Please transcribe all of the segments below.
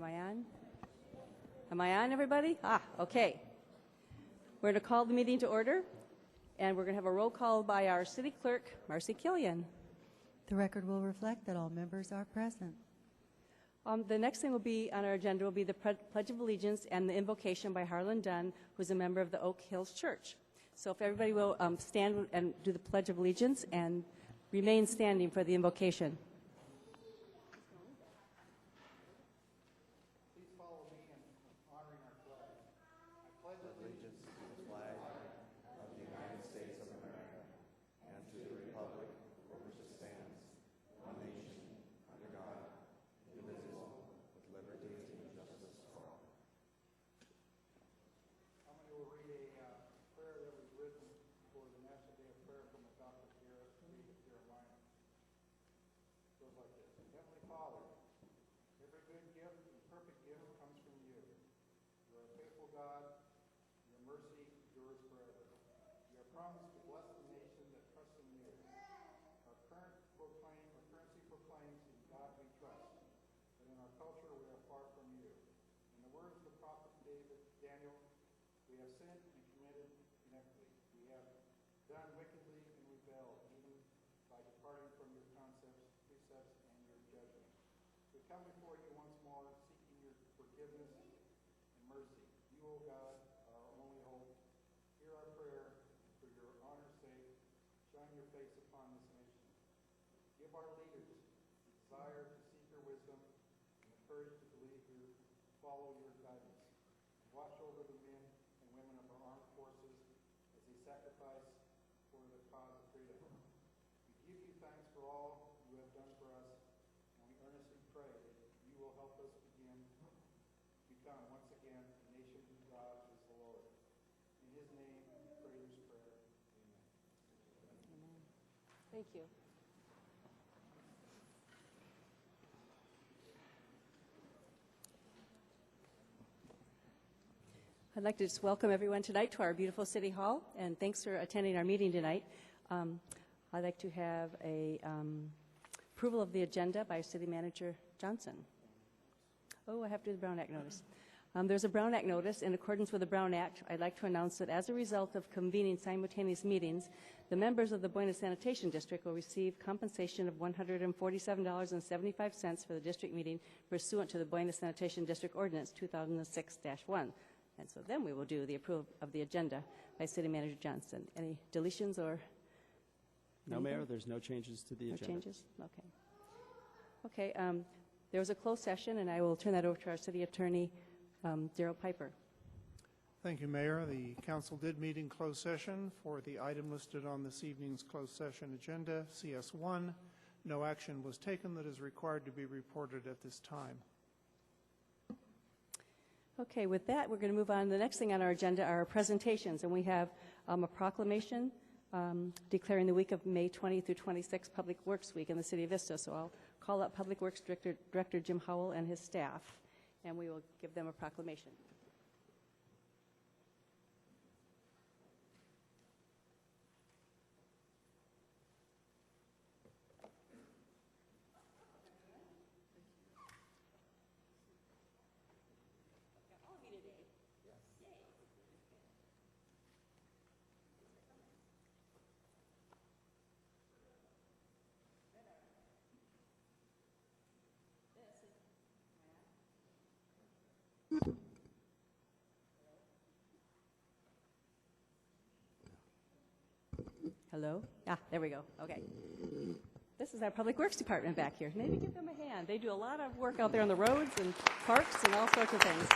I on? Am I on, everybody? Okay. We're going to call the meeting to order, and we're going to have a roll call by our city clerk, Marcy Killian. The record will reflect that all members are present. The next thing will be on our agenda will be the Pledge of Allegiance and the invocation by Harlan Dunn, who's a member of the Oak Hills Church. So if everybody will stand and do the Pledge of Allegiance and remain standing for the invocation. Please follow me in honoring our flag. I pledge allegiance to the flag of the United States of America and to the republic for which it stands, one nation, under God, indivisible, with liberty and justice for all. I'm going to read a prayer that was written for the National Day of Prayer from Dr. Reed of Carolina. It goes like this. Heavenly Father, every good gift and perfect gift comes from you. You are a faithful God. Your mercy endures forever. You have promised to bless the nation that trusts in you. Our currency proclaims, in God we trust. But in our culture we are far from you. In the words of the prophet Daniel, we have sinned and committed iniquity. We have done wickedly and rebelled, even by departing from your concepts, precepts, and your judgment. We come before you once more, seeking your forgiveness and mercy. You, O God, are our only hope. Hear our prayer, for your honor's sake. Shine your face upon this nation. Give our leaders the desire to seek your wisdom and the courage to believe you, follow your guidance. Watch over the men and women of our armed forces as they sacrifice for the cause of freedom. We give you thanks for all you have done for us, and we earnestly pray that you will help us become once again a nation whose God is the Lord. In his name, we pray this prayer. Amen. Amen. Thank you. I'd like to just welcome everyone tonight to our beautiful City Hall, and thanks for attending our meeting tonight. I'd like to have a approval of the agenda by City Manager Johnson. Oh, I have to do the Brown Act notice. There's a Brown Act notice. In accordance with the Brown Act, I'd like to announce that as a result of convening simultaneous meetings, the members of the Buena Sanitation District will receive compensation of $147.75 for the district meeting pursuant to the Buena Sanitation District Ordinance 2006-1. And so then we will do the approval of the agenda by City Manager Johnson. Any deletions or? No, Mayor, there's no changes to the agenda. No changes? Okay. Okay, there was a closed session, and I will turn that over to our City Attorney, Daryl Piper. Thank you, Mayor. The council did meet in closed session for the item listed on this evening's closed session agenda, CS1. No action was taken that is required to be reported at this time. Okay, with that, we're going to move on. The next thing on our agenda are our presentations, and we have a proclamation declaring the week of May 20 through 26 Public Works Week in the City of Vista. So I'll call up Public Works Director Jim Howell and his staff, and we will give them a proclamation. Hello? There we go. Okay. This is our Public Works Department back here. Maybe give them a hand. They do a lot of work out there on the roads and parks and all sorts of things.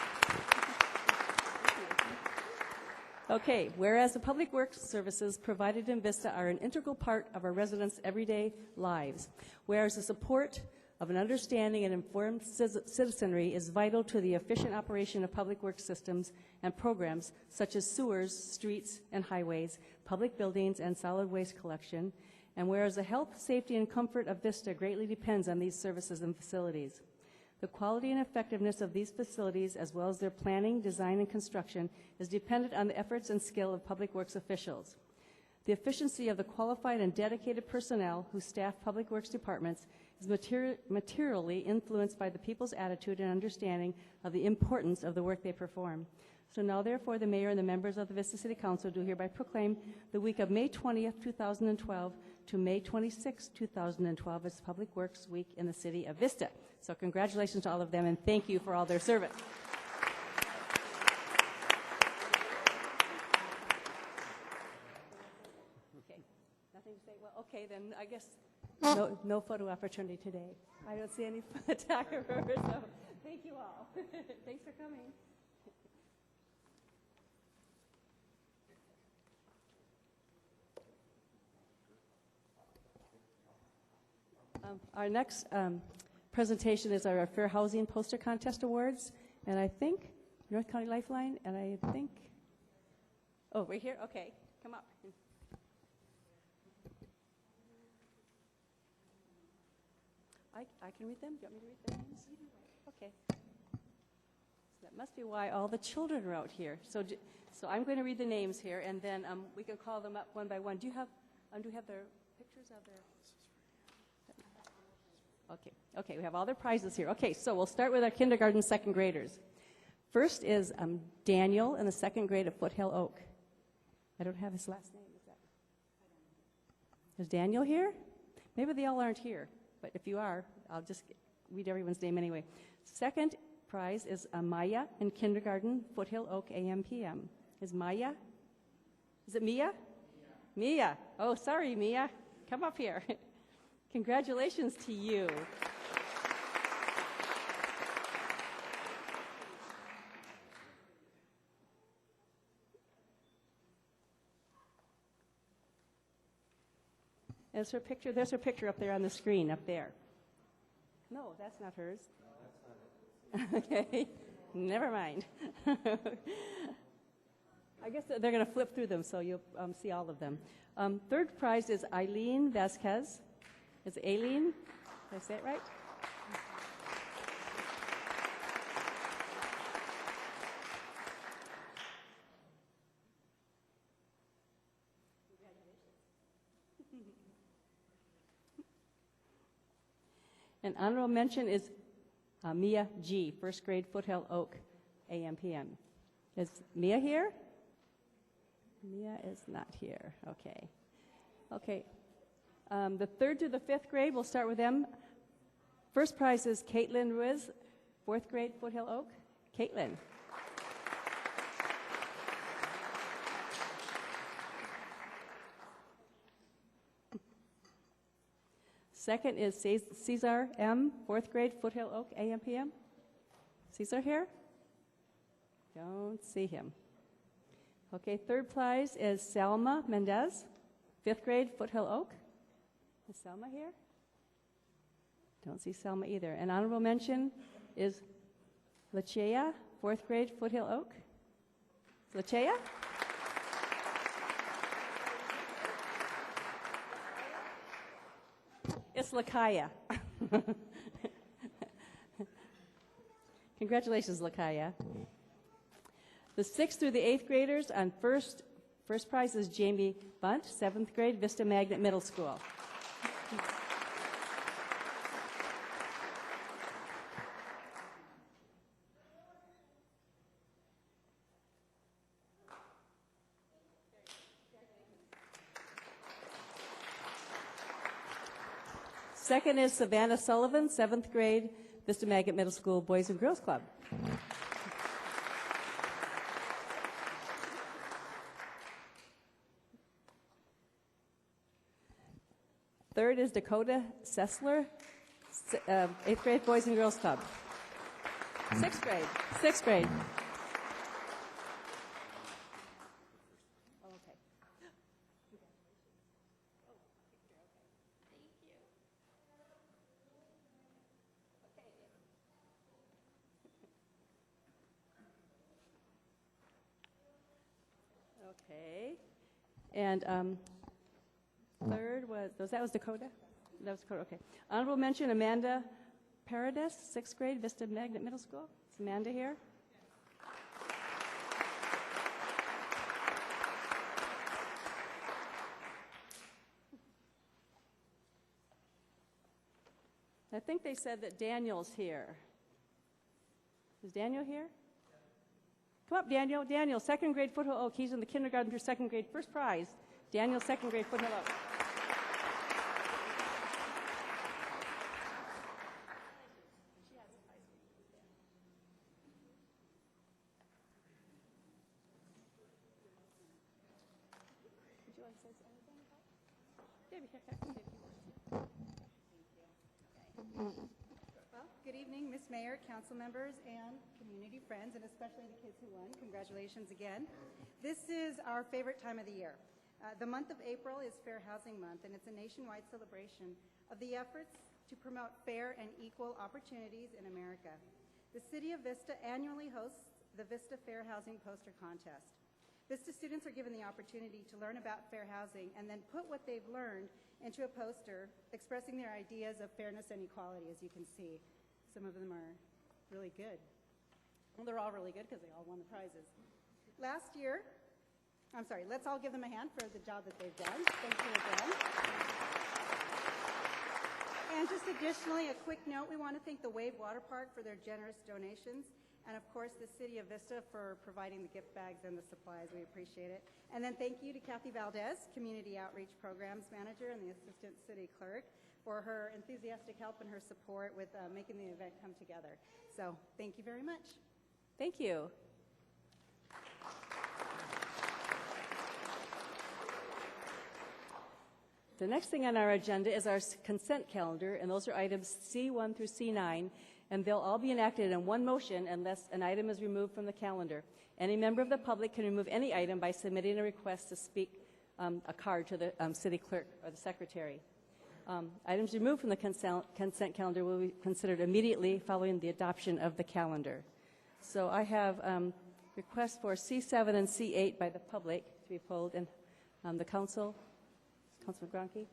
Okay, whereas the public works services provided in Vista are an integral part of our residents' everyday lives, whereas the support of an understanding and informed citizenry is vital to the efficient operation of public works systems and programs such as sewers, streets, and highways, public buildings, and solid waste collection, and whereas the health, safety, and comfort of Vista greatly depends on these services and facilities. The quality and effectiveness of these facilities, as well as their planning, design, and construction, is dependent on the efforts and skill of public works officials. The efficiency of the qualified and dedicated personnel who staff public works departments is materially influenced by the people's attitude and understanding of the importance of the work they perform. So now, therefore, the mayor and the members of the Vista City Council do hereby proclaim the week of May 20th, 2012 to May 26th, 2012 as Public Works Week in the city of Vista. So congratulations to all of them, and thank you for all their service. Okay, nothing to say? Well, okay, then I guess no photo opportunity today. I don't see any photographer, so thank you all. Thanks for coming. Our next presentation is our Fair Housing Poster Contest Awards, and I think North County Lifeline, and I think, oh, right here? Okay, come up. I can read them? Do you want me to read their names? Okay. So that must be why all the children are out here. So I'm going to read the names here, and then we can call them up one by one. Do you have their pictures of their... Okay, we have all their prizes here. Okay, so we'll start with our kindergarten second graders. First is Daniel in the second grade at Foothill Oak. I don't have his last name. Is Daniel here? Maybe they all aren't here, but if you are, I'll just read everyone's name anyway. Second prize is Maya in kindergarten, Foothill Oak AM/PM. Is Maya? Is it Mia? Mia. Oh, sorry, Mia. Come up here. Congratulations to you. There's her picture. There's her picture up there on the screen, up there. No, that's not hers. No, that's not it. Okay, never mind. I guess they're going to flip through them, so you'll see all of them. Third prize is Eileen Vasquez. Is it Aileen? Did I say it right? An honorable mention is Mia G., first grade, Foothill Oak, AM/PM. Is Mia here? Mia is not here. Okay. Okay. The third to the fifth grade, we'll start with them. First prize is Caitlin Ruiz, fourth grade, Foothill Oak. Caitlin. Second is Cesar M., fourth grade, Foothill Oak, AM/PM. Cesar here? Don't see him. Okay, third prize is Selma Mendez, fifth grade, Foothill Oak. Is Selma here? Don't see Selma either. An honorable mention is Lachea, fourth grade, Foothill Oak. Lachea? It's Lakaya. Congratulations, Lakaya. The sixth through the eighth graders on first prize is Jamie Bunt, seventh grade, Vista Magnet Middle School. Second is Savannah Sullivan, seventh grade, Vista Magnet Middle School Boys and Girls Club. Third is Dakota Sessler, eighth grade, Boys and Girls Club. Sixth grade. Okay. And third was Dakota? That was Dakota, okay. Honorable mention, Amanda Paradis, sixth grade, Vista Magnet Middle School. Is Amanda here? I think they said that Daniel's here. Is Daniel here? Come up, Daniel. Daniel, second grade Foothill Oak. He's in the kindergarten through second grade. First prize. Daniel, second grade Foothill Oak. Would you like to say anything about it? Debbie, here, here, Debbie. Well, good evening, Ms. Mayor, council members, and community friends, and especially the kids who won. Congratulations again. This is our favorite time of the year. The month of April is Fair Housing Month, and it's a nationwide celebration of the efforts to promote fair and equal opportunities in America. The City of Vista annually hosts the Vista Fair Housing Poster Contest. Vista students are given the opportunity to learn about fair housing and then put what they've learned into a poster expressing their ideas of fairness and equality, as you can see. Some of them are really good. Well, they're all really good because they all won the prizes. Let's all give them a hand for the job that they've done. Thank you again. And just additionally, a quick note, we want to thank the Wave Water Park for their generous donations, and of course the City of Vista for providing the gift bags and the supplies. We appreciate it. And then thank you to Kathy Valdez, Community Outreach Programs Manager and the Assistant City Clerk, for her enthusiastic help and her support with making the event come together. So thank you very much. Thank you. The next thing on our agenda is our consent calendar, and those are items C1 through C9, and they'll all be enacted in one motion unless an item is removed from the calendar. Any member of the public can remove any item by submitting a request to speak a card to the city clerk or the secretary. Items removed from the consent calendar will be considered immediately following the adoption of the calendar. So I have requests for C7 and C8 by the public to be pulled, and the council. Councilman Gronke?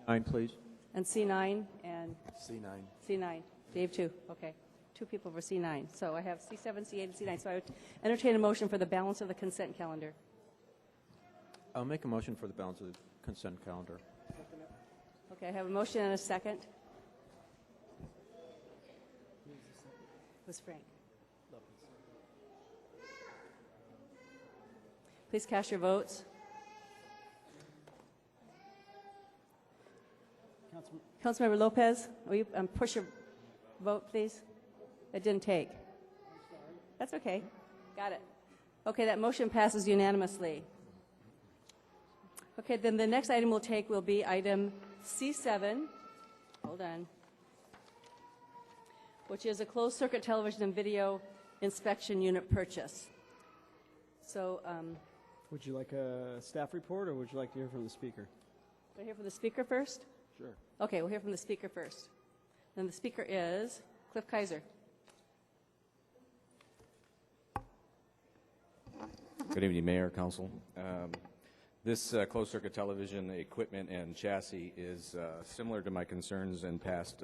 9, please. And C9 and C9. C9. Dave, too. Okay. 2 people for C9. So I have C7, C8, and C9. So I would entertain a motion for the balance of the consent calendar. I'll make a motion for the balance of the consent calendar. Okay, I have a motion and a second. It was Frank. Please cast your votes. Councilmember Lopez, will you push your vote, please? It didn't take. That's okay. Got it. Okay, that motion passes unanimously. Okay, then the next item we'll take will be item C7. Hold on. Which is a closed-circuit television and video inspection unit purchase. So, Would you like a staff report, or would you like to hear from the speaker? we'll hear from the speaker first? Sure. Okay, we'll hear from the speaker first. Then the speaker is Cliff Kaiser. Good evening, Mayor, Council. This closed-circuit television equipment and chassis is similar to my concerns in past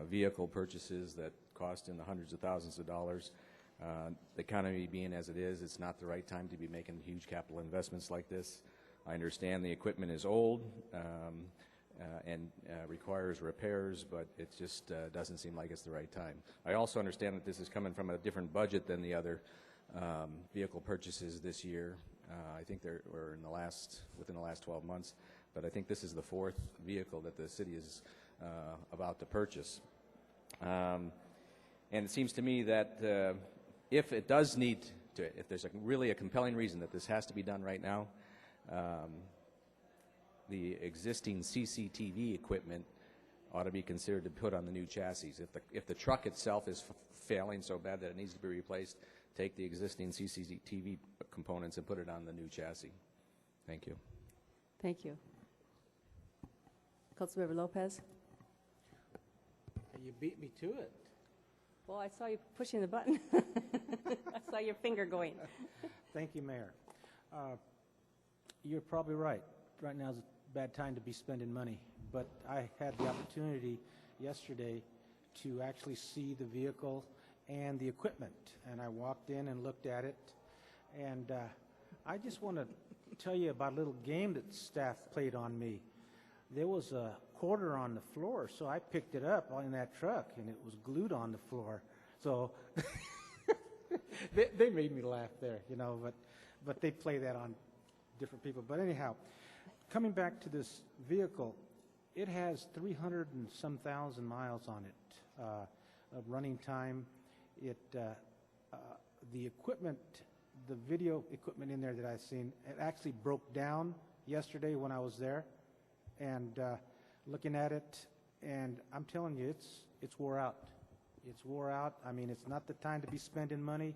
vehicle purchases that cost in the hundreds of thousands of dollars. The economy being as it is, it's not the right time to be making huge capital investments like this. I understand the equipment is old and requires repairs, but it just doesn't seem like it's the right time. I also understand that this is coming from a different budget than the other vehicle purchases this year. I think we're within the last 12 months, but I think this is the 4th vehicle that the city is about to purchase. And it seems to me that if it does need to, if there's really a compelling reason that this has to be done right now, the existing CCTV equipment ought to be considered to put on the new chassis. If the truck itself is failing so bad that it needs to be replaced, take the existing CCTV components and put it on the new chassis. Thank you. Thank you. Councilmember Lopez. You beat me to it. Well, I saw you pushing the button. I saw your finger going. Thank you, Mayor. You're probably right. Right now is a bad time to be spending money, but I had the opportunity yesterday to actually see the vehicle and the equipment, and I walked in and looked at it, and I just want to tell you about a little game that staff played on me. there was a quarter on the floor, so I picked it up in that truck, and it was glued on the floor. So they made me laugh there, you know, but they play that on different people. But anyhow, coming back to this vehicle, it has 300 and some thousand miles on it of running time. The equipment, the video equipment in there that I've seen, it actually broke down yesterday when I was there, and looking at it, and I'm telling you, it's wore out. It's wore out. I mean, it's not the time to be spending money,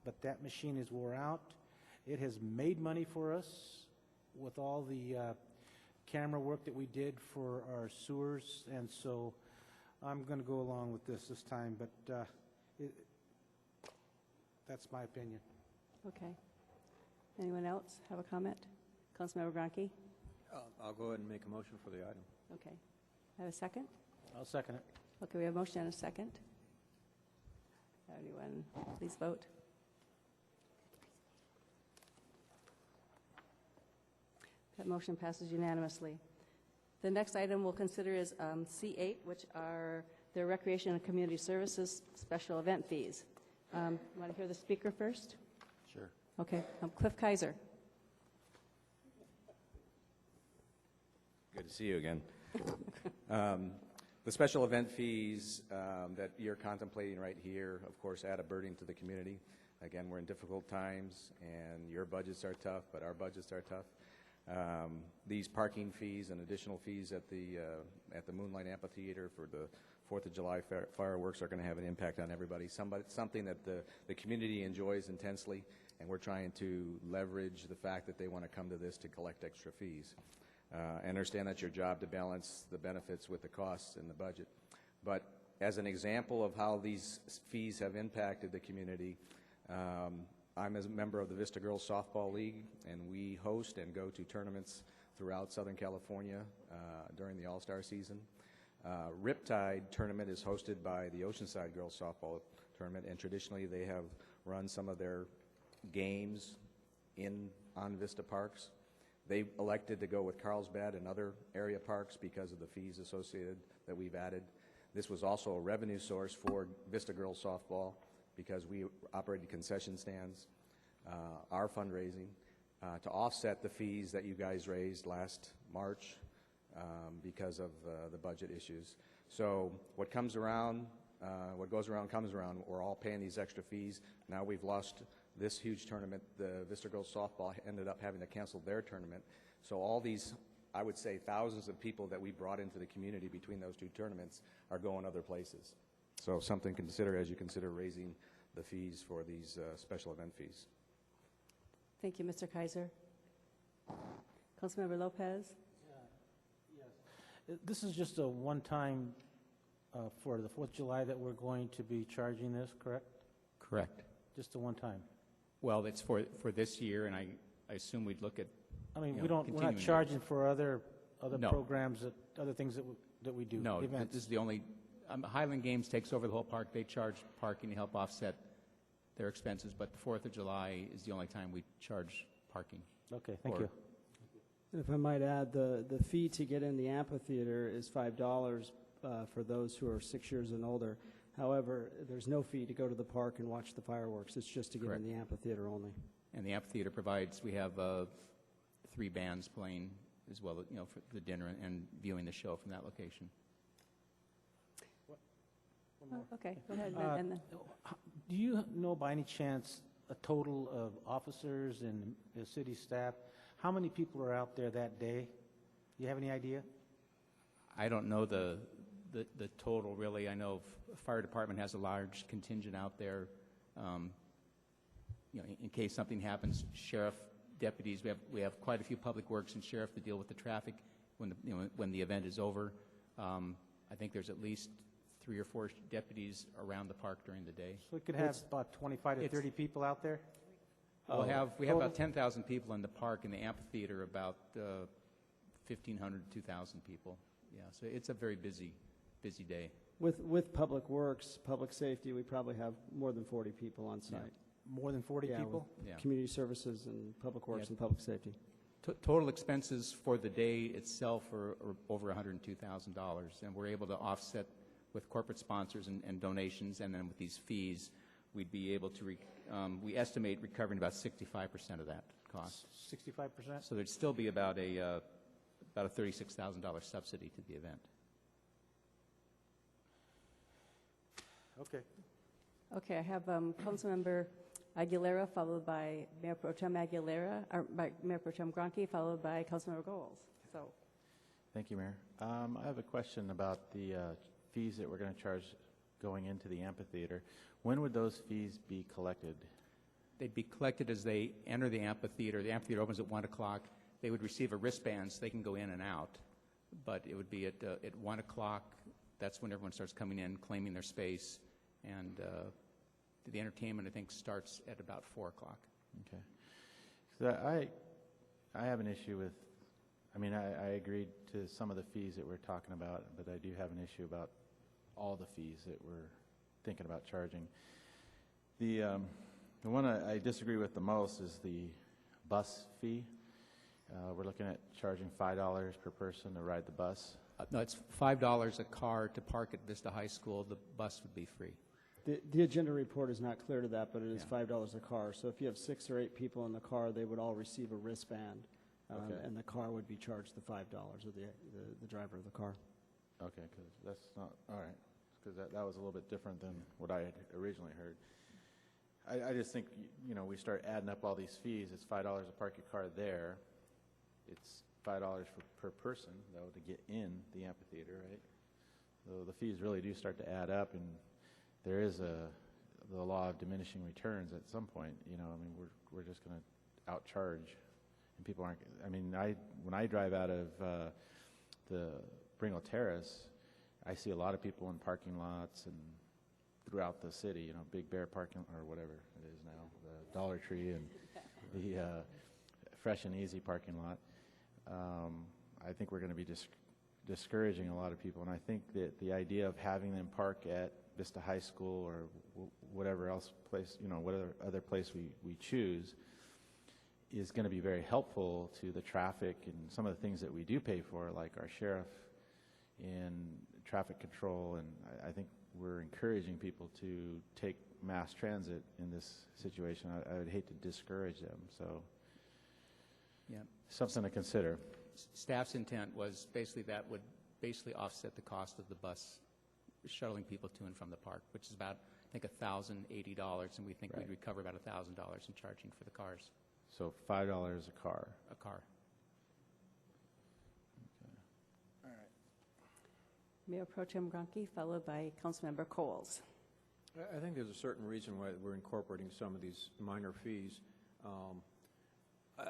but that machine is wore out. It has made money for us with all the camera work that we did for our sewers, and so I'm going to go along with this time, but that's my opinion. Okay. Anyone else have a comment? Councilmember Gronke? I'll go ahead and make a motion for the item. Okay. Have a second? I'll second it. Okay, we have a motion and a second. Everyone, please vote. That motion passes unanimously. The next item we'll consider is C8, which are the Recreation and Community Services Special Event Fees. You want to hear the speaker first? Sure. Okay, Cliff Kaiser. Good to see you again. The special event fees that you're contemplating right here, of course, add a burden to the community. Again, we're in difficult times, and your budgets are tough, but our budgets are tough. These parking fees and additional fees at the Moonlight Amphitheater for the 4th of July fireworks are going to have an impact on everybody. Something that the community enjoys intensely, and we're trying to leverage the fact that they want to come to this to collect extra fees. I understand that's your job to balance the benefits with the costs in the budget. But as an example of how these fees have impacted the community, I'm a member of the Vista Girls Softball League, and we host and go to tournaments throughout Southern California during the All-Star season. Riptide tournament is hosted by the Oceanside Girls Softball Tournament, and traditionally they have run some of their games on Vista Parks. They elected to go with Carlsbad and other area parks because of the fees associated that we've added. This was also a revenue source for Vista Girls Softball because we operated concession stands, our fundraising, to offset the fees that you guys raised last March because of the budget issues. So what comes around, what goes around comes around. We're all paying these extra fees. Now we've lost this huge tournament. The Vista Girls Softball ended up having to cancel their tournament. So all these, I would say, thousands of people that we brought into the community between those two tournaments are going other places. So something to consider as you consider raising the fees for these special event fees. Thank you, Mr. Kaiser. Councilmember Lopez? Yes. This is just a one-time for the 4th of July that we're going to be charging this, correct? Correct. Just a one-time. Well, it's for this year, and I assume we'd look at. I mean, we're not continuing charging for other No. programs, other things that we do. No, events. this is the only. Highland Games takes over the whole park. They charge parking to help offset their expenses, but the 4th of July is the only time we charge parking. Okay, thank you. And if I might add, the fee to get in the amphitheater is $5 for those who are 6 years and older. However, there's no fee to go to the park and watch the fireworks. It's just to get Correct. in the amphitheater only. And the amphitheater provides. We have 3 bands playing as well, for the dinner and viewing the show from that location. Oh, okay, go ahead. And then, Do you know by any chance a total of officers and the city staff, how many people are out there that day? Do you have any idea? I don't know the total, really. I know fire department has a large contingent out there. In case something happens, sheriff, deputies. We have quite a few public works and sheriff to deal with the traffic when the event is over. I think there's at least 3 or 4 deputies around the park during the day. So we could have about 25 to 30 people out there? We have about 10,000 people in the park. In the amphitheater, about 1,500 to 2,000 people. Yeah, so it's a very busy day. With Public Works, Public Safety, we probably have more than 40 people on site. More than 40 people? Yeah. Community Services and Public Works and Public Safety. Total expenses for the day itself are over $102,000, and we're able to offset with corporate sponsors and donations, and then with these fees, we'd be able to, we estimate recovering about 65% of that cost. 65%? So there'd still be about a $36,000 subsidy to the event. Okay. Okay, I have Councilmember Aguilera, followed by Mayor Pro Tem Aguilera, or by Mayor Pro Tem Gronke, followed by Councilmember Goals. So, Thank you, Mayor. I have a question about the fees that we're going to charge going into the amphitheater. When would those fees be collected? They'd be collected as they enter the amphitheater. The amphitheater opens at 1 o'clock. They would receive a wristband so they can go in and out, but it would be at 1 o'clock. That's when everyone starts coming in, claiming their space, and the entertainment, I think, starts at about 4 o'clock. Okay. So I have an issue with, I mean, I agreed to some of the fees that we're talking about, but I do have an issue about all the fees that we're thinking about charging. The one I disagree with the most is the bus fee. We're looking at charging $5 per person to ride the bus. No, it's $5 a car to park at Vista High School. The bus would be free. The agenda report is not clear to that, but it is Yeah. $5 a car. So if you have 6 or 8 people in the car, they would all receive a wristband, Okay. and the car would be charged the $5, or the driver of the car. Okay, because that's not, all right, because that was a little bit different than what I had originally heard. I just think, you know, we start adding up all these fees. It's $5 to park your car there. It's $5 per person, though, to get in the amphitheater, right? So the fees really do start to add up, and there is the law of diminishing returns at some point. You know, I mean, we're just going to outcharge, and people aren't. I mean, when I drive out of the Bringle Terrace, I see a lot of people in parking lots and throughout the city. You know, Big Bear parking, or whatever it is now, the Dollar Tree and the Fresh and Easy parking lot. I think we're going to be discouraging a lot of people, and I think that the idea of having them park at Vista High School or whatever else place, you know, whatever other place we choose, is going to be very helpful to the traffic and some of the things that we do pay for, like our sheriff and traffic control, and I think we're encouraging people to take mass transit in this situation. I would hate to discourage them, so Yeah. something to consider. Staff's intent was basically that would basically offset the cost of the bus shuttling people to and from the park, which is about, I think, $1,080, and we think Right. we'd recover about $1,000 in charging for the cars, So $5 a car. a car. Mayor Pro Tem Gronke, followed by Councilmember Coles. I think there's a certain reason why we're incorporating some of these minor fees.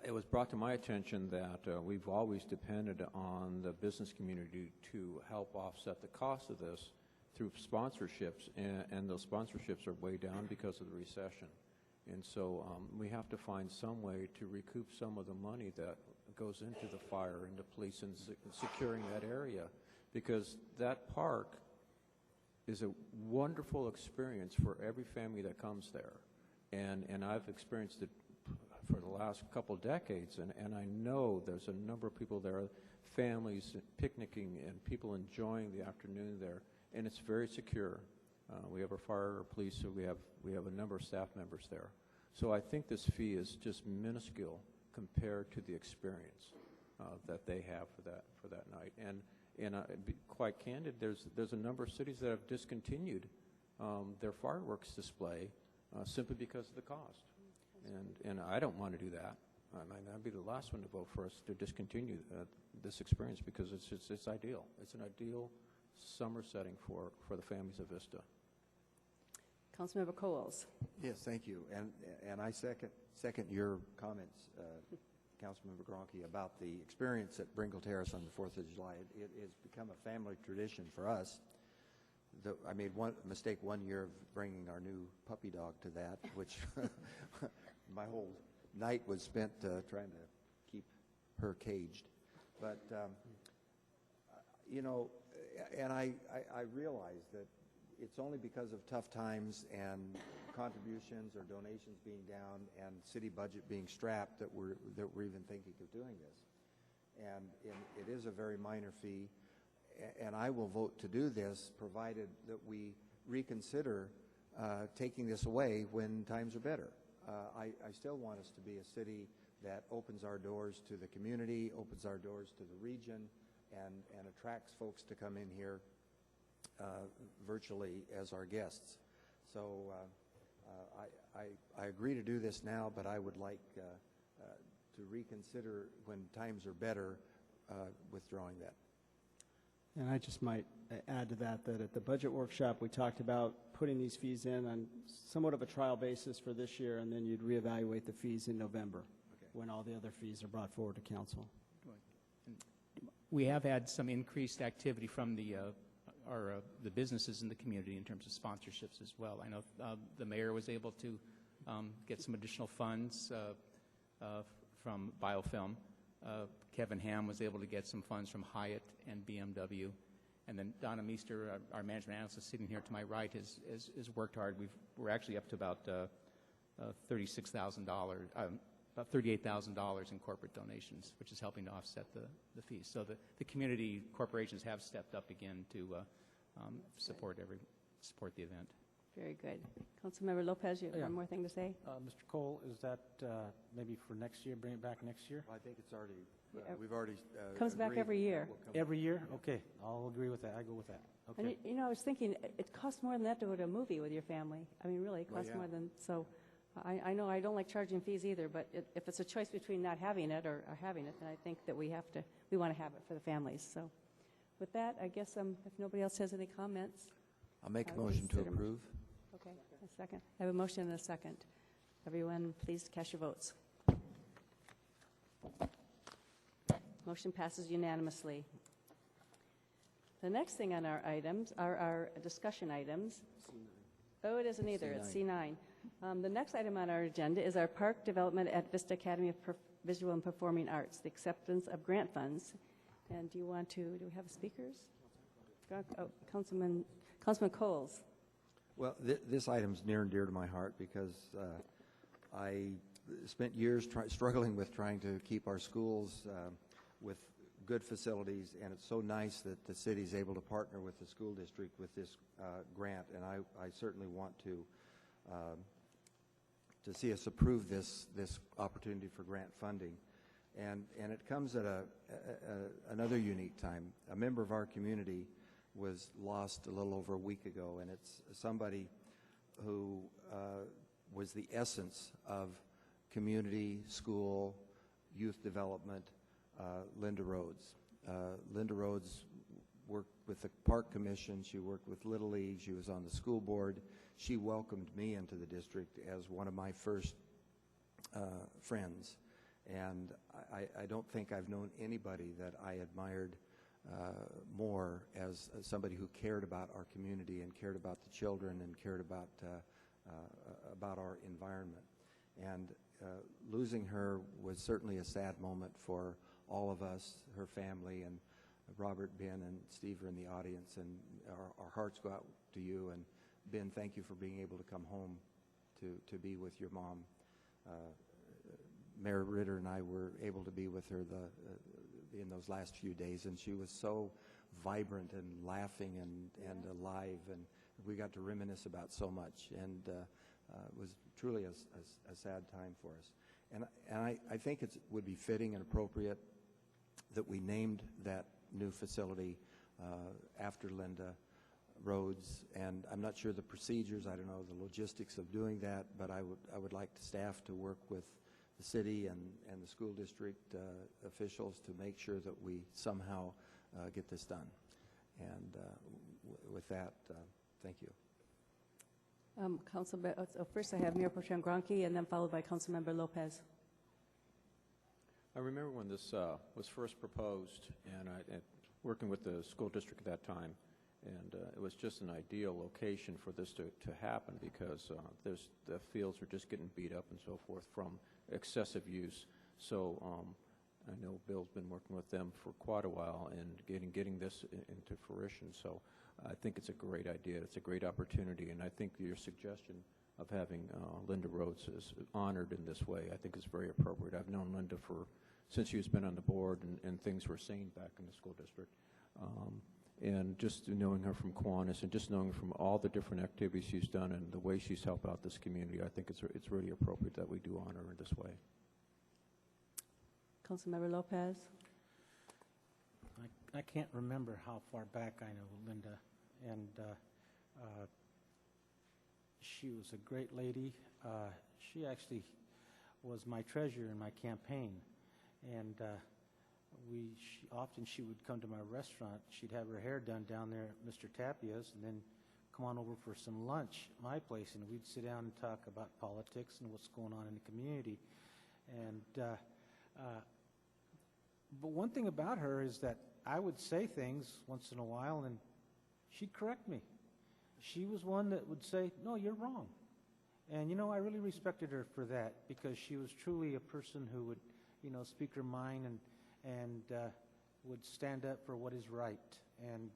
It was brought to my attention that we've always depended on the business community to help offset the cost of this through sponsorships, and those sponsorships are way down because of the recession. And so we have to find some way to recoup some of the money that goes into the fire and the police and securing that area, because that park is a wonderful experience for every family that comes there. And I've experienced it for the last couple decades, and I know there's a number of people there, families picnicking and people enjoying the afternoon there, and it's very secure. We have our fire, our police, so we have a number of staff members there. So I think this fee is just minuscule compared to the experience that they have for that night. And be quite candid, there's a number of cities that have discontinued their fireworks display simply because of the cost. And I don't want to do that. I mean, I'd be the last one to vote for us to discontinue this experience, because it's ideal. It's an ideal summer setting for the families of Vista. Councilmember Coles. Yes, thank you. And I second your comments, Councilmember Gronke, about the experience at Bringle Terrace on the 4th of July. It has become a family tradition for us. I made one mistake one year of bringing our new puppy dog to that, which my whole night was spent trying to keep her caged. But, you know, and I realize that it's only because of tough times and contributions or donations being down and city budget being strapped that we're even thinking of doing this. And it is a very minor fee, and I will vote to do this provided that we reconsider taking this away when times are better. I still want us to be a city that opens our doors to the community, opens our doors to the region, and attracts folks to come in here virtually as our guests. So I agree to do this now, but I would like to reconsider when times are better, withdrawing that. And I just might add to that at the budget workshop, we talked about putting these fees in on somewhat of a trial basis for this year, and then you'd reevaluate the fees in November when all the other fees are brought forward to council. We have had some increased activity from the businesses in the community in terms of sponsorships as well. I know the mayor was able to get some additional funds from Biofilm. Kevin Ham was able to get some funds from Hyatt and BMW. And then Donna Meester, our management analyst, sitting here to my right, has worked hard. We're actually up to about $36,000, about $38,000 in corporate donations, which is helping to offset the fees. So the community corporations have stepped up again to support the event. Very good. Councilmember Lopez, you have one more thing to say? Mr. Cole, is that maybe for next year, bring it back next year? Well, I think it's already, we've already Comes back agreed every year. we'll come Every year? Okay, I'll agree with that. I go with that. And Okay. you know, I was thinking, it costs more than that to go to a movie with your family. I mean, really, it Well, costs yeah. more than, so I know I don't like charging fees either, but if it's a choice between not having it or having it, then I think that we want to have it for the families. So with that, I guess if nobody else has any comments. I'll make a I will motion to consider- approve. Okay, a second. I have a motion and a second. Everyone, please cast your votes. Motion passes unanimously. The next thing on our items are our discussion items. Oh, it isn't either. It's C9. The next item on our agenda is our park development at Vista Academy of Visual and Performing Arts, the acceptance of grant funds. And do we have speakers? Oh, Councilman Coles. Well, this item's near and dear to my heart because I spent years struggling with trying to keep our schools with good facilities, and it's so nice that the city's able to partner with the school district with this grant, and I certainly want to see us approve this opportunity for grant funding. And it comes at another unique time. A member of our community was lost a little over a week ago, and it's somebody who was the essence of community, school, youth development, Linda Rhodes. Linda Rhodes worked with the Park Commission. She worked with Little League. She was on the school board. She welcomed me into the district as one of my first friends. And I don't think I've known anybody that I admired more as somebody who cared about our community and cared about the children and cared about our environment. And losing her was certainly a sad moment for all of us, her family, and Robert, Ben, and Steve are in the audience, and our hearts go out to you. And Ben, thank you for being able to come home to be with your mom. Mayor Ritter and I were able to be with her in those last few days, and she was so vibrant and laughing and alive, and we got to reminisce about so much, and it was truly a sad time for us. And I think it would be fitting and appropriate that we named that new facility after Linda Rhodes, and I'm not sure the procedures, I don't know the logistics of doing that, but I would like the staff to work with the city and the school district officials to make sure that we somehow get this done. And with that, thank you. First I have Mayor Pro Tem Gronke, and then followed by Councilmember Lopez. I remember when this was first proposed, and working with the school district at that time, and it was just an ideal location for this to happen because the fields were just getting beat up and so forth from excessive use. So I know Bill's been working with them for quite a while and getting this into fruition. So I think it's a great idea. It's a great opportunity, and I think your suggestion of having Linda Rhodes is honored in this way, I think is very appropriate. I've known Linda since she's been on the board, and things were sane back in the school district. And just knowing her from Kiwanis and just knowing from all the different activities she's done and the way she's helped out this community, I think it's really appropriate that we do honor her in this way. Councilmember Lopez. I can't remember how far back I know Linda, and she was a great lady. She actually was my treasurer in my campaign, and often she would come to my restaurant. She'd have her hair done down there at Mr. Tapia's, and then come on over for some lunch at my place, and we'd sit down and talk about politics and what's going on in the community. And but one thing about her is that I would say things once in a while, and she'd correct me. She was one that would say, "No, you're wrong." And, I really respected her for that, because she was truly a person who would, speak her mind and would stand up for what is right. And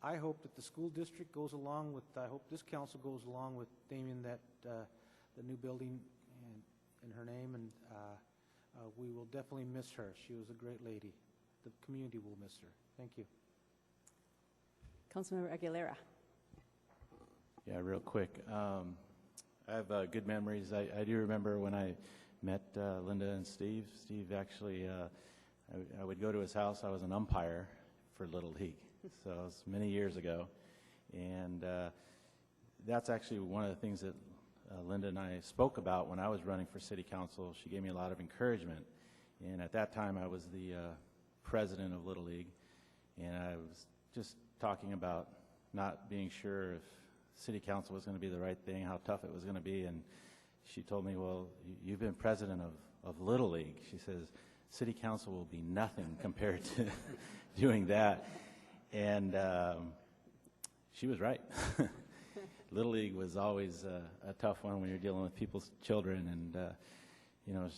I hope that the school district goes along with, I hope this council goes along with naming that the new building in her name, and we will definitely miss her. She was a great lady. The community will miss her. Thank you. Councilmember Aguilera. Yeah, real quick. I have good memories. I do remember when I met Linda and Steve. Steve actually, I would go to his house. I was an umpire for Little League, so it was many years ago. And that's actually one of the things that Linda and I spoke about when I was running for city council. She gave me a lot of encouragement. And at that time, I was the president of Little League. And I was just talking about not being sure if city council was going to be the right thing, how tough it was going to be. And she told me, "Well, you've been president of Little League." She says, "City council will be nothing compared to doing that." And she was right. Little League was always a tough one when you're dealing with people's children. And,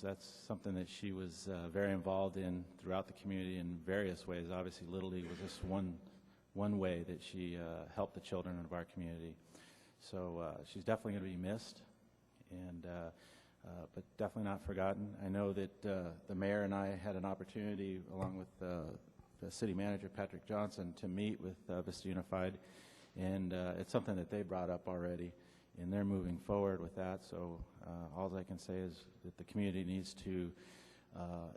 that's something that she was very involved in throughout the community in various ways. Obviously, Little League was just one way that she helped the children of our community. So she's definitely going to be missed, and but definitely not forgotten. I know that the mayor and I had an opportunity, along with the city manager, Patrick Johnson, to meet with Vista Unified, and it's something that they brought up already, and they're moving forward with that. So all I can say is that the community needs to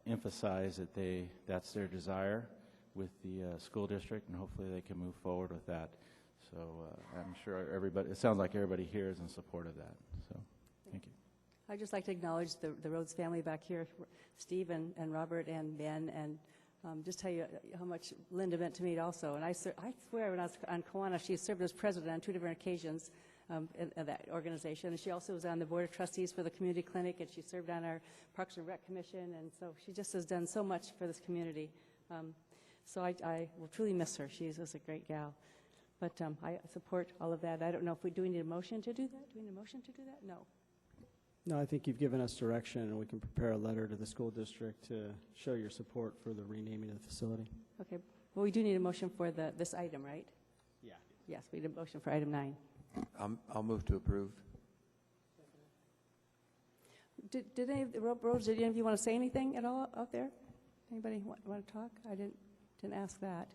emphasize that that's their desire with the school district, and hopefully they can move forward with that. So I'm sure everybody, it sounds like everybody here is in support of that. So thank you. I'd just like to acknowledge the Rhodes family back here, Steve and Robert and Ben, and just tell you how much Linda meant to me also. And I swear when I was on Kiwanis, she served as president on 2 different occasions in that organization. And she also was on the board of trustees for the community clinic, and she served on our Parks and Rec Commission. And so she just has done so much for this community. So I will truly miss her. She was a great gal. But I support all of that. I don't know if do we need a motion to do that? Do we need a motion to do that? No. No, I think you've given us direction, and we can prepare a letter to the school district to show your support for the renaming of the facility. Okay. Well, we do need a motion for this item, right? Yeah. Yes, we need a motion for item 9. I'll move to approve. Did any of the Rhodes, did any of you want to say anything at all out there? Anybody want to talk? I didn't ask that.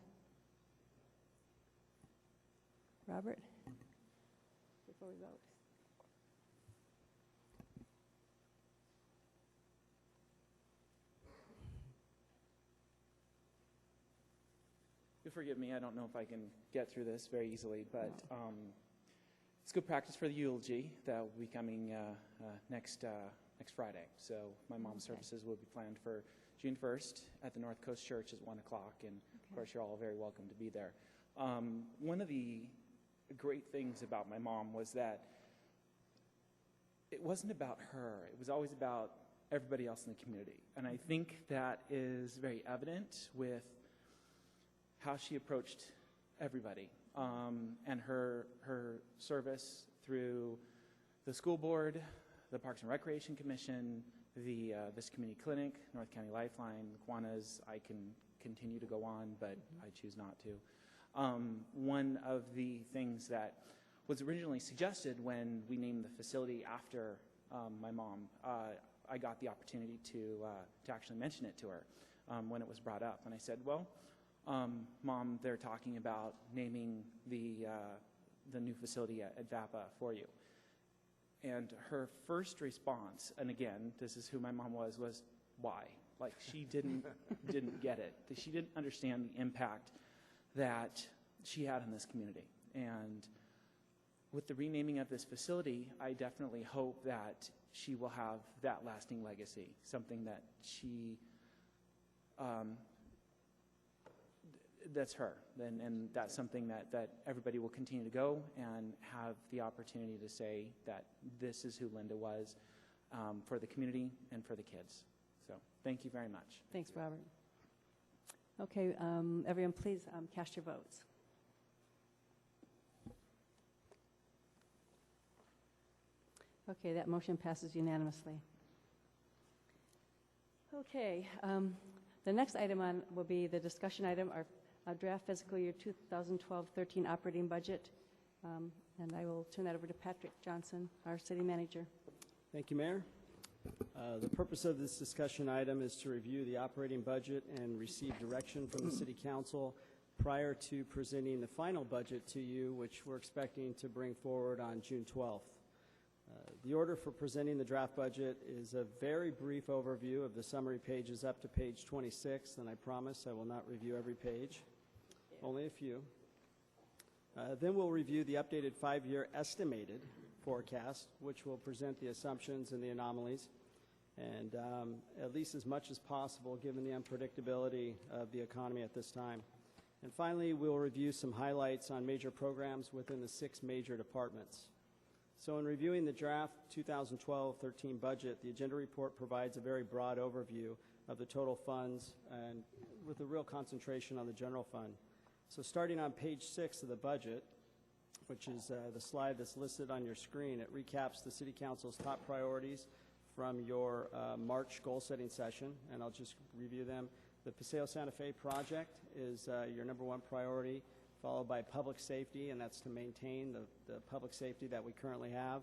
Robert? Before we vote. You forgive me, I don't know if I can get through this very easily, but it's good practice for the eulogy that will be coming next Friday. So my mom's services will be planned for June 1st at the North Coast Church at 1 o'clock, and of course you're all very welcome to be there. One of the great things about my mom was that it wasn't about her. It was always about everybody else in the community. And I think that is very evident with how she approached everybody, and her service through the school board, the Parks and Recreation Commission, the Vista Community Clinic, North County Lifeline, Kiwanis. I can continue to go on, but I choose not to. One of the things that was originally suggested when we named the facility after my mom, I got the opportunity to actually mention it to her when it was brought up. And I said, well, Mom, they're talking about naming the new facility at VAPA for you. And her first response, and again, this is who my mom was why? Like, she didn't get it. She didn't understand the impact that she had in this community. And with the renaming of this facility, I definitely hope that she will have that lasting legacy, something that she, that's her. And that's something that everybody will continue to go and have the opportunity to say that this is who Linda was for the community and for the kids. So thank you very much. Thanks, Robert. Okay, everyone, please cast your votes. Okay, that motion passes unanimously. Okay, the next item on will be the discussion item, our draft fiscal year 2012-13 operating budget. And I will turn that over to Patrick Johnson, our city manager. Thank you, Mayor. The purpose of this discussion item is to review the operating budget and receive direction from the City Council prior to presenting the final budget to you, which we're expecting to bring forward on June 12th. The order for presenting the draft budget is a very brief overview of the summary pages up to page 26, and I promise I will not review every page, only a few. Then we'll review the updated 5-year estimated forecast, which will present the assumptions and the anomalies, and at least as much as possible given the unpredictability of the economy at this time. And finally, we'll review some highlights on major programs within the 6 major departments. So in reviewing the draft 2012-13 budget, the agenda report provides a very broad overview of the total funds and with a real concentration on the general fund. So starting on page 6 of the budget, which is the slide that's listed on your screen, it recaps the City Council's top priorities from your March goal-setting session, and I'll just review them. The Paseo Santa Fe project is your #1 priority, followed by public safety, and that's to maintain the public safety that we currently have.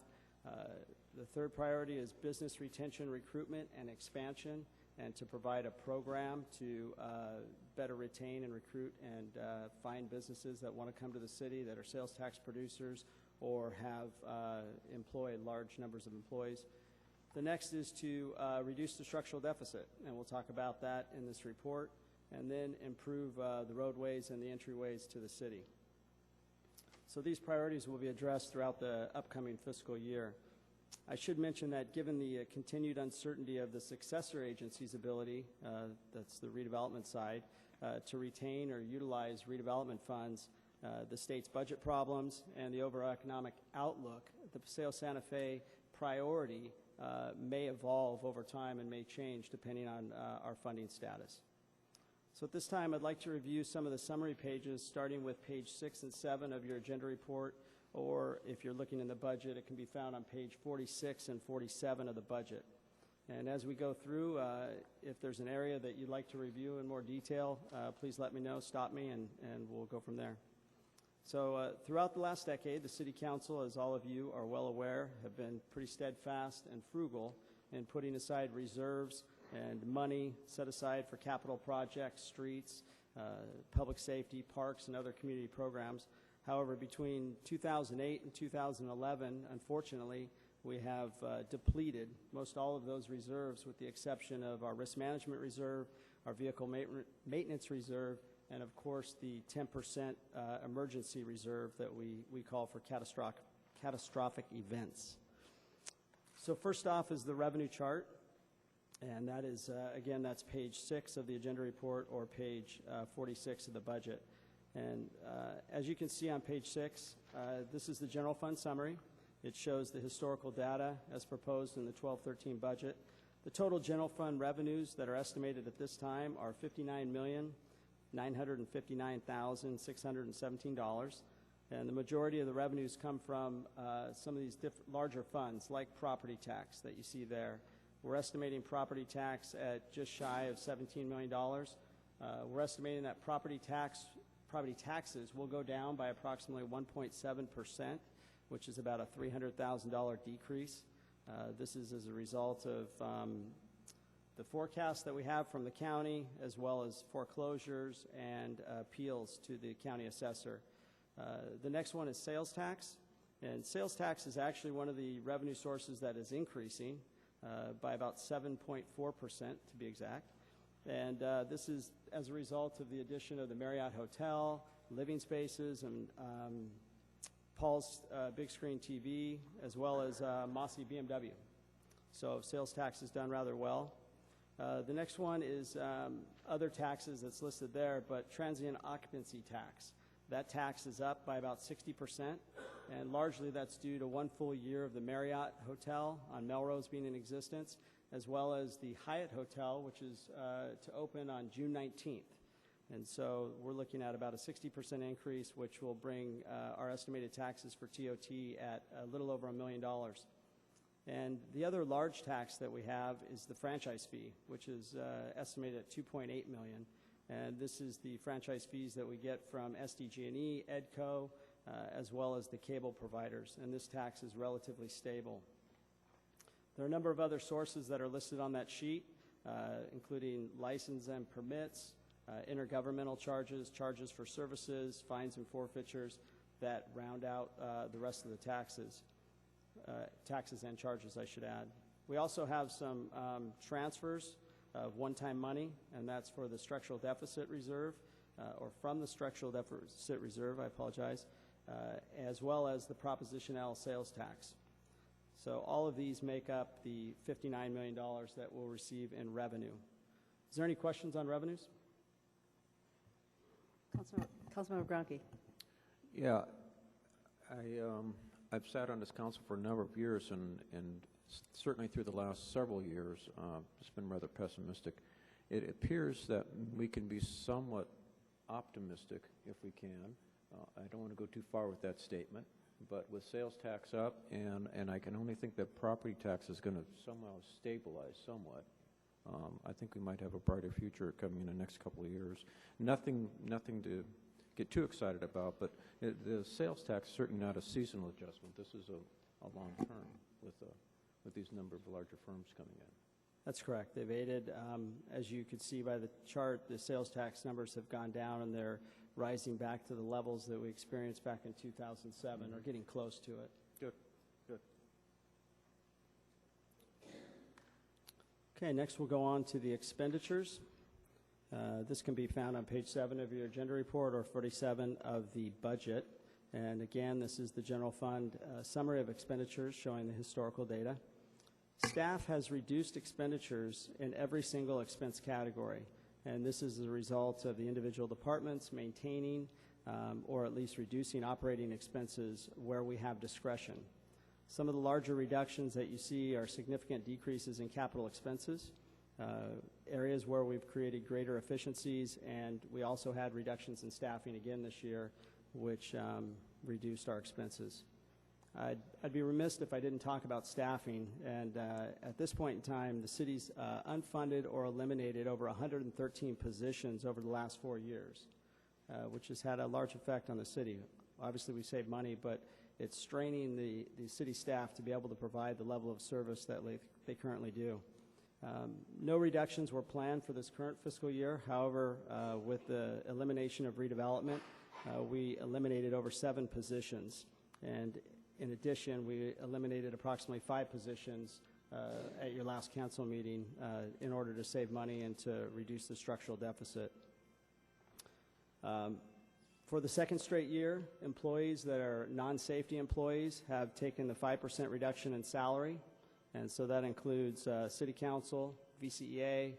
The third priority is business retention, recruitment, and expansion, and to provide a program to better retain and recruit and find businesses that want to come to the city that are sales tax producers or have employed large numbers of employees. The next is to reduce the structural deficit, and we'll talk about that in this report, and then improve the roadways and the entryways to the city. So these priorities will be addressed throughout the upcoming fiscal year. I should mention that given the continued uncertainty of the successor agency's ability, that's the redevelopment side, to retain or utilize redevelopment funds, the state's budget problems, and the overall economic outlook, the Paseo Santa Fe priority may evolve over time and may change depending on our funding status. So at this time, I'd like to review some of the summary pages, starting with page 6 and 7 of your agenda report, or if you're looking in the budget, it can be found on page 46 and 47 of the budget. And as we go through, if there's an area that you'd like to review in more detail, please let me know, stop me, and we'll go from there. So throughout the last decade, the City Council, as all of you are well aware, have been pretty steadfast and frugal in putting aside reserves and money set aside for capital projects, streets, public safety, parks, and other community programs. However, between 2008 and 2011, unfortunately, we have depleted most all of those reserves with the exception of our risk management reserve, our vehicle maintenance reserve, and of course the 10% emergency reserve that we call for catastrophic events. So first off is the revenue chart. And that is, again, that's page 6 of the agenda report or page 46 of the budget. And as you can see on page 6, this is the general fund summary. It shows the historical data as proposed in the 12-13 budget. The total general fund revenues that are estimated at this time are $59,959,617. And the majority of the revenues come from some of these larger funds like property tax that you see there. We're estimating property tax at just shy of $17 million. We're estimating that property taxes will go down by approximately 1.7%, which is about a $300,000 decrease. This is as a result of the forecast that we have from the county, as well as foreclosures and appeals to the county assessor. The next one is sales tax, and sales tax is actually one of the revenue sources that is increasing by about 7.4% to be exact. And this is as a result of the addition of the Marriott Hotel, living spaces, and Paul's big screen TV, as well as Mossy BMW. So sales tax has done rather well. The next one is other taxes that's listed there, but transient occupancy tax. That tax is up by about 60%, and largely that's due to one full year of the Marriott Hotel on Melrose being in existence, as well as the Hyatt Hotel, which is to open on June 19th. And so we're looking at about a 60% increase, which will bring our estimated taxes for TOT at a little over $1 million. And the other large tax that we have is the franchise fee, which is estimated at $2.8 million. And this is the franchise fees that we get from SDG&E, EDCO, as well as the cable providers. And this tax is relatively stable. There are a number of other sources that are listed on that sheet, including license and permits, intergovernmental charges, charges for services, fines and forfeitures that round out the rest of the taxes and charges, I should add. We also have some transfers of one-time money, and that's for the structural deficit reserve, or from the structural deficit reserve, I apologize, as well as the Proposition L sales tax. So all of these make up the $59 million that we'll receive in revenue. Is there any questions on revenues? Councilmember Gronke. Yeah, I've sat on this council for a number of years, and certainly through the last several years, it's been rather pessimistic. It appears that we can be somewhat optimistic if we can. I don't want to go too far with that statement, but with sales tax up, and I can only think that property tax is going to somehow stabilize somewhat. I think we might have a brighter future coming in the next couple of years. Nothing to get too excited about, but the sales tax is certainly not a seasonal adjustment. This is a long term with these number of larger firms coming in. That's correct. They've aided, as you could see by the chart, the sales tax numbers have gone down, and they're rising back to the levels that we experienced back in 2007, or getting close to it. Good, good. Okay, next we'll go on to the expenditures. This can be found on page 7 of your agenda report or 47 of the budget. And again, this is the general fund summary of expenditures showing the historical data. Staff has reduced expenditures in every single expense category, and this is a result of the individual departments maintaining or at least reducing operating expenses where we have discretion. Some of the larger reductions that you see are significant decreases in capital expenses, areas where we've created greater efficiencies, and we also had reductions in staffing again this year, which reduced our expenses. I'd be remiss if I didn't talk about staffing, and at this point in time, the city's unfunded or eliminated over 113 positions over the last 4 years, which has had a large effect on the city. Obviously, we save money, but it's straining the city staff to be able to provide the level of service that they currently do. No reductions were planned for this current fiscal year. However, with the elimination of redevelopment, we eliminated over 7 positions. And in addition, we eliminated approximately 5 positions at your last council meeting in order to save money and to reduce the structural deficit. For the second straight year, employees that are non-safety employees have taken the 5% reduction in salary. And so that includes City Council, VCEA,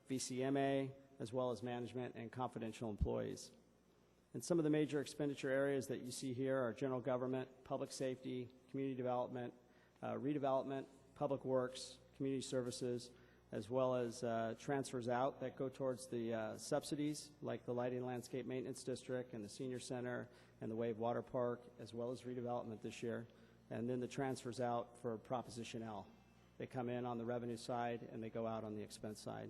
VCMA, as well as management and confidential employees. And some of the major expenditure areas that you see here are general government, public safety, community development, redevelopment, public works, community services, as well as transfers out that go towards the subsidies, like the Lighting Landscape Maintenance District and the Senior Center and the Wave Water Park, as well as redevelopment this year. And then the transfers out for Proposition L. They come in on the revenue side, and they go out on the expense side.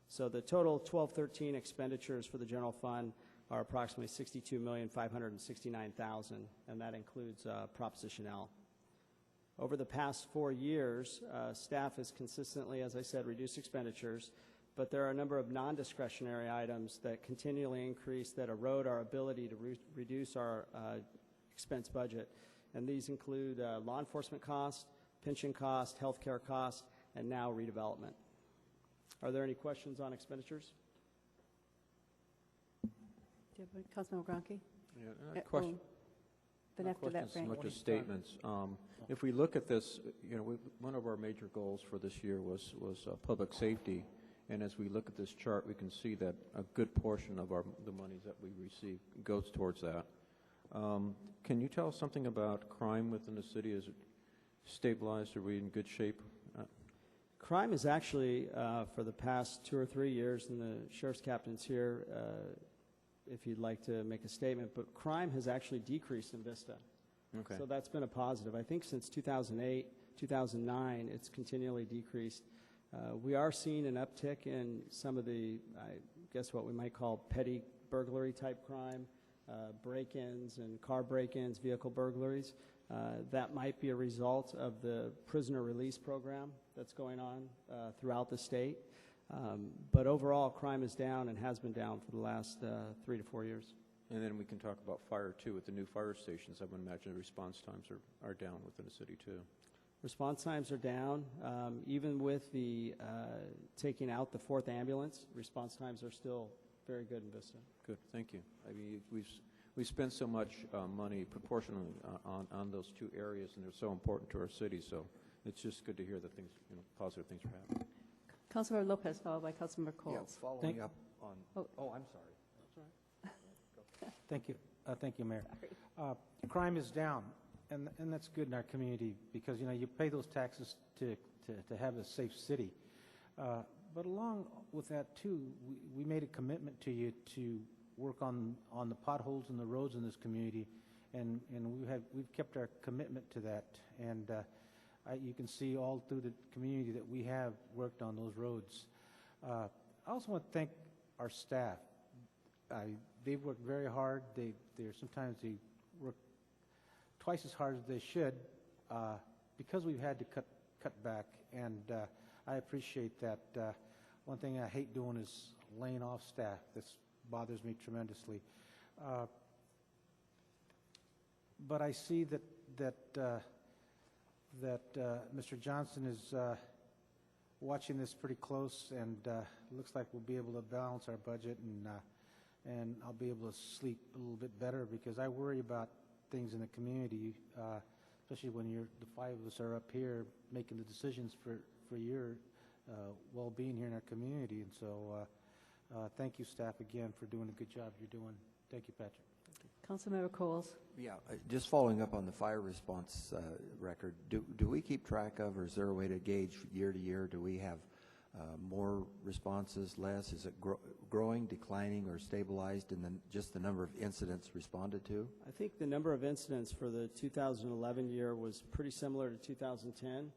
So the total 12-13 expenditures for the general fund are approximately $62,569,000, and that includes Proposition L. Over the past 4 years, staff has consistently, as I said, reduced expenditures, but there are a number of non-discretionary items that continually increase that erode our ability to reduce our expense budget. And these include law enforcement costs, pension costs, health care costs, and now redevelopment. Are there any questions on expenditures? Do you have Councilmember Gronke? Yeah, question. Then Not after that, questions, Frank. so much as statements. If we look at this, one of our major goals for this year was public safety, and as we look at this chart, we can see that a good portion of the monies that we receive goes towards that. Can you tell us something about crime within the city? Is it stabilized? Are we in good shape? Crime is actually, for the past 2 or 3 years, and the sheriff's captain's here if you'd like to make a statement, but crime has actually decreased in Vista. Okay. So that's been a positive. I think since 2008, 2009, it's continually decreased. We are seeing an uptick in some of the, I guess what we might call petty burglary type crime, break-ins and car break-ins, vehicle burglaries. That might be a result of the prisoner release program that's going on throughout the state. But overall, crime is down and has been down for the last 3 to 4 years. And then we can talk about fire, too. With the new fire stations, I would imagine the response times are down within the city, too. Response times are down. Even with the taking out the 4th ambulance, response times are still very good in Vista. Good, thank you. I mean, we spend so much money proportionally on those 2 areas, and they're so important to our city, so it's just good to hear that things, positive things are happening. Councilmember Lopez, followed by Councilmember Coles. Following up on, I'm sorry. Thank you. Thank you, Mayor. Crime is down, and that's good in our community because, you pay those taxes to have a safe city. But along with that, too, we made a commitment to you to work on the potholes in the roads in this community, and we've kept our commitment to that. And you can see all through the community that we have worked on those roads. I also want to thank our staff. They've worked very hard. Sometimes they work twice as hard as they should because we've had to cut back, and I appreciate that. One thing I hate doing is laying off staff. This bothers me tremendously. But I see that Mr. Johnson is watching this pretty close, and looks like we'll be able to balance our budget, and I'll be able to sleep a little bit better because I worry about things in the community, especially when the 5 of us are up here making the decisions for your well-being here in our community. And so thank you, staff, again, for doing a good job you're doing. Thank you, Patrick. Councilmember Coles. Yeah, just following up on the fire response record, do we keep track of, or is there a way to gauge year to year? Do we have more responses, less? Is it growing, declining, or stabilized in just the number of incidents responded to? I think the number of incidents for the 2011 year was pretty similar to 2010,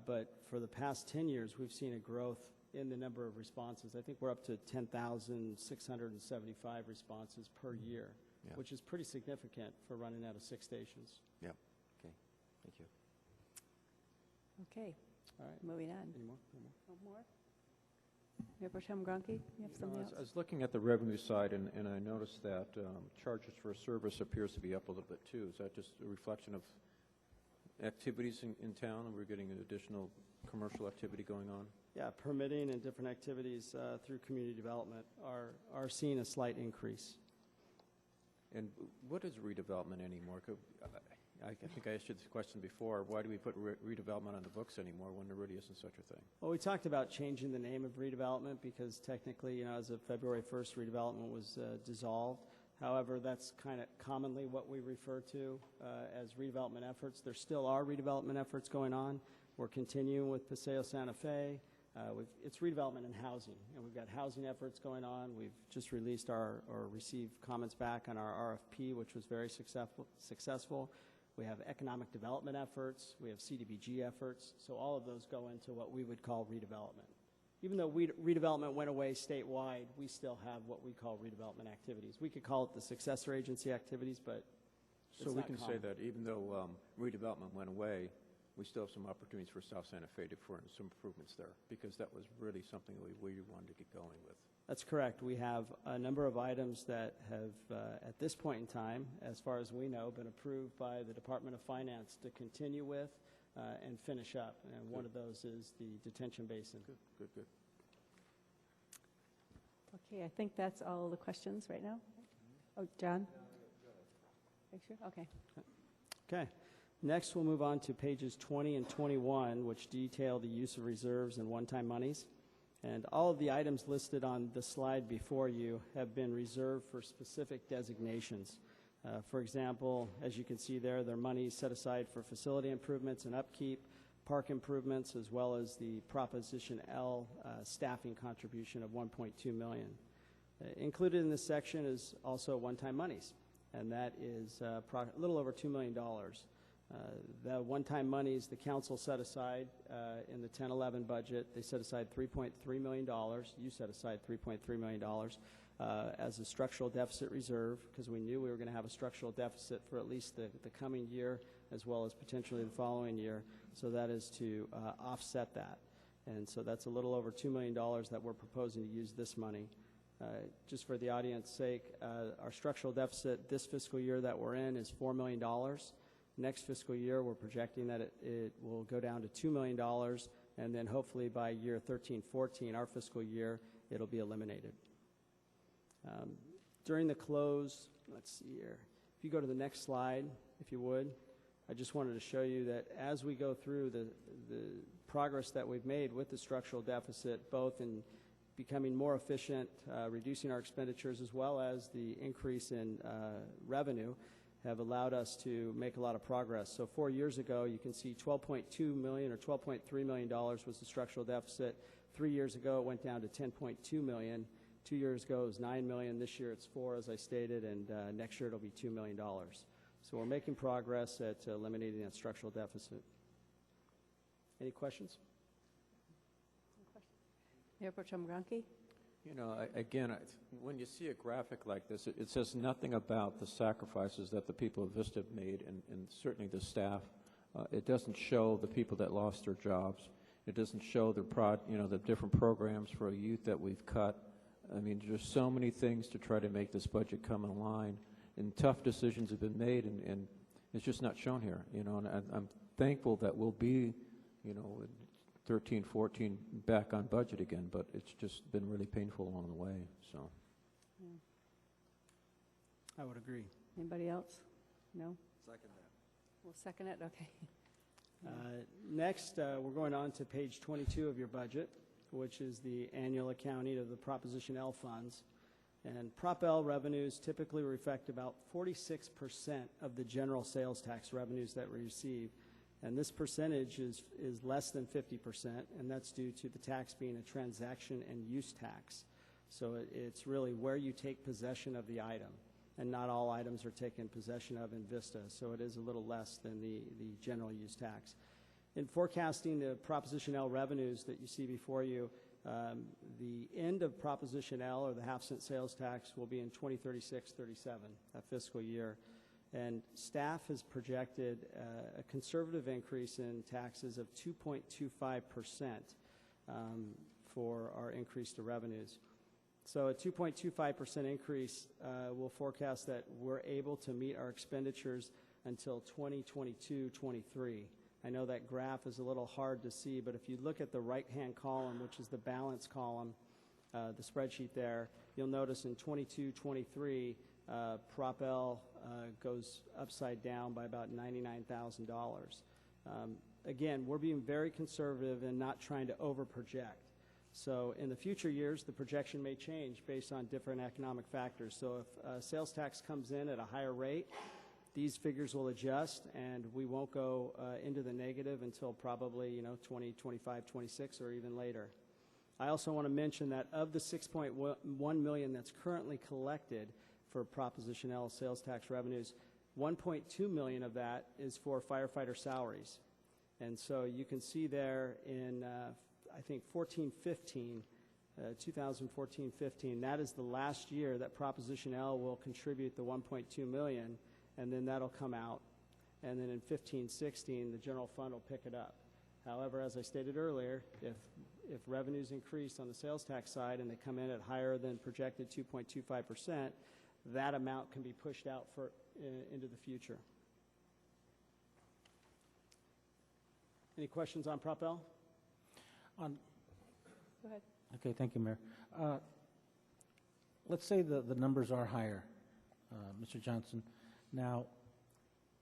but for the past 10 years, we've seen a growth in the number of responses. I think we're up to 10,675 responses per year, which is pretty significant for running out of 6 stations. Yep. Okay. Thank you. Okay. All right. Moving on. Any more? No more? Mayor Pro Tem Gronke, you have something else? I was looking at the revenue side, and I noticed that charges for service appears to be up a little bit, too. Is that just a reflection of activities in town, and we're getting an additional commercial activity going on? Yeah, permitting and different activities through community development are seeing a slight increase. And what is redevelopment anymore? I think I asked you this question before. Why do we put redevelopment on the books anymore when there really isn't such a thing? Well, we talked about changing the name of redevelopment because technically, as of February 1st, redevelopment was dissolved. However, that's kind of commonly what we refer to as redevelopment efforts. There still are redevelopment efforts going on. We're continuing with Paseo Santa Fe. It's redevelopment and housing, and we've got housing efforts going on. We've just released or received comments back on our RFP, which was very successful. we have economic development efforts, we have CDBG efforts, so all of those go into what we would call redevelopment. Even though redevelopment went away statewide, we still have what we call redevelopment activities. We could call it the successor agency activities, but So we can say that even though redevelopment went away, we still have some opportunities for South Santa Fe for some improvements there, because that was really something we wanted to get going with. That's correct. We have a number of items that have, at this point in time, as far as we know, been approved by the Department of Finance to continue with and finish up. And one of those is the detention basin. Good. Okay, I think that's all the questions right now. Oh, John? Are you sure? Okay. Okay. Next, we'll move on to pages 20 and 21, which detail the use of reserves and one-time monies. And all of the items listed on the slide before you have been reserved for specific designations. For example, as you can see there, there are monies set aside for facility improvements and upkeep, park improvements, as well as the Proposition L staffing contribution of $1.2 million. Included in this section is also one-time monies, and that is a little over $2 million. The one-time monies the council set aside in the 10-11 budget, they set aside $3.3 million. You set aside $3.3 million as a structural deficit reserve, because we knew we were going to have a structural deficit for at least the coming year, as well as potentially the following year. So that is to offset that. And so that's a little over $2 million that we're proposing to use this money. Just for the audience's sake, our structural deficit this fiscal year that we're in is $4 million. Next fiscal year, we're projecting that it will go down to $2 million, and then hopefully by year 13-14, our fiscal year, it'll be eliminated. During the close, let's see here. If you go to the next slide, if you would, I just wanted to show you that as we go through the progress that we've made with the structural deficit, both in becoming more efficient, reducing our expenditures, as well as the increase in revenue, have allowed us to make a lot of progress. So 4 years ago, you can see $12.2 million or $12.3 million was the structural deficit. 3 years ago, it went down to $10.2 million. 2 years ago, it was $9 million. This year, it's $4 million, as I stated, and next year, it'll be $2 million. So we're making progress at eliminating that structural deficit. Any questions? Mayor Pro Tem Gronke? You know, again, when you see a graphic like this, it says nothing about the sacrifices that the people of Vista have made, and certainly the staff. It doesn't show the people that lost their jobs. It doesn't show the different programs for youth that we've cut. I mean, there's so many things to try to make this budget come in line, and tough decisions have been made, and it's just not shown here. You know, and I'm thankful that we'll be, 13, 14 back on budget again, but it's just been really painful along the way. So, I would agree. Anybody else? No? Second that. We'll second it? Okay. Next, we're going on to page 22 of your budget, which is the annual accounting of the Proposition L funds. And Prop L revenues typically reflect about 46% of the general sales tax revenues that we receive. And this percentage is less than 50%, and that's due to the tax being a transaction and use tax. So it's really where you take possession of the item, and not all items are taken possession of in Vista, so it is a little less than the general use tax. In forecasting the Proposition L revenues that you see before you, the end of Proposition L, or the half-cent sales tax, will be in 2036-37, that fiscal year. And staff has projected a conservative increase in taxes of 2.25% for our increase to revenues. So a 2.25% increase will forecast that we're able to meet our expenditures until 2022-23. I know that graph is a little hard to see, but if you look at the right-hand column, which is the balance column, the spreadsheet there, you'll notice in 22-23, Prop L goes upside down by about $99,000. Again, we're being very conservative and not trying to over-project. So in the future years, the projection may change based on different economic factors. So if sales tax comes in at a higher rate, these figures will adjust, and we won't go into the negative until probably 2025, 26, or even later. I also want to mention that of the $6.1 million that's currently collected for Proposition L sales tax revenues, 1.2 million of that is for firefighter salaries. And so you can see there in, I think, 2014-15, that is the last year that Proposition L will contribute the 1.2 million, and then that'll come out. And then in 15-16, the general fund will pick it up. However, as I stated earlier, if revenues increase on the sales tax side and they come in at higher than projected 2.25%, that amount can be pushed out into the future. Any questions on Prop L? On, Go ahead. okay, thank you, Mayor. Let's say the numbers are higher, Mr. Johnson. Now,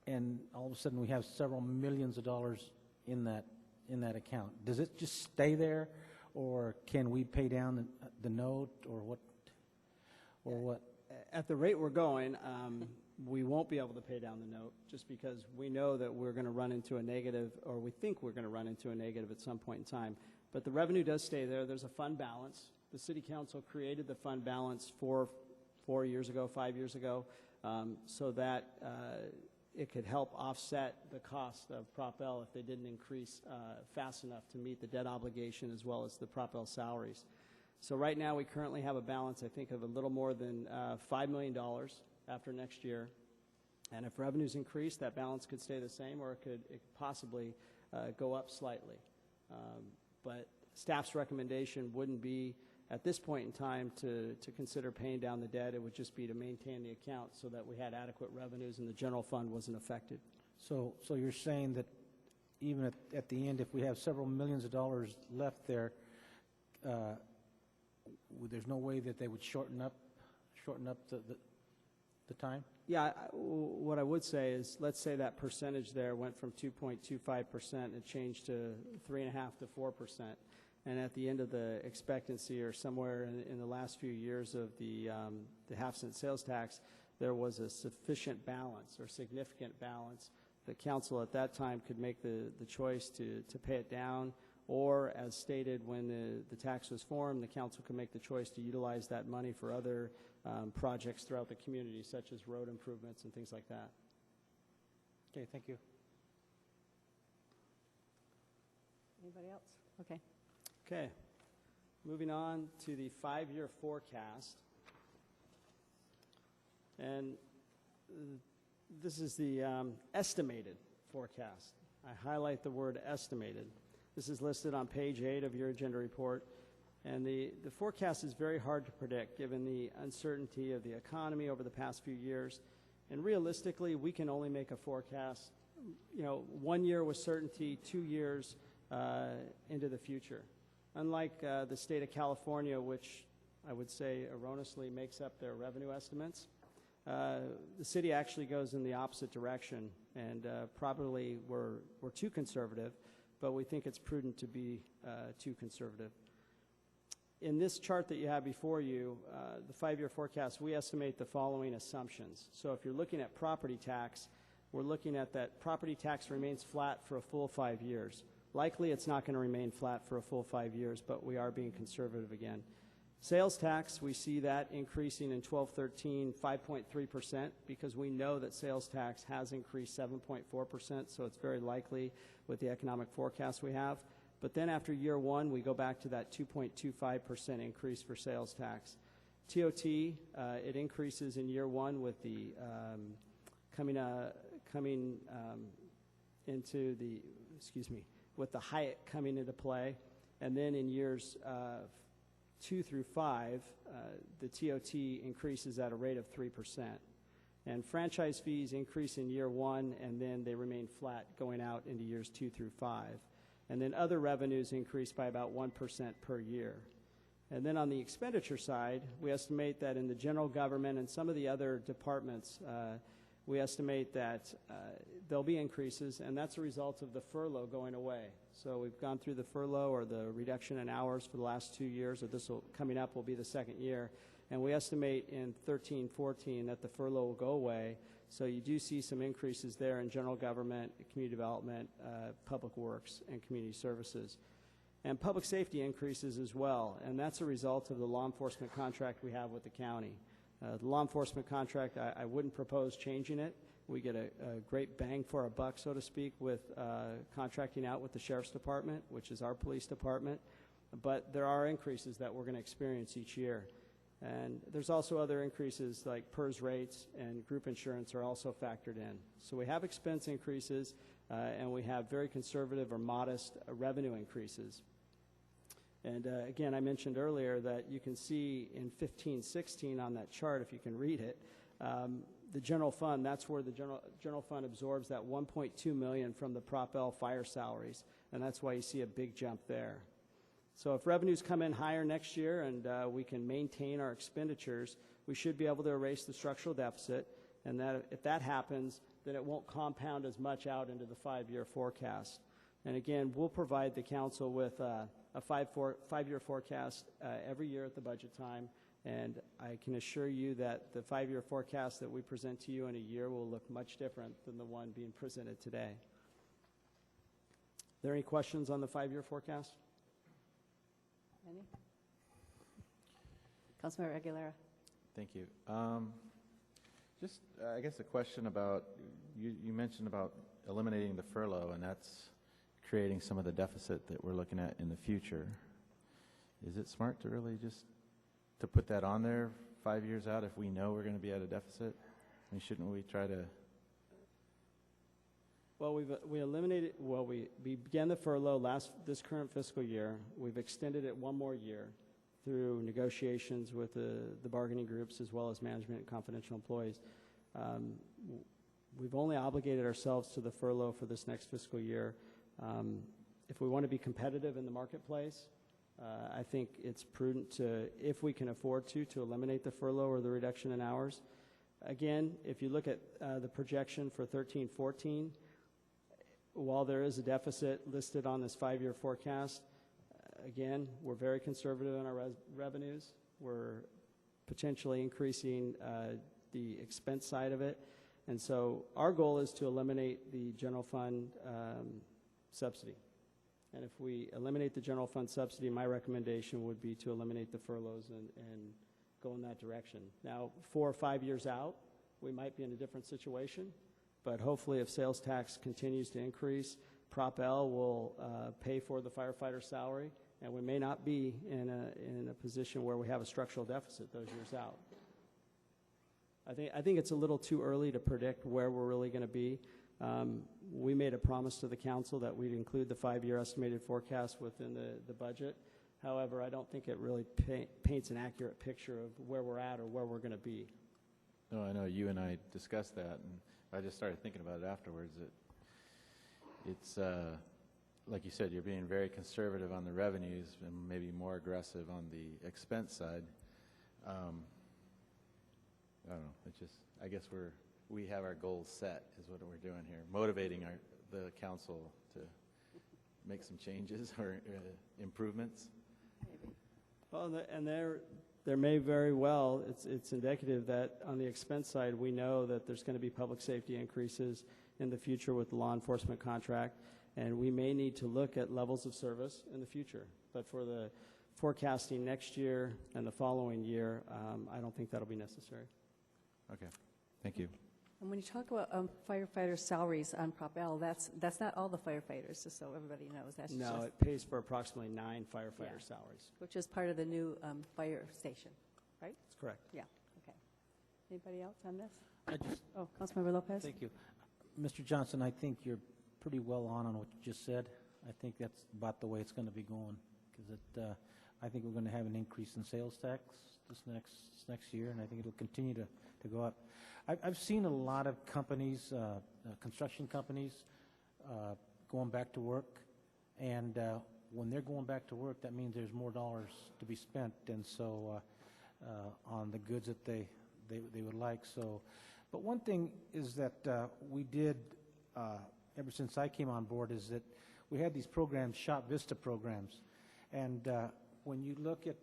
and all of a sudden we have several millions of dollars in that account. Does it just stay there, or can we pay down the note, or what? Or what? At the rate we're going, we won't be able to pay down the note, just because we know that we're going to run into a negative, or we think we're going to run into a negative at some point in time. But the revenue does stay there. There's a fund balance. The City Council created the fund balance 4 years ago, 5 years ago, so that it could help offset the cost of Prop L if they didn't increase fast enough to meet the debt obligation as well as the Prop L salaries. So right now we currently have a balance, I think, of a little more than $5 million after next year. And if revenues increase, that balance could stay the same, or it could possibly go up slightly. But staff's recommendation wouldn't be, at this point in time, to consider paying down the debt. It would just be to maintain the account so that we had adequate revenues and the general fund wasn't affected. So you're saying that even at the end, if we have several millions of dollars left there, there's no way that they would shorten up the time? Yeah, what I would say is, let's say that percentage there went from 2.25% and changed to 3.5% to 4%. And at the end of the expectancy, or somewhere in the last few years of the half-cent sales tax, there was a sufficient balance or significant balance. The council at that time could make the choice to pay it down, or as stated when the tax was formed, the council could make the choice to utilize that money for other projects throughout the community, such as road improvements and things like that. Okay, thank you. Anybody else? Okay. Okay, moving on to the 5-year forecast. And this is the estimated forecast. I highlight the word estimated. This is listed on page 8 of your agenda report. And the forecast is very hard to predict given the uncertainty of the economy over the past few years. And realistically, we can only make a forecast, 1 year with certainty, 2 years into the future. Unlike the state of California, which I would say erroneously makes up their revenue estimates, the city actually goes in the opposite direction, and probably we're too conservative, but we think it's prudent to be too conservative. In this chart that you have before you, the 5-year forecast, we estimate the following assumptions. So if you're looking at property tax, we're looking at that property tax remains flat for a full 5 years. Likely it's not going to remain flat for a full 5 years, but we are being conservative again. Sales tax, we see that increasing in 12-13, 5.3%, because we know that sales tax has increased 7.4%, so it's very likely with the economic forecast we have. But then after year 1, we go back to that 2.25% increase for sales tax. TOT, it increases in year 1 with the with the Hyatt coming into play, and then in years 2 through 5, the TOT increases at a rate of 3%. And franchise fees increase in year 1, and then they remain flat going out into years 2 through 5. And then other revenues increase by about 1% per year. And then on the expenditure side, we estimate that in the general government and some of the other departments, we estimate that there'll be increases, and that's a result of the furlough going away. So we've gone through the furlough, or the reduction in hours, for the last 2 years, or coming up will be the second year. And we estimate in 13-14 that the furlough will go away. So you do see some increases there in general government, community development, public works, and community services. And public safety increases as well, and that's a result of the law enforcement contract we have with the county. The law enforcement contract, I wouldn't propose changing it. We get a great bang for our buck, so to speak, with contracting out with the Sheriff's Department, which is our police department. But there are increases that we're going to experience each year. And there's also other increases like PERS rates and group insurance are also factored in. So we have expense increases, and we have very conservative or modest revenue increases. And again, I mentioned earlier that you can see in 15-16 on that chart, if you can read it, the general fund, that's where the general fund absorbs that $1.2 million from the Prop L fire salaries, and that's why you see a big jump there. So if revenues come in higher next year and we can maintain our expenditures, we should be able to erase the structural deficit, and that if that happens, then it won't compound as much out into the 5-year forecast. And again, we'll provide the council with a 5-year forecast every year at the budget time, and I can assure you that the 5-year forecast that we present to you in a year will look much different than the one being presented today. Are there any questions on the 5-year forecast? Any? Councilmember Aguilera. Thank you. Just, I guess, a question about, you mentioned about eliminating the furlough, and that's creating some of the deficit that we're looking at in the future. Is it smart to really just to put that on there 5 years out if we know we're going to be at a deficit? I mean, shouldn't we try to? Well, we eliminated. Well, we began the furlough this current fiscal year. We've extended it one more year through negotiations with the bargaining groups as well as management and confidential employees. We've only obligated ourselves to the furlough for this next fiscal year. If we want to be competitive in the marketplace, I think it's prudent to, if we can afford to eliminate the furlough or the reduction in hours. Again, if you look at the projection for 13-14, while there is a deficit listed on this 5-year forecast, again, we're very conservative in our revenues. We're potentially increasing the expense side of it. And so our goal is to eliminate the general fund subsidy. And if we eliminate the general fund subsidy, my recommendation would be to eliminate the furloughs and go in that direction. Now, 4 or 5 years out, we might be in a different situation. But hopefully, if sales tax continues to increase, Prop L will pay for the firefighter salary, and we may not be in a position where we have a structural deficit those years out. I think it's a little too early to predict where we're really going to be. We made a promise to the council that we'd include the 5-year estimated forecast within the budget. However, I don't think it really paints an accurate picture of where we're at or where we're going to be. No, I know you and I discussed that, and I just started thinking about it afterwards. It's like you said, you're being very conservative on the revenues and maybe more aggressive on the expense side. I don't know. It's just, I guess we have our goals set, is what we're doing here, motivating the council to make some changes or improvements. Well, and there may very well, it's indicative that on the expense side, we know that there's going to be public safety increases in the future with the law enforcement contract, and we may need to look at levels of service in the future. But for the forecasting next year and the following year, I don't think that'll be necessary. Okay, thank you. And when you talk about firefighter salaries on Prop L, that's not all the firefighters, just so everybody knows. That's No, just, it pays for approximately 9 firefighter salaries. which is part of the new fire station, right? That's correct. Yeah, okay. Anybody else on this? I just, Oh, Councilmember Lopez? thank you. Mr. Johnson, I think you're pretty well on what you just said. I think that's about the way it's going to be going, because I think we're going to have an increase in sales tax this next year, and I think it'll continue to go up. I've seen a lot of companies, construction companies, going back to work, and when they're going back to work, that means there's more dollars to be spent, and so on the goods that they would like. So, but one thing is that we did ever since I came on board is that we had these programs, Shop Vista programs, and when you look at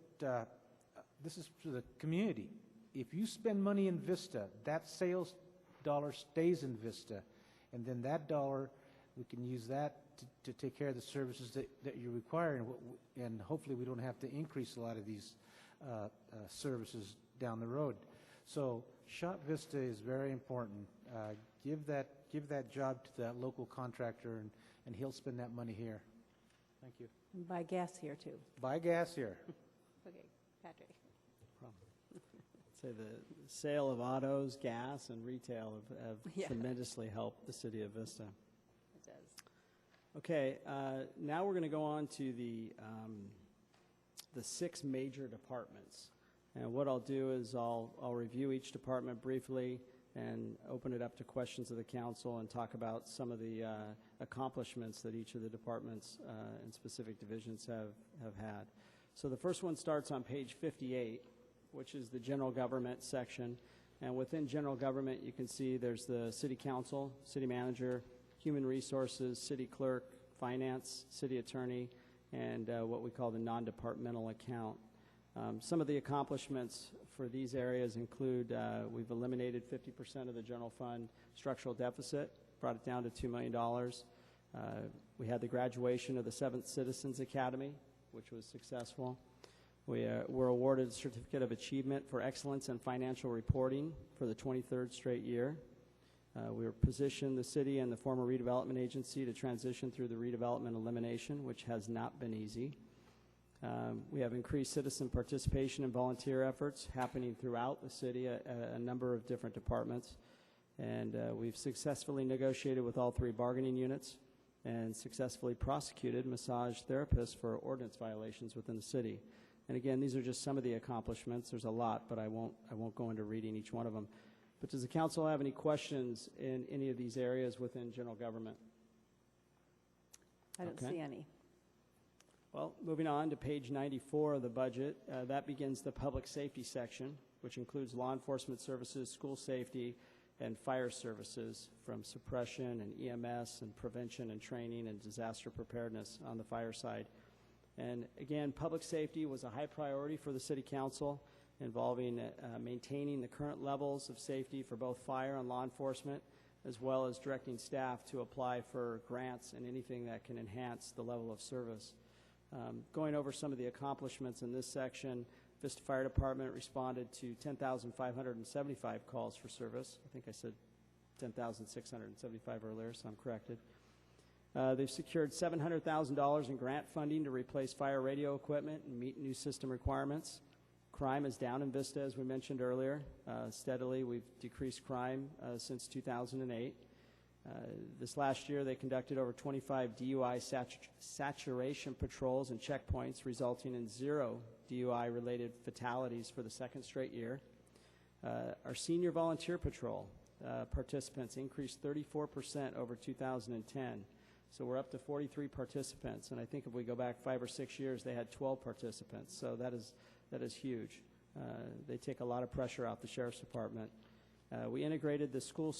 this is for the community. If you spend money in Vista, that sales dollar stays in Vista, and then that dollar, we can use that to take care of the services that you require, and hopefully we don't have to increase a lot of these services down the road. So Shop Vista is very important. Give that job to that local contractor, and he'll spend that money here. Thank you. And buy gas here, too. Buy gas here. Okay, Patrick. Say the sale of autos, gas, and retail have Yeah. tremendously helped the city of Vista. It does. Okay, now we're going to go on to the 6 major departments. And what I'll do is I'll review each department briefly and open it up to questions of the council and talk about some of the accomplishments that each of the departments and specific divisions have had. So the first one starts on page 58, which is the general government section. And within general government, you can see there's the city council, city manager, human resources, city clerk, finance, city attorney, and what we call the non-departmental account. Some of the accomplishments for these areas include we've eliminated 50% of the general fund structural deficit, brought it down to $2 million. We had the graduation of the 7th Citizens Academy, which was successful. We were awarded a Certificate of Achievement for Excellence in Financial Reporting for the 23rd straight year. We were positioned, the city and the former redevelopment agency, to transition through the redevelopment elimination, which has not been easy. We have increased citizen participation and volunteer efforts happening throughout the city at a number of different departments. And we've successfully negotiated with all 3 bargaining units and successfully prosecuted massage therapists for ordinance violations within the city. And again, these are just some of the accomplishments. There's a lot, but I won't go into reading each one of them. But does the council have any questions in any of these areas within general government? I don't see any. Well, moving on to page 94 of the budget, that begins the public safety section, which includes law enforcement services, school safety, and fire services, from suppression and EMS and prevention and training and disaster preparedness on the fire side. And again, public safety was a high priority for the city council, involving maintaining the current levels of safety for both fire and law enforcement, as well as directing staff to apply for grants and anything that can enhance the level of service. Going over some of the accomplishments in this section, Vista Fire Department responded to 10,575 calls for service. I think I said 10,675 earlier, so I'm corrected. They've secured $700,000 in grant funding to replace fire radio equipment and meet new system requirements. Crime is down in Vista, as we mentioned earlier. Steadily, we've decreased crime since 2008. This last year, they conducted over 25 DUI saturation patrols and checkpoints, resulting in 0 DUI-related fatalities for the 2nd straight year. Our senior volunteer patrol participants increased 34% over 2010. So we're up to 43 participants, and I think if we go back 5 or 6 years, they had 12 participants. So that is huge. They take a lot of pressure off the Sheriff's Department. We integrated the school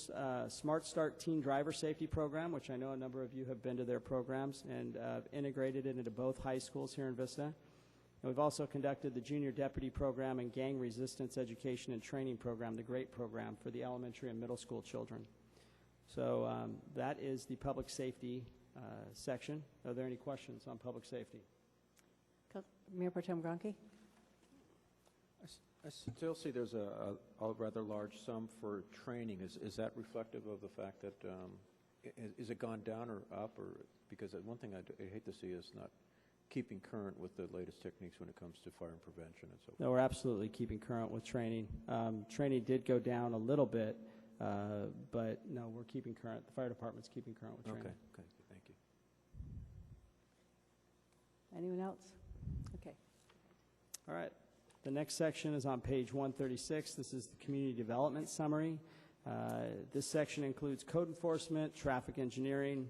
Smart Start Teen Driver Safety Program, which I know a number of you have been to their programs, and integrated it into both high schools here in Vista. And we've also conducted the Junior Deputy Program and Gang Resistance Education and Training Program, the GREAT program, for the elementary and middle school children. So that is the public safety section. Are there any questions on public safety? Mayor Pro Tem Gronke? I still see there's a rather large sum for training. Is that reflective of the fact that, is it gone down or up? Or because one thing I hate to see is not keeping current with the latest techniques when it comes to fire and prevention and so forth. No, we're absolutely keeping current with training. Training did go down a little bit, but no, we're keeping current. The fire department's keeping current with training. Okay, thank you. Anyone else? Okay. All right. The next section is on page 136. This is the community development summary. This section includes code enforcement, traffic engineering,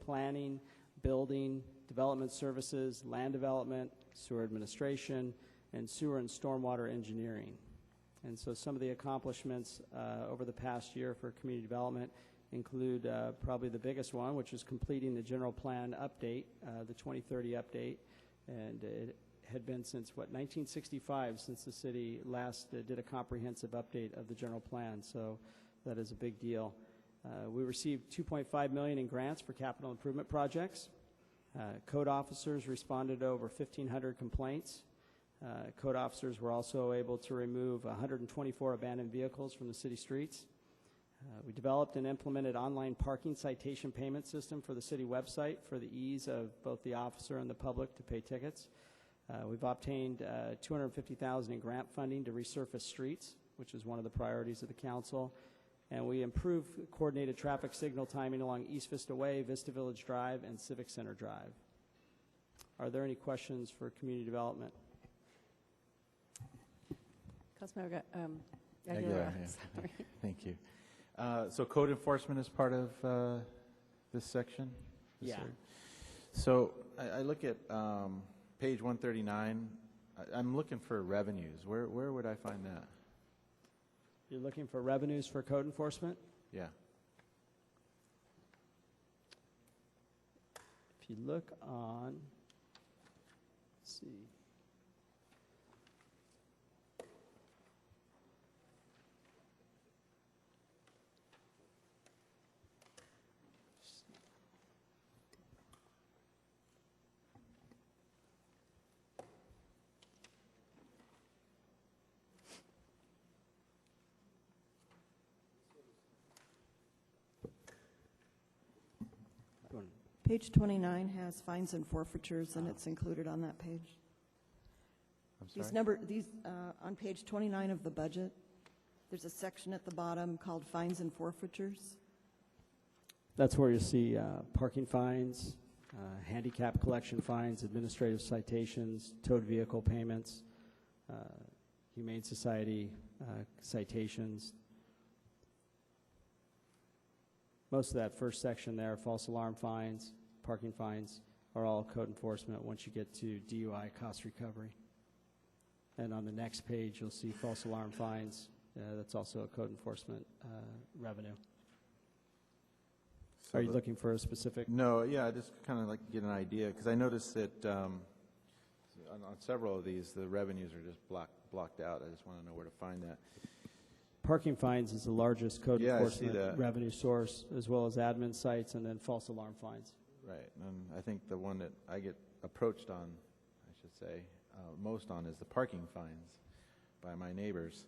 planning, building, development services, land development, sewer administration, and sewer and stormwater engineering. And so some of the accomplishments over the past year for community development include probably the biggest one, which is completing the general plan update, the 2030 update. And it had been since, 1965, since the city last did a comprehensive update of the general plan. So that is a big deal. We received $2.5 million in grants for capital improvement projects. Code officers responded to over 1,500 complaints. Code officers were also able to remove 124 abandoned vehicles from the city streets. We developed and implemented online parking citation payment system for the city website for the ease of both the officer and the public to pay tickets. We've obtained $250,000 in grant funding to resurface streets, which is one of the priorities of the council. And we improved coordinated traffic signal timing along East Vista Way, Vista Village Drive, and Civic Center Drive. Are there any questions for community development? Councilmember Aguilar, Aguilera. yeah. Sorry. Thank you. So code enforcement is part of this section? Yeah. So I look at page 139. I'm looking for revenues. Where would I find that? You're looking for revenues for code enforcement? Yeah. If you look on, let's see. Page 29 has fines and forfeitures, and it's included on that page. I'm sorry? These on page 29 of the budget, there's a section at the bottom called fines and forfeitures. That's where you see parking fines, handicap collection fines, administrative citations, towed vehicle payments, Humane Society citations. Most of that first section there, false alarm fines, parking fines, are all code enforcement once you get to DUI cost recovery. And on the next page, you'll see false alarm fines. That's also a code enforcement revenue. So Are you looking for a specific? No, yeah, I just kind of like to get an idea, because I noticed that on several of these, the revenues are just blocked out. I just want to know where to find that. Parking fines is the largest code Yeah, I see enforcement that. revenue source, as well as admin sites and then false alarm fines. Right, and I think the one that I get approached on, I should say, most on is the parking fines by my neighbors.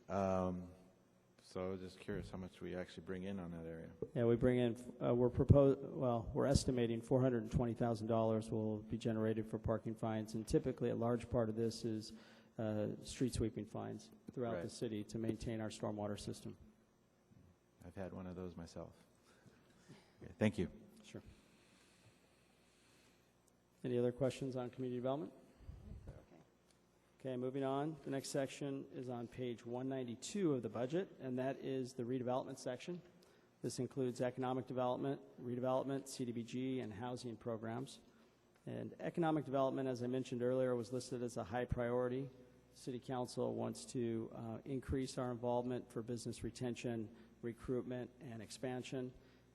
So I was just curious how much we actually bring in on that area. Yeah, we bring in, we're estimating $420,000 will be generated for parking fines, and typically a large part of this is street sweeping fines throughout Right. the city to maintain our stormwater system. I've had one of those myself. Okay, thank you. Sure. Any other questions on community development? Okay, moving on. The next section is on page 192 of the budget, and that is the redevelopment section. This includes economic development, redevelopment, CDBG, and housing programs. And economic development, as I mentioned earlier, was listed as a high priority. City Council wants to increase our involvement for business retention, recruitment, and expansion.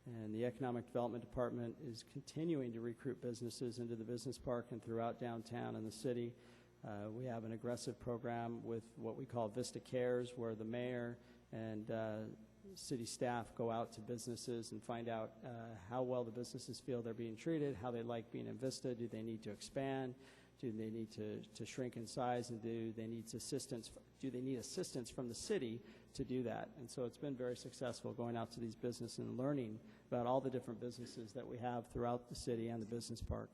And the Economic Development Department is continuing to recruit businesses into the business park and throughout downtown and the city. We have an aggressive program with what we call Vista Cares, where the mayor and city staff go out to businesses and find out how well the businesses feel they're being treated, how they like being in Vista, do they need to expand, do they need to shrink in size, and do they need assistance from the city to do that. And so it's been very successful going out to these businesses and learning about all the different businesses that we have throughout the city and the business park.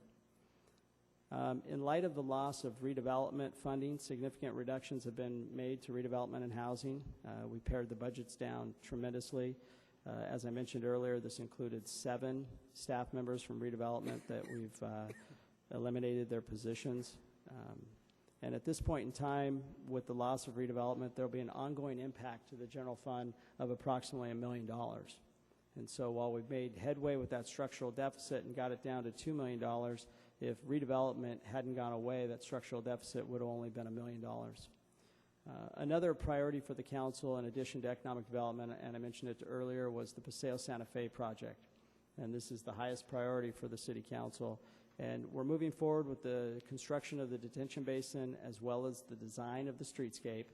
In light of the loss of redevelopment funding, significant reductions have been made to redevelopment and housing. We pared the budgets down tremendously. As I mentioned earlier, this included 7 staff members from redevelopment that we've eliminated their positions. And at this point in time, with the loss of redevelopment, there will be an ongoing impact to the general fund of approximately $1 million. And so while we've made headway with that structural deficit and got it down to $2 million, if redevelopment hadn't gone away, that structural deficit would have only been $1 million. Another priority for the council, in addition to economic development, and I mentioned it earlier, was the Paseo Santa Fe project. And this is the highest priority for the city council. And we're moving forward with the construction of the detention basin as well as the design of the streetscape,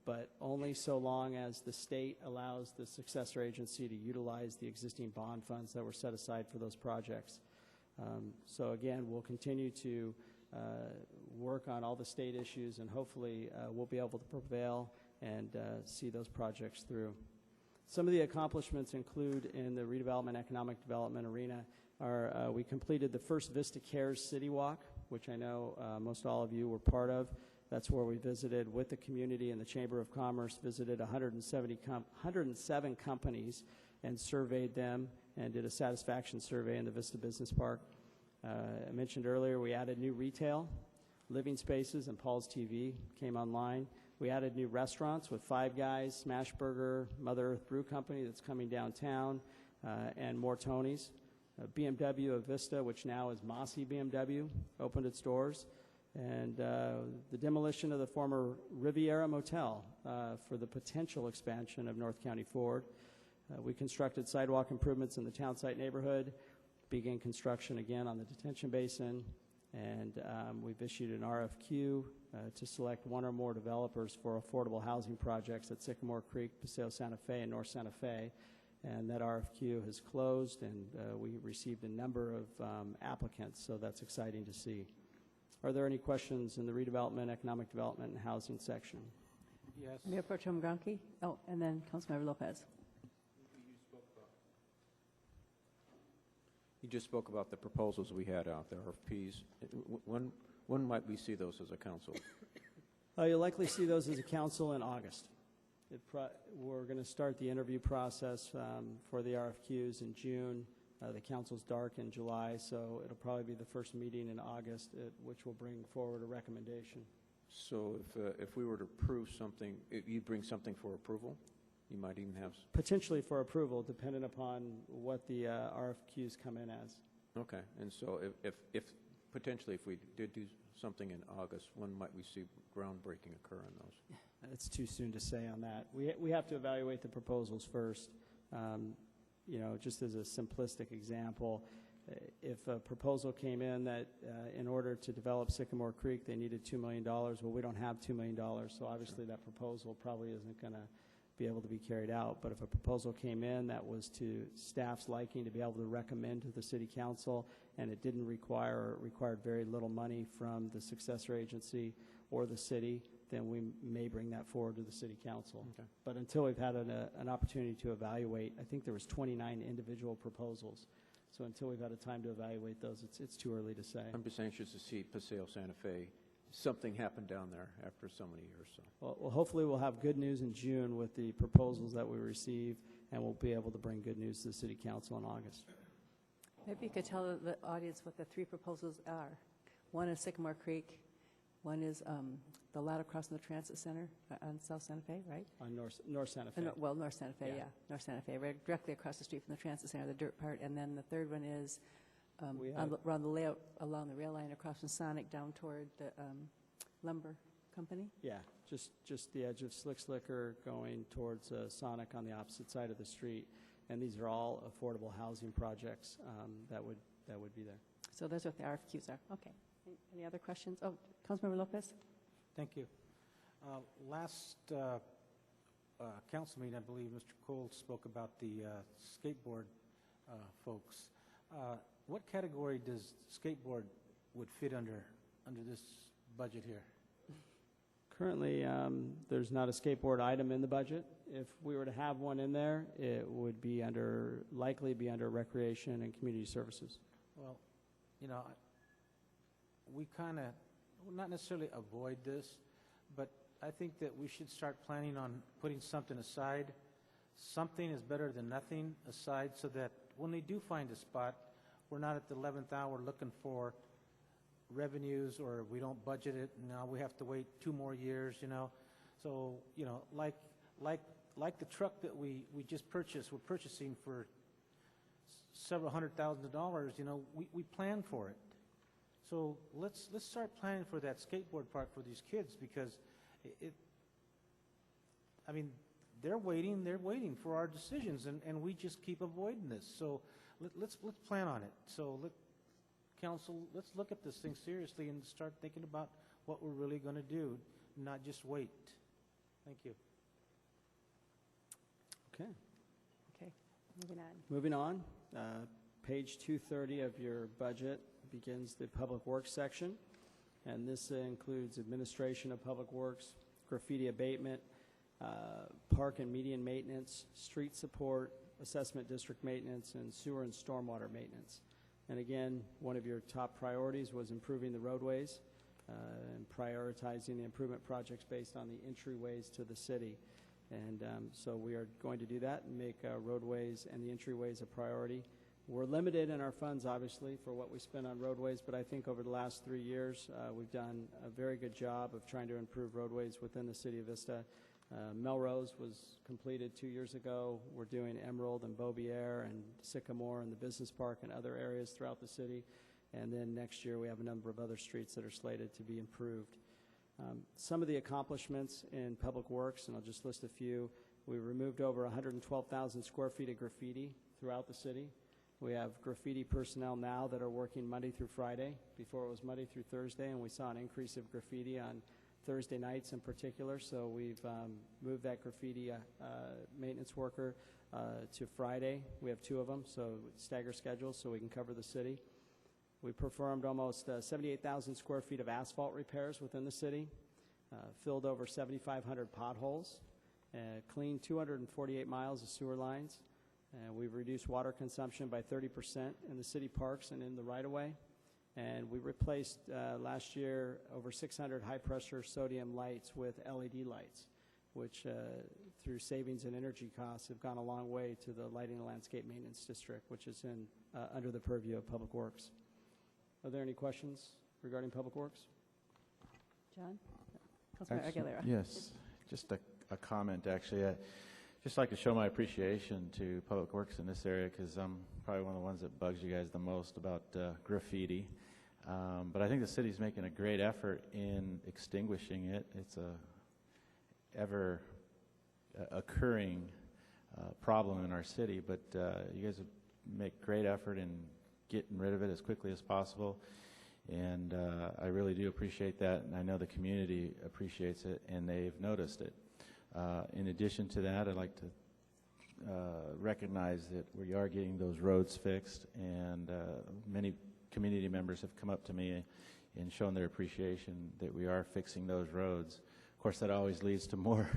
but only so long as the state allows the successor agency to utilize the existing bond funds that were set aside for those projects. So again, we'll continue to work on all the state issues, and hopefully we'll be able to prevail and see those projects through. Some of the accomplishments include in the redevelopment, economic development arena are we completed the first Vista Cares City Walk, which I know most all of you were part of. That's where we visited with the community and the Chamber of Commerce, visited 107 companies and surveyed them and did a satisfaction survey in the Vista Business Park. I mentioned earlier we added new retail, living spaces, and Paul's TV came online. We added new restaurants with Five Guys, Smashburger, Mother Earth Brew Company that's coming downtown, and more Tony's. BMW of Vista, which now is Mossy BMW, opened its doors. And the demolition of the former Riviera Motel for the potential expansion of North County Ford. We constructed sidewalk improvements in the Townsite neighborhood, began construction again on the detention basin, and we've issued an RFQ to select one or more developers for affordable housing projects at Sycamore Creek, Paseo Santa Fe, and North Santa Fe. And that RFQ has closed, and we received a number of applicants, so that's exciting to see. Are there any questions in the redevelopment, economic development, and housing section? Yes. Mayor Pro Tem Gronke? Oh, and then Councilmember Lopez. You just spoke about the proposals we had out there, RFPs. When might we see those as a council? You'll likely see those as a council in August. We're going to start the interview process for the RFQs in June. The council's dark in July, so it'll probably be the first meeting in August, which will bring forward a recommendation. So if we were to approve something, if you bring something for approval, you might even have... Potentially for approval, dependent upon what the RFQs come in as. Okay, and so if potentially if we did do something in August, when might we see groundbreaking occur on those? It's too soon to say on that. We have to evaluate the proposals first. You know, just as a simplistic example, if a proposal came in that in order to develop Sycamore Creek, they needed $2 million, well, we don't have $2 million, so obviously that proposal probably isn't going to be able to be carried out. But if a proposal came in that was to staff's liking to be able to recommend to the city council, and it didn't require, or it required very little money from the successor agency or the city, then we may bring that forward to the city council. Okay. But until we've had an opportunity to evaluate, I think there was 29 individual proposals. So until we've had a time to evaluate those, it's too early to say. I'm just anxious to see Paseo Santa Fe. Something happened down there after so many years. So. Well, hopefully we'll have good news in June with the proposals that we receive, and we'll be able to bring good news to the city council in August. Maybe you could tell the audience what the three proposals are. One is Sycamore Creek. One is the lot across from the Transit Center on South Santa Fe, right? On North Santa Fe. North Santa Fe, yeah. North Santa Fe, right directly across the street from the Transit Center, the dirt part. And then the third one is around the layout along the rail line across from Sonic down toward the lumber company. Yeah, just the edge of Slick Slicker going towards Sonic on the opposite side of the street. And these are all affordable housing projects that would be there. So those are what the RFQs are. Okay. Any other questions? Oh, Councilmember Lopez. Thank you. Last council meeting, I believe Mr. Cole spoke about the skateboard folks. What category does skateboard would fit under this budget here? Currently, there's not a skateboard item in the budget. If we were to have one in there, it would be likely be under recreation and community services. Well, you know, we kind of, not necessarily avoid this, but I think that we should start planning on putting something aside. Something is better than nothing aside, so that when they do find a spot, we're not at the 11th hour looking for revenues, or we don't budget it, and now we have to wait 2 more years, you know. So, you know, like the truck that we just purchased, we're purchasing for several $100,000, you know, we plan for it. So let's start planning for that skateboard park for these kids, because I mean, they're waiting for our decisions, and we just keep avoiding this. So let's plan on it. So council, let's look at this thing seriously and start thinking about what we're really going to do, not just wait. Thank you. Okay. Okay. Moving on. Moving on, page 230 of your budget begins the Public Works section, and this includes administration of Public Works, graffiti abatement, park and median maintenance, street support, assessment district maintenance, and sewer and stormwater maintenance. And again, one of your top priorities was improving the roadways and prioritizing the improvement projects based on the entryways to the city. And so we are going to do that and make roadways and the entryways a priority. We're limited in our funds, obviously, for what we spend on roadways, but I think over the last 3 years, we've done a very good job of trying to improve roadways within the city of Vista. Melrose was completed 2 years ago. We're doing Emerald and Beaubier and Sycamore and the Business Park and other areas throughout the city. And then next year, we have a number of other streets that are slated to be improved. Some of the accomplishments in Public Works, and I'll just list a few. We removed over 112,000 square feet of graffiti throughout the city. We have graffiti personnel now that are working Monday through Friday. Before it was Monday through Thursday, and we saw an increase of graffiti on Thursday nights in particular. So we've moved that graffiti maintenance worker to Friday. We have 2 of them, so stagger schedules so we can cover the city. We performed almost 78,000 square feet of asphalt repairs within the city, filled over 7,500 potholes, cleaned 248 miles of sewer lines. We've reduced water consumption by 30% in the city parks and in the right-of-way. And we replaced last year over 600 high-pressure sodium lights with LED lights, which through savings in energy costs have gone a long way to the Lighting and Landscape Maintenance District, which is in under the purview of Public Works. Are there any questions regarding Public Works? John? Councilmember Aguilera. Yes, just a comment, actually. Just like to show my appreciation to Public Works in this area, because I'm probably one of the ones that bugs you guys the most about graffiti. But I think the city's making a great effort in extinguishing it. It's a ever occurring problem in our city, but you guys make great effort in getting rid of it as quickly as possible. And I really do appreciate that, and I know the community appreciates it, and they've noticed it. In addition to that, I'd like to recognize that we are getting those roads fixed, and many community members have come up to me and shown their appreciation that we are fixing those roads. Of course, that always leads to more,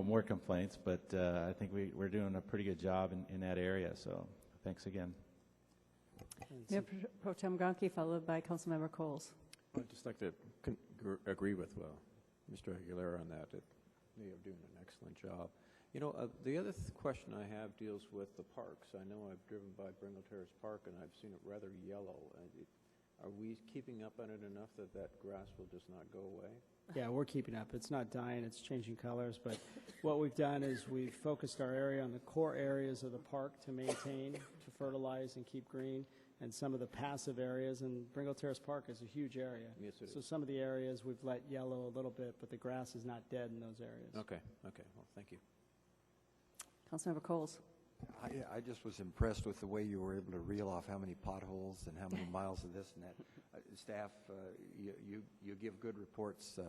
more complaints, but I think we're doing a pretty good job in that area, so thanks again. Mayor Pro Tem Gronke, followed by Councilmember Coles. I'd just like to agree with Mr. Aguilera on that. They are doing an excellent job. The other question I have deals with the parks. I know I've driven by Bringle Terrace Park, and I've seen it rather yellow. Are we keeping up on it enough that that grass will just not go away? Yeah, we're keeping up. It's not dying, it's changing colors, but what we've done is we've focused our area on the core areas of the park to maintain, to fertilize and keep green, and some of the passive areas, and Bringle Terrace Park is a huge area. Yes, it is. So some of the areas we've let yellow a little bit, but the grass is not dead in those areas. Okay, well, thank you. Councilmember Coles. I just was impressed with the way you were able to reel off how many potholes and how many miles of this and that. Staff, you give good reports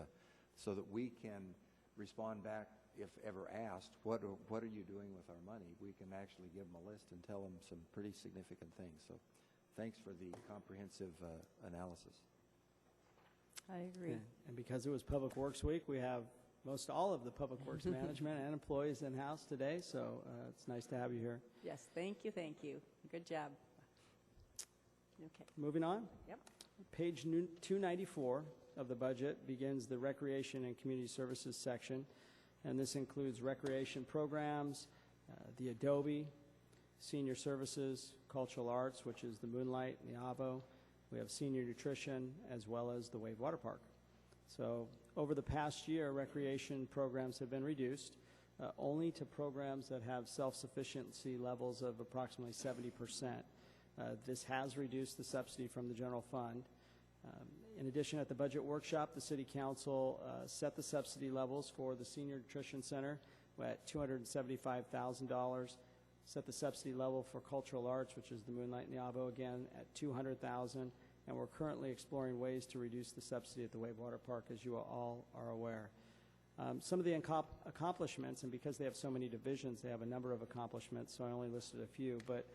so that we can respond back if ever asked, what are you doing with our money? We can actually give them a list and tell them some pretty significant things. So thanks for the comprehensive analysis. I agree. And because it was Public Works Week, we have most all of the Public Works management and employees in-house today, so it's nice to have you here. Yes, thank you. Good job. Okay. Moving on. Yep. Page 294 of the budget begins the Recreation and Community Services section, and this includes recreation programs, the Adobe, Senior Services, Cultural Arts, which is the Moonlight and the AVO. We have Senior Nutrition, as well as the Wave Water Park. So over the past year, recreation programs have been reduced only to programs that have self-sufficiency levels of approximately 70%. This has reduced the subsidy from the general fund. In addition, at the budget workshop, the City Council set the subsidy levels for the Senior Nutrition Center at $275,000, set the subsidy level for Cultural Arts, which is the Moonlight and the AVO, again at $200,000, and we're currently exploring ways to reduce the subsidy at the Wave Water Park, as you all are aware. Some of the accomplishments, and because they have so many divisions, they have a number of accomplishments, so I only listed a few, but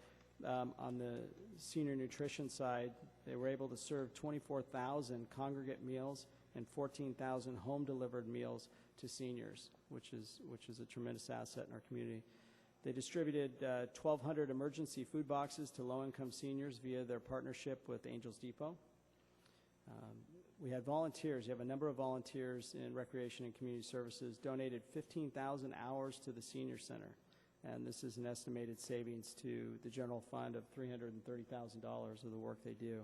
on the senior nutrition side, they were able to serve 24,000 congregate meals and 14,000 home-delivered meals to seniors, which is a tremendous asset in our community. They distributed 1,200 emergency food boxes to low-income seniors via their partnership with Angels Depot. We had volunteers. You have a number of volunteers in Recreation and Community Services donated 15,000 hours to the Senior Center, and this is an estimated savings to the general fund of $330,000 of the work they do.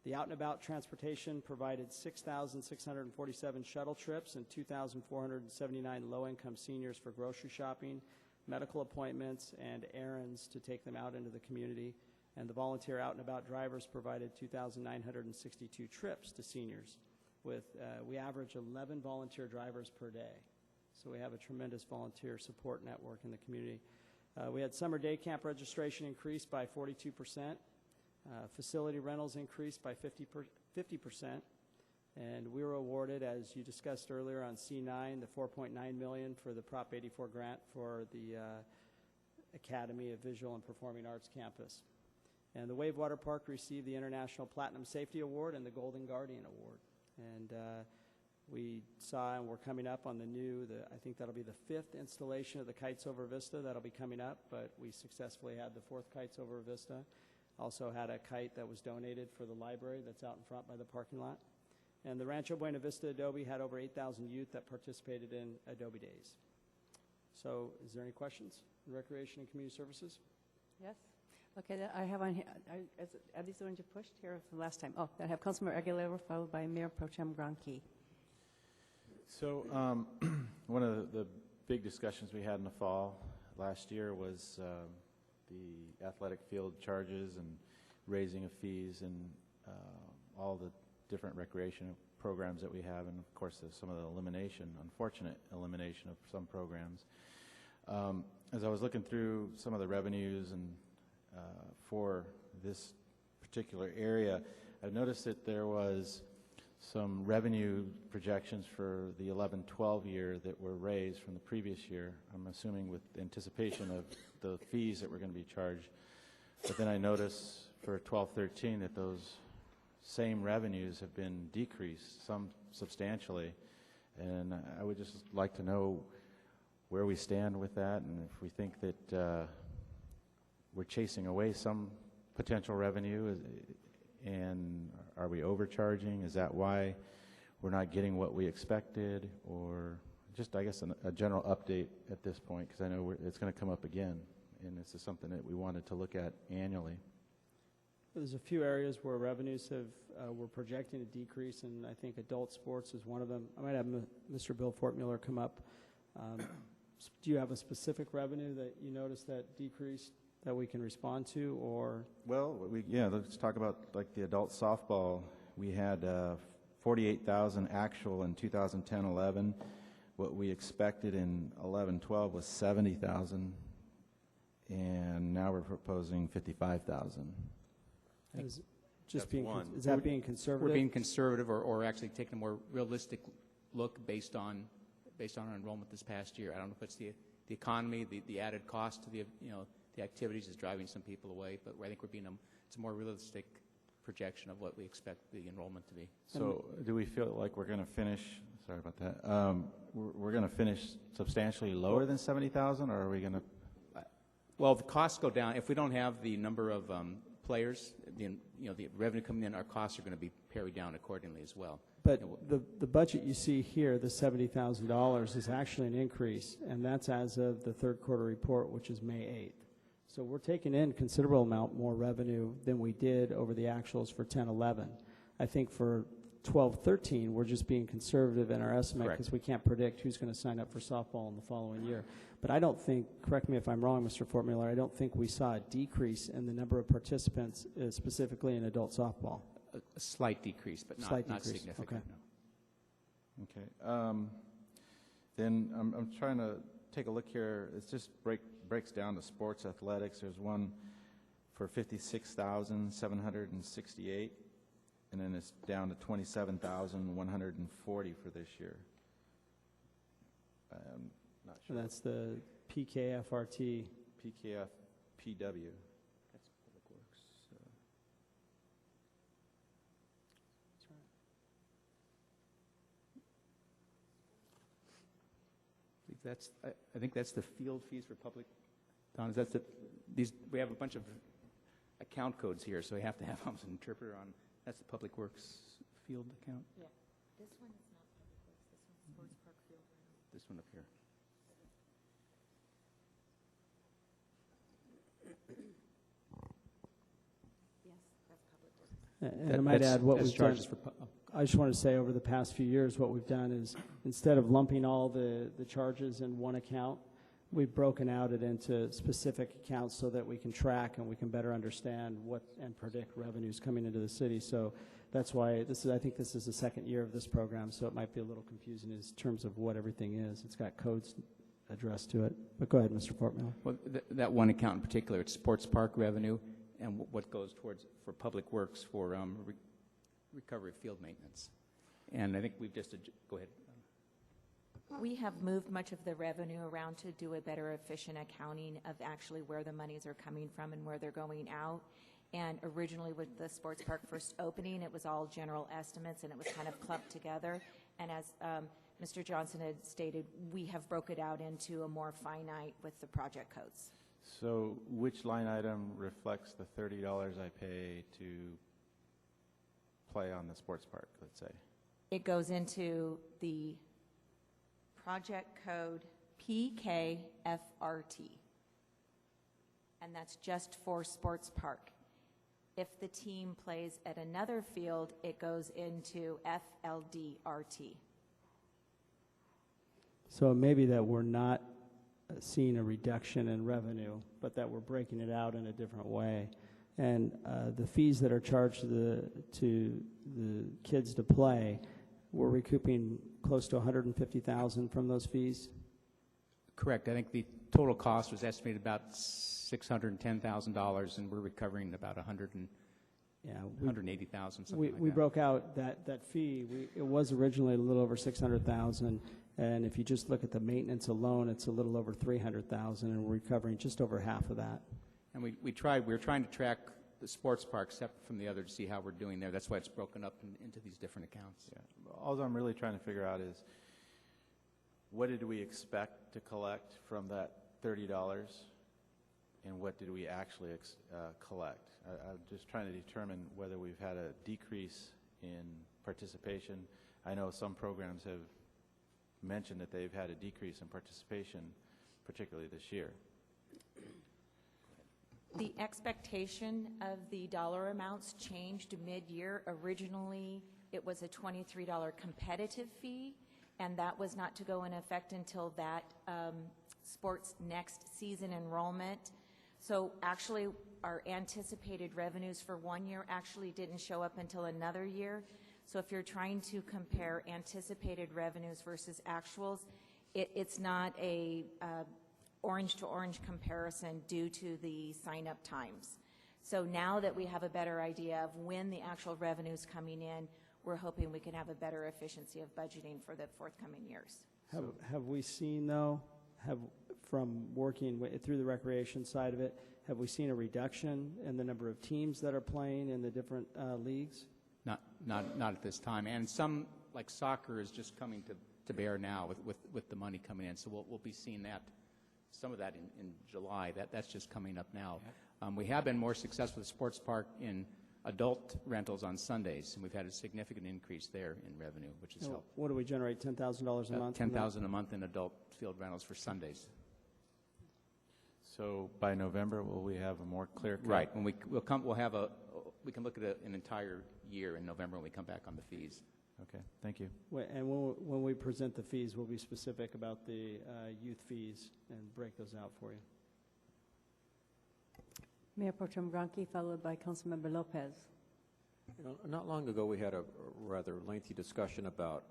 The Out and About Transportation provided 6,647 shuttle trips and 2,479 low-income seniors for grocery shopping, medical appointments, and errands to take them out into the community. And the volunteer Out and About drivers provided 2,962 trips to seniors. We average 11 volunteer drivers per day. So we have a tremendous volunteer support network in the community. We had summer day camp registration increased by 42%. Facility rentals increased by 50%. And we were awarded, as you discussed earlier on C9, the $4.9 million for the Prop 84 grant for the Academy of Visual and Performing Arts campus. And the Wave Water Park received the International Platinum Safety Award and the Golden Guardian Award. And we saw, and we're coming up on I think that'll be the 5th installation of the Kites Over Vista. That'll be coming up, but we successfully had the 4th Kites Over Vista. Also had a kite that was donated for the library that's out in front by the parking lot. And the Rancho Buena Vista Adobe had over 8,000 youth that participated in Adobe Days. So is there any questions in Recreation and Community Services? Yes. Okay, I have on here, are these the ones you pushed here from last time? Oh, I have Councilmember Aguilera followed by Mayor Pro Tem Gronke. So one of the big discussions we had in the fall last year was the athletic field charges and raising of fees and all the different recreation programs that we have, and of course some of the unfortunate elimination of some programs. As I was looking through some of the revenues and for this particular area, I noticed that there was some revenue projections for the 11-12 year that were raised from the previous year. I'm assuming with anticipation of the fees that were going to be charged. But then I noticed for 12-13 that those same revenues have been decreased, some substantially. And I would just like to know where we stand with that, and if we think that we're chasing away some potential revenue, and are we overcharging? Is that why we're not getting what we expected? Or just, I guess, a general update at this point, because I know it's going to come up again, and this is something that we wanted to look at annually. There's a few areas where revenues we're projecting a decrease, and I think adult sports is one of them. I might have Mr. Bill Fortmuller come up. Do you have a specific revenue that you noticed that decreased that we can respond to, or? Well, let's talk about like the adult softball. We had 48,000 actual in 2010-11. What we expected in 11-12 was 70,000, and now we're proposing 55,000. Is that being conservative? We're being conservative, or actually taking a more realistic look based on our enrollment this past year. I don't know if it's the economy, the added cost to the activities is driving some people away, but I think it's a more realistic projection of what we expect the enrollment to be. So do we feel like we're going to finish, sorry about that, we're going to finish substantially lower than 70,000, or are we going to? Well, the costs go down. If we don't have the number of players, the revenue coming in, our costs are going to be pared down accordingly as well. But the budget you see here, the $70,000, is actually an increase, and that's as of the third quarter report, which is May 8th. So we're taking in considerable amount more revenue than we did over the actuals for 10-11. I think for 12-13, we're just being conservative in our estimate because we can't predict who's going to sign up for softball in the following year. But I don't think, correct me if I'm wrong, Mr. Fortmuller, I don't think we saw a decrease in the number of participants specifically in adult softball. A slight decrease, but not significant. Okay. Okay. Then I'm trying to take a look here. It's just breaks down to sports athletics. There's one for 56,768, and then it's down to 27,140 for this year. I'm not sure. And that's the PKFRT. PKF PW. That's Public Works. That's right. I think that's the field fees for public, Don, is that we have a bunch of account codes here, so we have to have an interpreter on, that's the Public Works field account? Yeah. This one is not Public Works, this one's Sports Park Field Rental. This one up here. Yes, that's Public Works. And I might add what That's we've done. charges for I just want to say over the past few years, what we've done is instead of lumping all the charges in one account, we've broken out it into specific accounts so that we can track and we can better understand what and predict revenues coming into the city. So that's why I think this is the second year of this program, so it might be a little confusing in terms of what everything is. It's got codes addressed to it. But go ahead, Mr. Portmiller. Well, that one account in particular, it's sports park revenue, and what goes towards for Public Works for recovery of field maintenance. And I think we've just, go ahead. We have moved much of the revenue around to do a better efficient accounting of actually where the monies are coming from and where they're going out. And originally with the sports park first opening, it was all general estimates and it was kind of clumped together. And as Mr. Johnson had stated, we have broke it out into a more finite with the project codes. So which line item reflects the $30 I pay to play on the sports park, let's say? It goes into the project code PKFRT, and that's just for sports park. If the team plays at another field, it goes into FLDRT. So maybe that we're not seeing a reduction in revenue, but that we're breaking it out in a different way. And the fees that are charged to the kids to play, we're recouping close to $150,000 from those fees. Correct. I think the total cost was estimated about $610,000, and we're recovering about $180,000. Something like We that. broke out that fee. It was originally a little over $600,000, and if you just look at the maintenance alone, it's a little over $300,000, and we're recovering just over half of that. And we were trying to track the sports park separate from the other to see how we're doing there. That's why it's broken up into these different accounts. Yeah. All I'm really trying to figure out is what did we expect to collect from that $30 and what did we actually collect? I'm just trying to determine whether we've had a decrease in participation. I know some programs have mentioned that they've had a decrease in participation, particularly this year. The expectation of the dollar amounts changed mid-year. Originally, it was a $23 competitive fee, and that was not to go in effect until that sports next season enrollment. So actually, our anticipated revenues for 1 year actually didn't show up until another year. So if you're trying to compare anticipated revenues versus actuals, it's not a orange to orange comparison due to the sign-up times. So now that we have a better idea of when the actual revenue is coming in, we're hoping we can have a better efficiency of budgeting for the forthcoming years. Have we seen, though, from working through the recreation side of it, have we seen a reduction in the number of teams that are playing in the different leagues? Not at this time. And some, like soccer, is just coming to bear now with the money coming in. So we'll be seeing that. Some of that in July. That's just coming up now. We have been more successful with the sports park in adult rentals on Sundays, and we've had a significant increase there in revenue, which has helped. What do we generate, $10,000 a month? $10,000 a month in adult field rentals for Sundays. So by November, will we have a more clear cut? Right. When we can look at an entire year in November when we come back on the fees. Okay, thank you. And when we present the fees, we'll be specific about the youth fees and break those out for you. Mayor Pro Tem Gronke, followed by Councilmember Lopez. Not long ago, we had a rather lengthy discussion about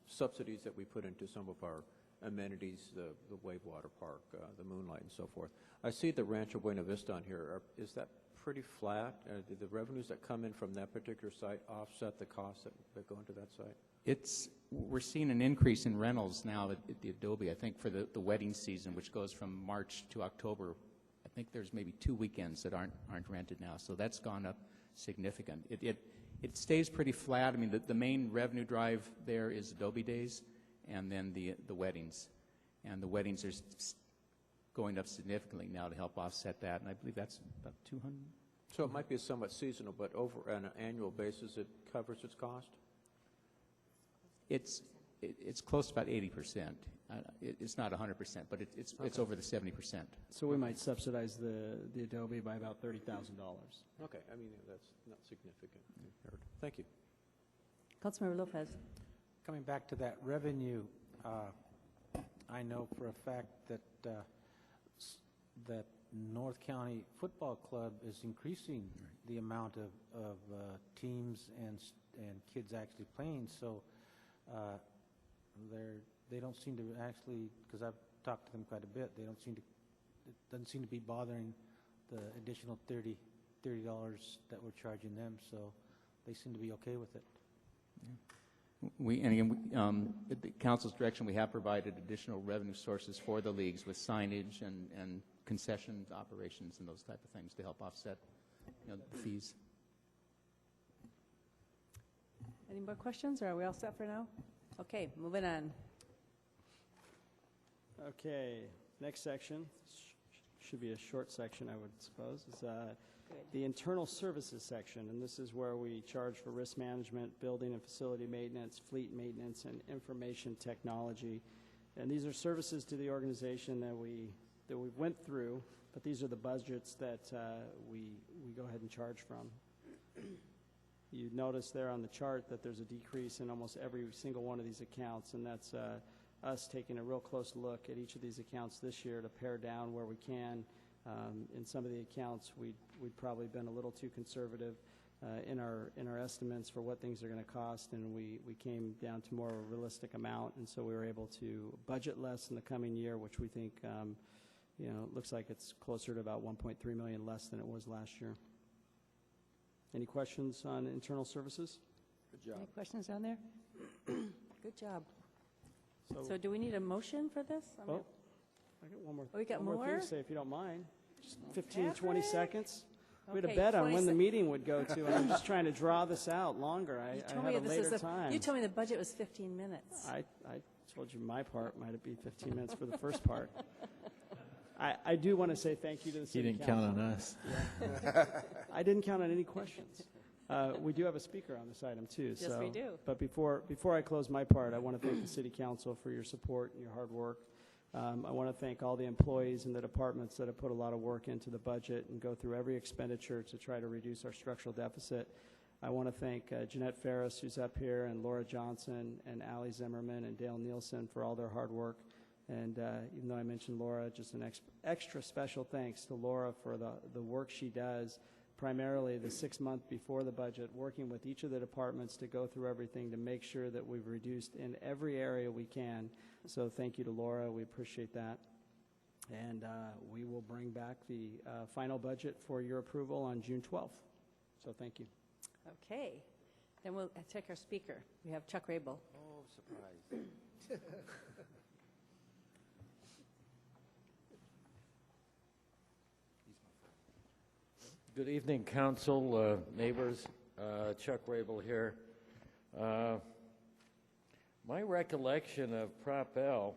subsidies that we put into some of our amenities, the Wave Water Park, the Moonlight, and so forth. I see the Rancho Buena Vista on here. Is that pretty flat? Do the revenues that come in from that particular site offset the costs that go into that site? We're seeing an increase in rentals now at the Adobe. I think for the wedding season, which goes from March to October, I think there's maybe 2 weekends that aren't rented now. So that's gone up significant. It stays pretty flat. I mean, the main revenue drive there is Adobe Days and then the weddings. and the weddings are going up significantly now to help offset that, and I believe that's about 200. So it might be somewhat seasonal, but over an annual basis, it covers its cost? It's close to about 80%. It's not 100%, but it's over the 70%. So we might subsidize the Adobe by about $30,000. Okay, I mean, that's not significant. Thank you. Councilmember Lopez. Coming back to that revenue, I know for a fact that that North County Football Club is increasing the amount of teams and kids actually playing. So they don't seem to actually, because I've talked to them quite a bit, it doesn't seem to be bothering the additional $30 that we're charging them. So they seem to be okay with it. At the council's direction, we have provided additional revenue sources for the leagues with signage and concession operations and those type of things to help offset, the fees. Any more questions, or are we all set for now? Okay, moving on. Okay, next section, should be a short section, I would suppose, is the internal services section, and this is where we charge for risk management, building and facility maintenance, fleet maintenance, and information technology. And these are services to the organization that we went through, but these are the budgets that we go ahead and charge from. You notice there on the chart that there's a decrease in almost every single one of these accounts, and that's us taking a real close look at each of these accounts this year to pare down where we can. In some of the accounts, we'd probably been a little too conservative in our estimates for what things are going to cost, and we came down to more of a realistic amount, and so we were able to budget less in the coming year, which we think looks like it's closer to about $1.3 million less than it was last year. Any questions on internal services? Good job. Any questions down there? Good job. So do we need a motion for this? I got one more. Oh, we got one more? thing to say, if you don't mind. Just 15, 20 seconds. We had a Okay, bet on 20 when the meeting would go to, and I'm just trying to draw this out longer. I had a later time. You told me the budget was 15 minutes. I told you my part might be 15 minutes for the first part. I do want to say thank you to the city council. You didn't count on us. Yeah. I didn't count on any questions. We do have a speaker on this item, too. Yes, we do. But before I close my part, I want to thank the city council for your support and your hard work. I want to thank all the employees in the departments that have put a lot of work into the budget and go through every expenditure to try to reduce our structural deficit. I want to thank Jeanette Ferris, who's up here, and Laura Johnson, and Allie Zimmerman, and Dale Nielsen for all their hard work. And even though I mentioned Laura, just an extra special thanks to Laura for the work she does, primarily the 6 month before the budget, working with each of the departments to go through everything to make sure that we've reduced in every area we can. So thank you to Laura. We appreciate that. And we will bring back the final budget for your approval on June 12th. So thank you. Okay. Then we'll take our speaker. We have Chuck Rabel. Oh, surprise. Good evening, council, neighbors. Chuck Rabel here. My recollection of Prop L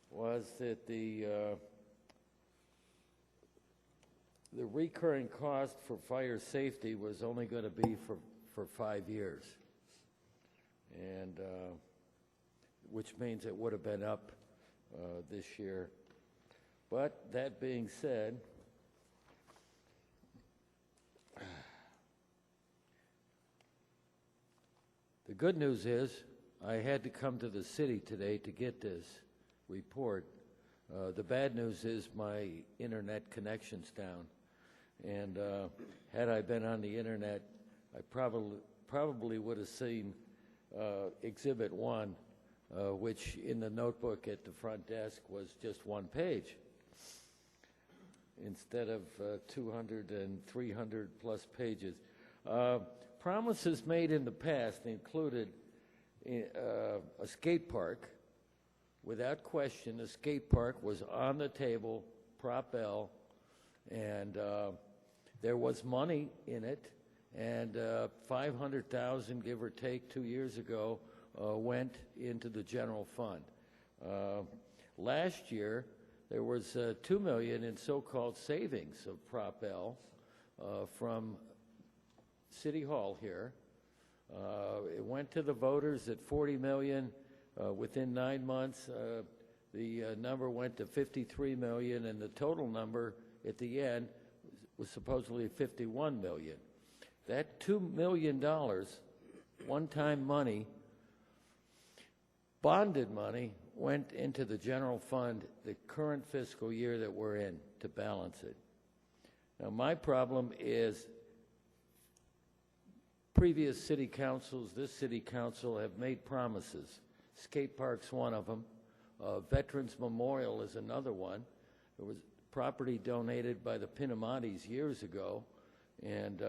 was that the recurring cost for fire safety was only going to be for 5 years, and which means it would have been up this year. But that being said, the good news is I had to come to the city today to get this report. The bad news is my internet connection's down. And had I been on the internet, I probably would have seen Exhibit 1, which in the notebook at the front desk was just 1 page, instead of 200 and 300 plus pages. Promises made in the past included a skate park. Without question, a skate park was on the table, Prop L, and there was money in it, and $500,000, give or take, 2 years ago, went into the general fund. Last year, there was $2 million in so-called savings of Prop L from City Hall here. It went to the voters at $40 million. Within 9 months, the number went to $53 million, and the total number at the end was supposedly $51 million. That $2 million, one-time money, bonded money, went into the general fund the current fiscal year that we're in to balance it. Now, my problem is previous city councils, this city council, have made promises. Skate Park's one of them. Veterans Memorial is another one. There was property donated by the Pinamontes years ago, and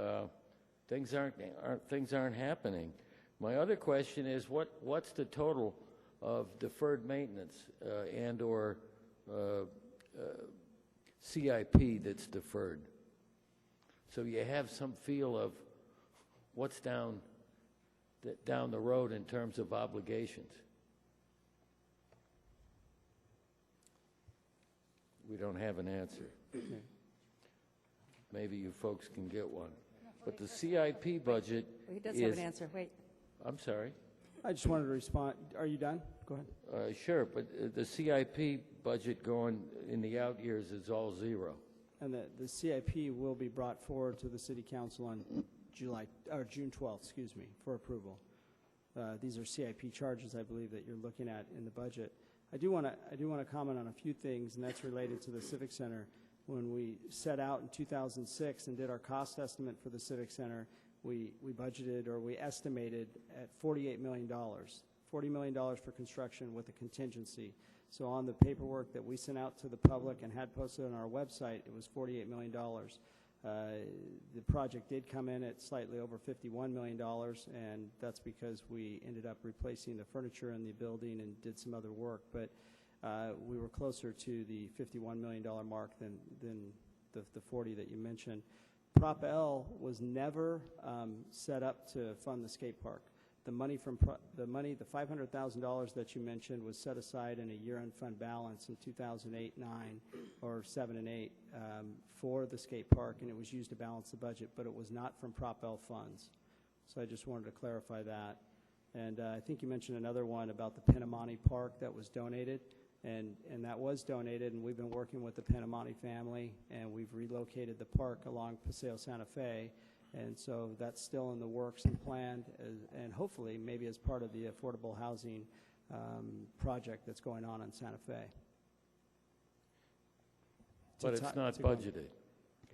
things aren't happening. My other question is, what's the total of deferred maintenance and or CIP that's deferred? So you have some feel of what's down the road in terms of obligations. We don't have an answer. Maybe you folks can get one. But the CIP budget He does is... have an answer. Wait. I'm sorry. I just wanted to respond. Are you done? Go ahead. Sure, but the CIP budget going in the out years is all zero. And the CIP will be brought forward to the City Council on June 12th, excuse me, for approval. These are CIP charges, I believe, that you're looking at in the budget. I do want to comment on a few things, and that's related to the Civic Center. When we set out in 2006 and did our cost estimate for the Civic Center, we budgeted, or we estimated at $48 million. $40 million for construction with a contingency. So on the paperwork that we sent out to the public and had posted on our website, it was $48 million. The project did come in at slightly over $51 million, and that's because we ended up replacing the furniture in the building and did some other work. But we were closer to the $51 million mark than the 40 that you mentioned. Prop L was never set up to fund the skate park. The money the $500,000 that you mentioned was set aside in a year-end fund balance in 2008, 9, or 7 and 8 for the skate park, and it was used to balance the budget, but it was not from Prop L funds. So I just wanted to clarify that. And I think you mentioned another one about the Pinamonte Park that was donated, and that was donated, and we've been working with the Pinamonte family, and we've relocated the park along Paseo Santa Fe. And so that's still in the works and planned, and hopefully maybe as part of the affordable housing project that's going on in Santa Fe. But it's not budgeted.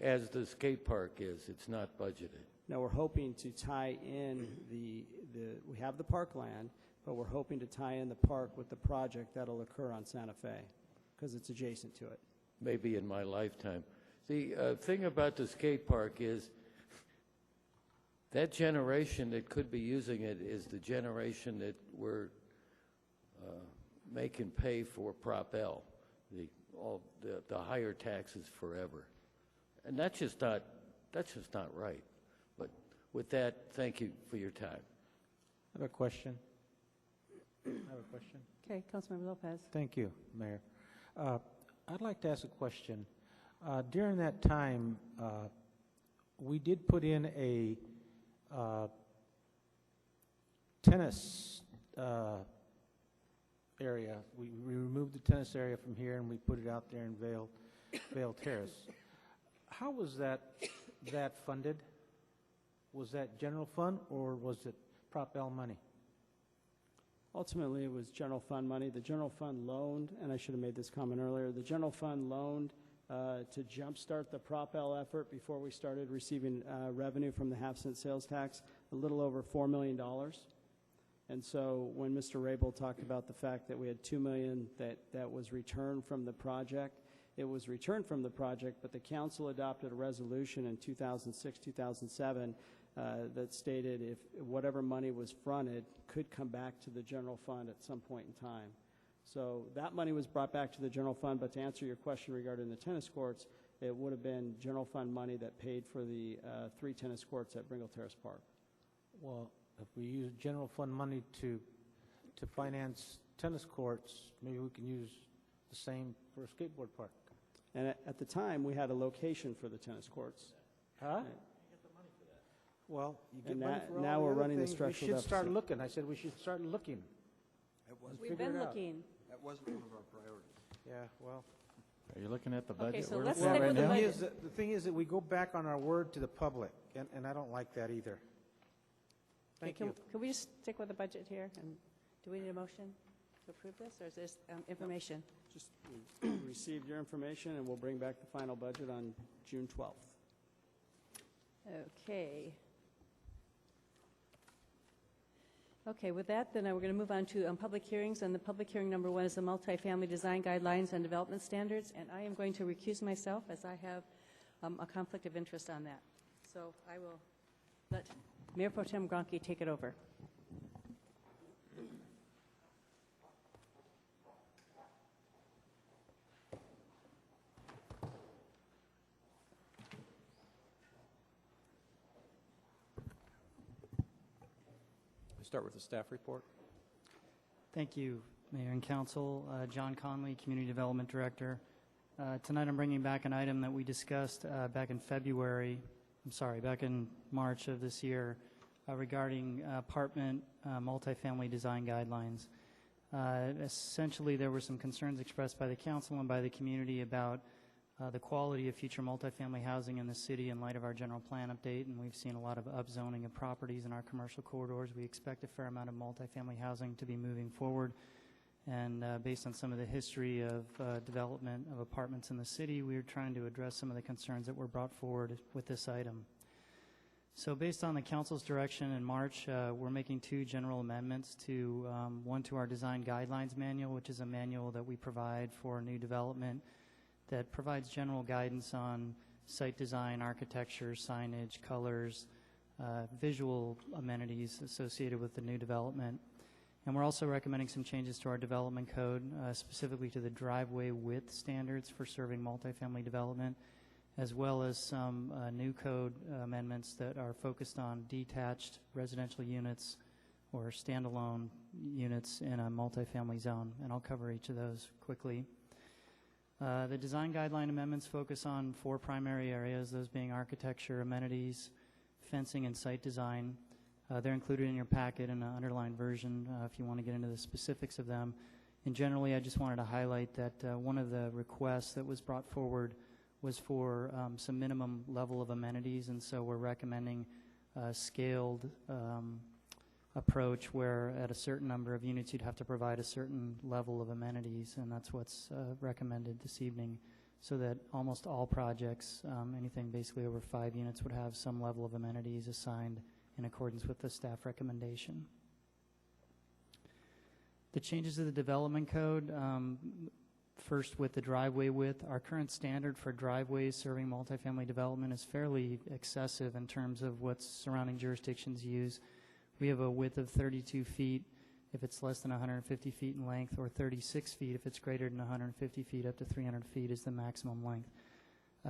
As the skate park is, it's not budgeted. Now we're hoping to tie in we have the parkland, but we're hoping to tie in the park with the project that'll occur on Santa Fe, because it's adjacent to it. Maybe in my lifetime. The thing about the skate park is that generation that could be using it is the generation that we're making pay for Prop L, the higher taxes forever. And that's just not right. But with that, thank you for your time. I have a question. Okay, Councilmember Lopez. Thank you, Mayor. I'd like to ask a question. During that time, we did put in a tennis area. We removed the tennis area from here and we put it out there in Vale Terrace. How was that funded? Was that general fund or was it Prop L money? Ultimately, it was general fund money. The general fund loaned, and I should have made this comment earlier, the general fund loaned to jumpstart the Prop L effort before we started receiving revenue from the half-cent sales tax, a little over $4 million. And so when Mr. Rabel talked about the fact that we had $2 million that was returned from the project, it was returned from the project, but the council adopted a resolution in 2006, 2007 that stated if whatever money was fronted could come back to the general fund at some point in time. So that money was brought back to the general fund, but to answer your question regarding the tennis courts, it would have been general fund money that paid for the 3 tennis courts at Bringle Terrace Park. Well, if we use general fund money to finance tennis courts, maybe we can use the same for a skateboard park. And at the time, we had a location for the tennis courts. Huh? Well, you get And money for all now the we're other running the things. structural We should start deficit. looking. I said we should start looking. We've been looking. That wasn't one of our priorities. Yeah, well. Are you looking at the budget? so we're let's looking at stick right with the now? budget. The thing is that we go back on our word to the public, and I don't like that either. Thank you. Can we just stick with the budget here? And do we need a motion to approve this, or is this information? Just receive your information, and we'll bring back the final budget on June 12th. Okay. Okay, with that, then we're going to move on to public hearings, and the public hearing number 1 is the multifamily design guidelines and development standards, and I am going to recuse myself as I have a conflict of interest on that. So I will let Mayor Pro Tem Gronke take it over. Start with the staff report. Thank you, Mayor and Council. John Conley, Community Development Director. Tonight I'm bringing back an item that we discussed back in March of this year regarding apartment multifamily design guidelines. Essentially, there were some concerns expressed by the council and by the community about the quality of future multifamily housing in the city in light of our general plan update, and we've seen a lot of upzoning of properties in our commercial corridors. We expect a fair amount of multifamily housing to be moving forward, and based on some of the history of development of apartments in the city, we're trying to address some of the concerns that were brought forward with this item. So based on the council's direction in March, we're making 2 general amendments to one to our design guidelines manual, which is a manual that we provide for new development that provides general guidance on site design, architecture, signage, colors, visual amenities associated with the new development. And we're also recommending some changes to our development code, specifically to the driveway width standards for serving multifamily development, as well as some new code amendments that are focused on detached residential units or standalone units in a multifamily zone. And I'll cover each of those quickly. The design guideline amendments focus on 4 primary areas, those being architecture, amenities, fencing, and site design. They're included in your packet in an underlined version if you want to get into the specifics of them. And generally, I just wanted to highlight that one of the requests that was brought forward was for some minimum level of amenities, and so we're recommending a scaled approach where at a certain number of units you'd have to provide a certain level of amenities, and that's what's recommended this evening, so that almost all projects, anything basically over 5 units, would have some level of amenities assigned in accordance with the staff recommendation. The changes to the development code, first with the driveway width. Our current standard for driveways serving multifamily development is fairly excessive in terms of what surrounding jurisdictions use. We have a width of 32 feet if it's less than 150 feet in length, or 36 feet if it's greater than 150 feet, up to 300 feet is the maximum length.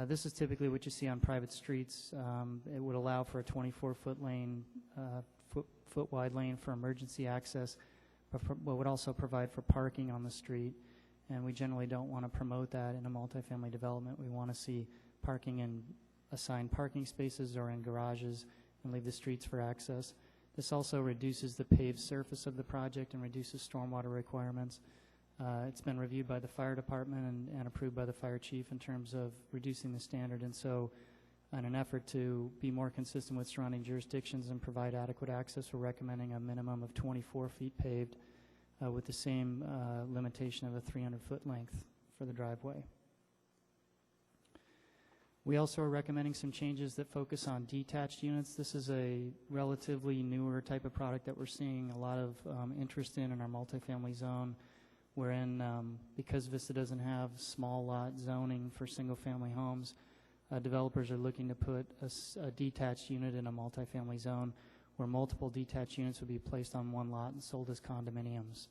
This is typically what you see on private streets. It would allow for a 24-foot lane, foot wide lane for emergency access, but would also provide for parking on the street. And we generally don't want to promote that in a multifamily development. We want to see parking in assigned parking spaces or in garages and leave the streets for access. This also reduces the paved surface of the project and reduces stormwater requirements. It's been reviewed by the fire department and approved by the fire chief in terms of reducing the standard. And so in an effort to be more consistent with surrounding jurisdictions and provide adequate access, we're recommending a minimum of 24 feet paved with the same limitation of a 300-foot length for the driveway. We also are recommending some changes that focus on detached units. This is a relatively newer type of product that we're seeing a lot of interest in our multifamily zone, wherein because Vista doesn't have small lot zoning for single-family homes, developers are looking to put a detached unit in a multifamily zone where multiple detached units would be placed on one lot and sold as condominiums.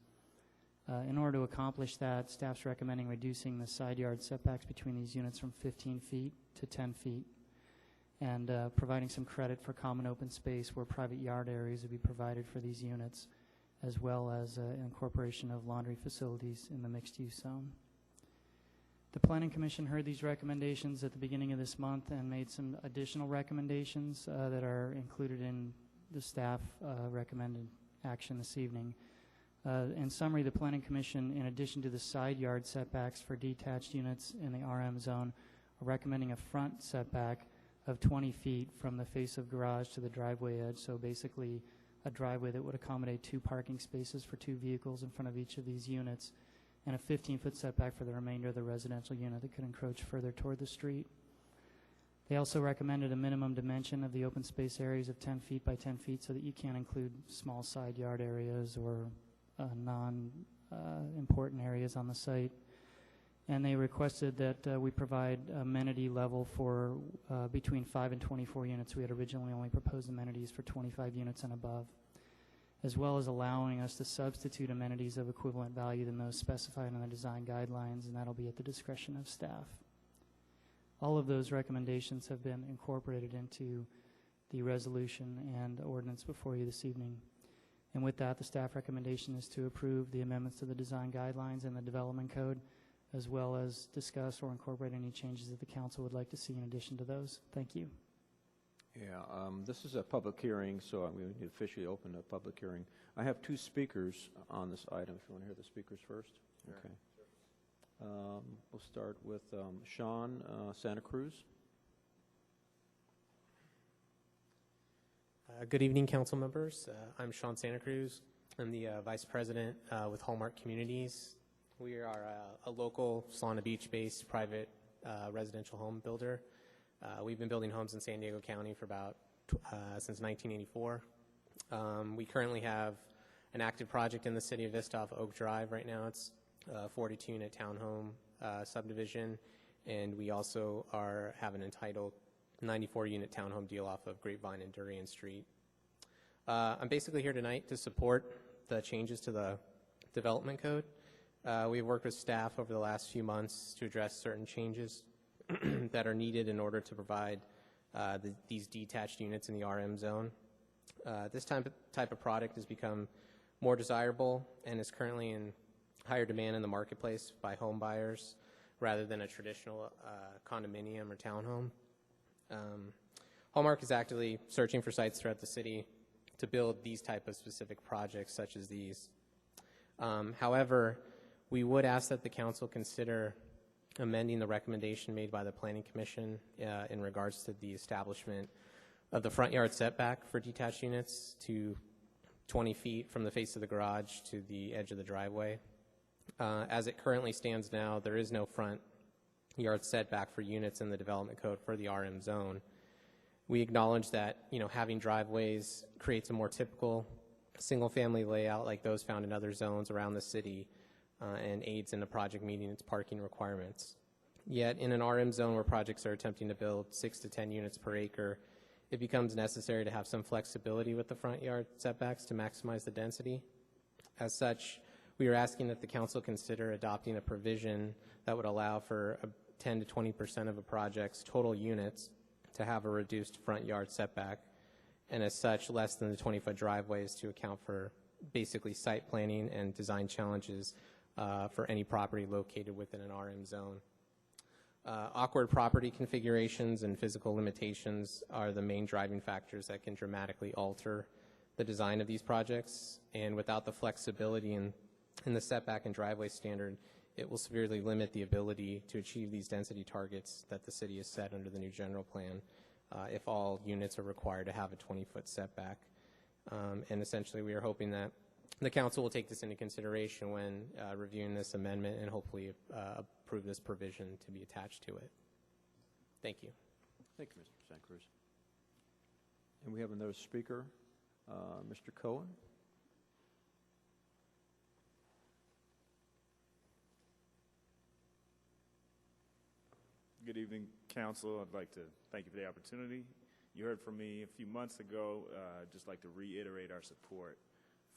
In order to accomplish that, staff's recommending reducing the side yard setbacks between these units from 15 feet to 10 feet and providing some credit for common open space where private yard areas would be provided for these units, as well as incorporation of laundry facilities in the mixed-use zone. The Planning Commission heard these recommendations at the beginning of this month and made some additional recommendations that are included in the staff recommended action this evening. In summary, the Planning Commission, in addition to the side yard setbacks for detached units in the RM zone, are recommending a front setback of 20 feet from the face of garage to the driveway edge. So basically a driveway that would accommodate 2 parking spaces for 2 vehicles in front of each of these units, and a 15-foot setback for the remainder of the residential unit that could encroach further toward the street. They also recommended a minimum dimension of the open space areas of 10 feet by 10 feet so that you can't include small side yard areas or non-important areas on the site. And they requested that we provide amenity level for between 5 and 24 units. We had originally only proposed amenities for 25 units and above, as well as allowing us to substitute amenities of equivalent value than those specified in the design guidelines, and that'll be at the discretion of staff. All of those recommendations have been incorporated into the resolution and ordinance before you this evening. And with that, the staff recommendation is to approve the amendments to the design guidelines and the development code, as well as discuss or incorporate any changes that the council would like to see in addition to those. Thank you. Yeah, this is a public hearing, so we need to officially open a public hearing. I have 2 speakers on this item, if you want to hear the speakers first. Sure. Okay. We'll start with Sean Santa Cruz. Good evening, council members. I'm Sean Santa Cruz. I'm the vice president with Hallmark Communities. We are a local Solana Beach-based private residential home builder. We've been building homes in San Diego County for about since 1984. We currently have an active project in the city of Vista off Oak Drive right now. It's a 42-unit townhome subdivision, and we also have an entitled 94-unit townhome deal off of Grapevine and Durian Street. I'm basically here tonight to support the changes to the development code. We've worked with staff over the last few months to address certain changes that are needed in order to provide these detached units in the RM zone. This type of product has become more desirable and is currently in higher demand in the marketplace by home buyers rather than a traditional condominium or townhome. Hallmark is actively searching for sites throughout the city to build these type of specific projects such as these. However, we would ask that the council consider amending the recommendation made by the Planning Commission in regards to the establishment of the front yard setback for detached units to 20 feet from the face of the garage to the edge of the driveway. As it currently stands now, there is no front yard setback for units in the development code for the RM zone. We acknowledge that, having driveways creates a more typical single-family layout like those found in other zones around the city and aids in the project meeting its parking requirements. Yet, in an RM zone where projects are attempting to build 6 to 10 units per acre, it becomes necessary to have some flexibility with the front yard setbacks to maximize the density. As such, we are asking that the council consider adopting a provision that would allow for 10 to 20% of a project's total units to have a reduced front yard setback, and as such, less than the 20-foot driveways to account for basically site planning and design challenges for any property located within an RM zone. Awkward property configurations and physical limitations are the main driving factors that can dramatically alter the design of these projects, and without the flexibility in the setback and driveway standard, it will severely limit the ability to achieve these density targets that the city has set under the new general plan if all units are required to have a 20-foot setback. And essentially, we are hoping that the council will take this into consideration when reviewing this amendment and hopefully approve this provision to be attached to it. Thank you. Thank you, Mr. Santa Cruz. And we have another speaker, Mr. Cohen. Good evening, Council. I'd like to thank you for the opportunity. You heard from me a few months ago. I'd just like to reiterate our support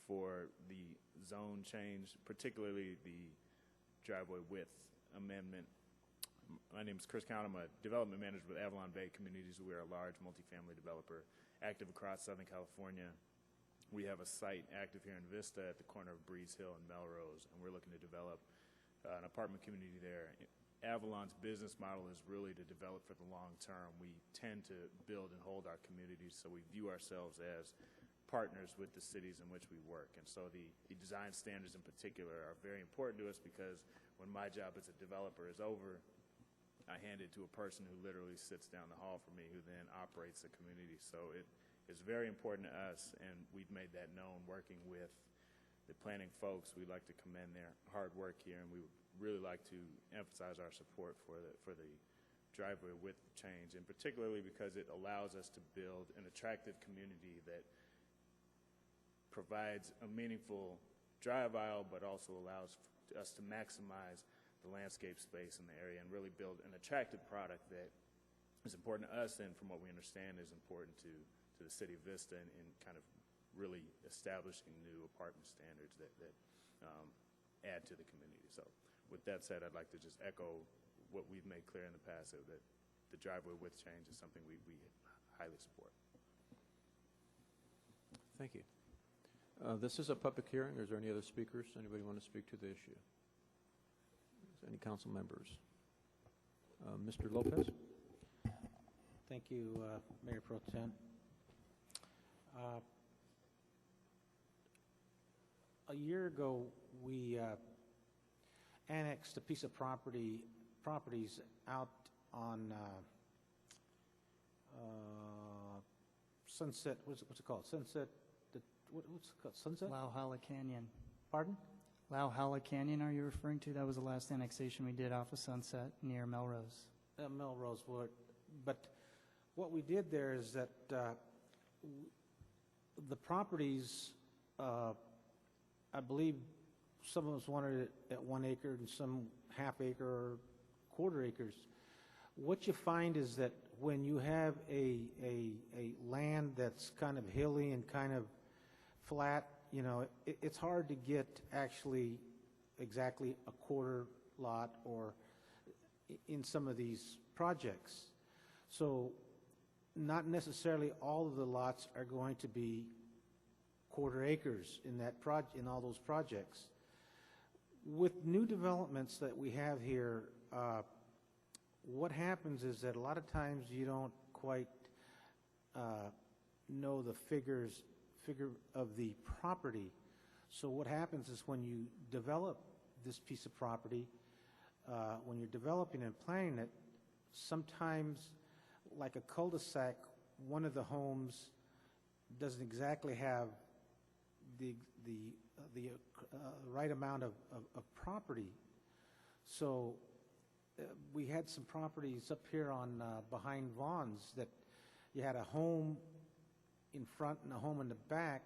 for the zone change, particularly the driveway width amendment. My name is Chris Count. I'm a development manager with Avalon Bay Communities. We are a large multifamily developer active across Southern California. We have a site active here in Vista at the corner of Breeze Hill and Melrose, and we're looking to develop an apartment community there Avalon's business model is really to develop for the long term. We tend to build and hold our communities, so we view ourselves as partners with the cities in which we work. And so the design standards in particular are very important to us, because when my job as a developer is over, I hand it to a person who literally sits down the hall from me, who then operates the community. So it is very important to us, and we've made that known working with the planning folks. We'd like to commend their hard work here, and we would really like to emphasize our support for the driveway width change, and particularly because it allows us to build an attractive community that provides a meaningful drive aisle, but also allows us to maximize the landscape space in the area and really build an attractive product that is important to us, and from what we understand is important to the city of Vista, in kind of really establishing new apartment standards that add to the community. So with that said, I'd like to just echo what we've made clear in the past, that the driveway width change is something we highly support. Thank you. This is a public hearing. Is there any other speakers? Anybody want to speak to the issue? Any council members? Mr. Lopez? Thank you, Mayor Pro Tem. A year ago, we annexed a piece of properties out on Sunset. What's it called? Sunset. What's it called? Sunset? Lauhala Canyon. Pardon? Lauhala Canyon, are you referring to? That was the last annexation we did off of Sunset near Melrose. Melrose Wood. But what we did there is that the properties, I believe some of us wanted it at 1 acre and some half acre or quarter acres. What you find is that when you have a land that's kind of hilly and kind of flat, you know, it's hard to get actually exactly a quarter lot or in some of these projects. So not necessarily all of the lots are going to be quarter acres in that in all those projects. With new developments that we have here, what happens is that a lot of times you don't quite know the figure of the property. So what happens is when you develop this piece of property, when you're developing and planning it, sometimes like a cul-de-sac, one of the homes doesn't exactly have the right amount of property. So we had some properties up here on behind Vaughn's that you had a home in front and a home in the back,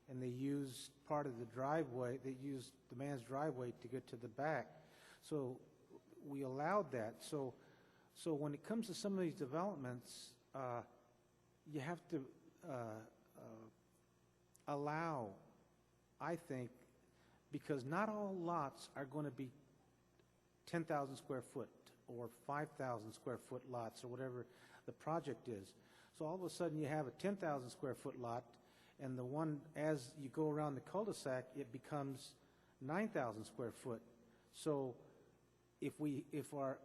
and they used part of the driveway. They used the man's driveway to get to the back. So we allowed that. So when it comes to some of these developments, you have to allow, I think, because not all lots are going to be 10,000 square foot or 5,000 square foot lots or whatever the project is. So all of a sudden you have a 10,000 square foot lot, and the one, as you go around the cul-de-sac, it becomes 9,000 square foot. So if our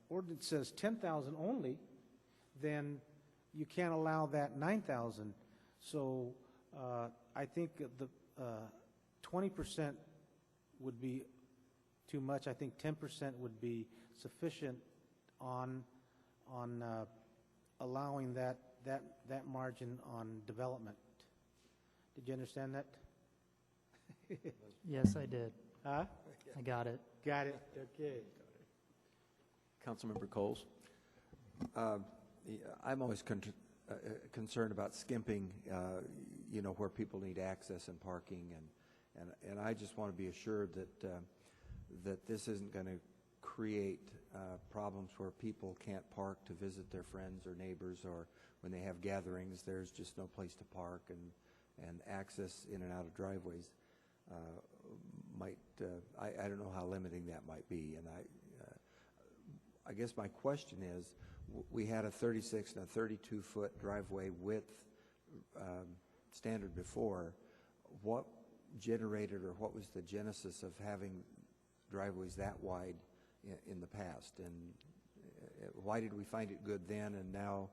ordinance says 10,000 only, then you can't allow that 9,000. So I think the 20% would be too much. I think 10% would be sufficient on allowing that margin on development. Did you understand that? Yes, I did. Huh? I got it. Got it. Okay. Councilmember Coles. I'm always concerned about skimping, where people need access and parking, and I just want to be assured that this isn't going to create problems where people can't park to visit their friends or neighbors, or when they have gatherings, there's just no place to park, and access in and out of driveways I don't know how limiting that might be. And I guess my question is, we had a 36 and a 32-foot driveway width standard before. What generated, or what was the genesis of having driveways that wide in the past? And why did we find it good then, and now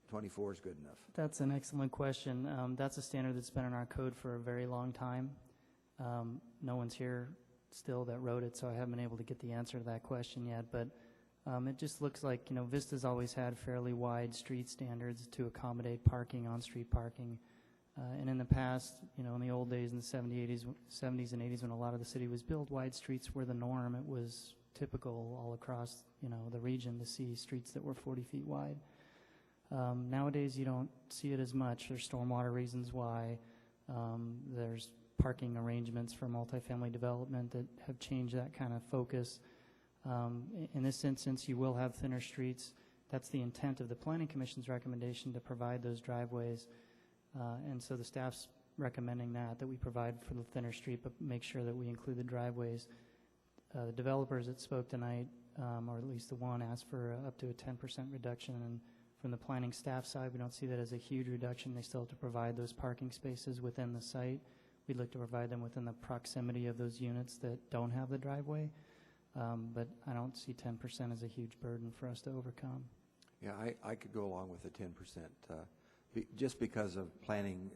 24 is good enough? That's an excellent question. That's a standard that's been in our code for a very long time. No one's here still that wrote it, so I haven't been able to get the answer to that question yet. But it just looks like, Vista's always had fairly wide street standards to accommodate parking, on-street parking. And in the past, in the old days, in the 70s and 80s, when a lot of the city was built, wide streets were the norm. It was typical all across, the region to see streets that were 40 feet wide. Nowadays, you don't see it as much. There's stormwater reasons why. There's parking arrangements for multifamily development that have changed that kind of focus. In this instance, you will have thinner streets. That's the intent of the Planning Commission's recommendation, to provide those driveways. And so the staff's recommending that we provide for the thinner street, but make sure that we include the driveways. The developers that spoke tonight, or at least the one, asked for up to a 10% reduction. And from the planning staff side, we don't see that as a huge reduction. They still have to provide those parking spaces within the site. We'd look to provide them within the proximity of those units that don't have the driveway. But I don't see 10% as a huge burden for us to overcome. Yeah, I could go along with the 10%, just because of planning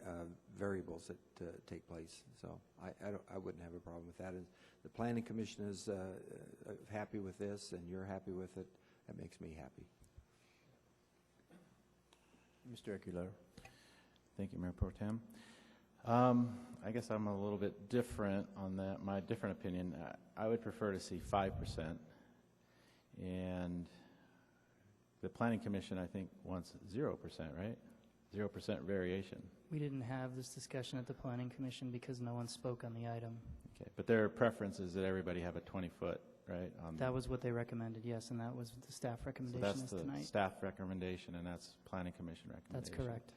variables that take place. So I wouldn't have a problem with that. And the Planning Commission is happy with this, and you're happy with it. That makes me happy. Mr. Aguilar. Thank you, Mayor Pro Tem. I guess I'm a little bit different on that. My different opinion, I would prefer to see 5%. And the Planning Commission, I think, wants 0%, right? 0% variation. We didn't have this discussion at the Planning Commission because no one spoke on the item. Okay, but their preference is that everybody have a 20-foot, right? That was what they recommended, yes, and that was the staff recommendation so that's the tonight. Staff recommendation, and that's Planning Commission recommendation. That's correct.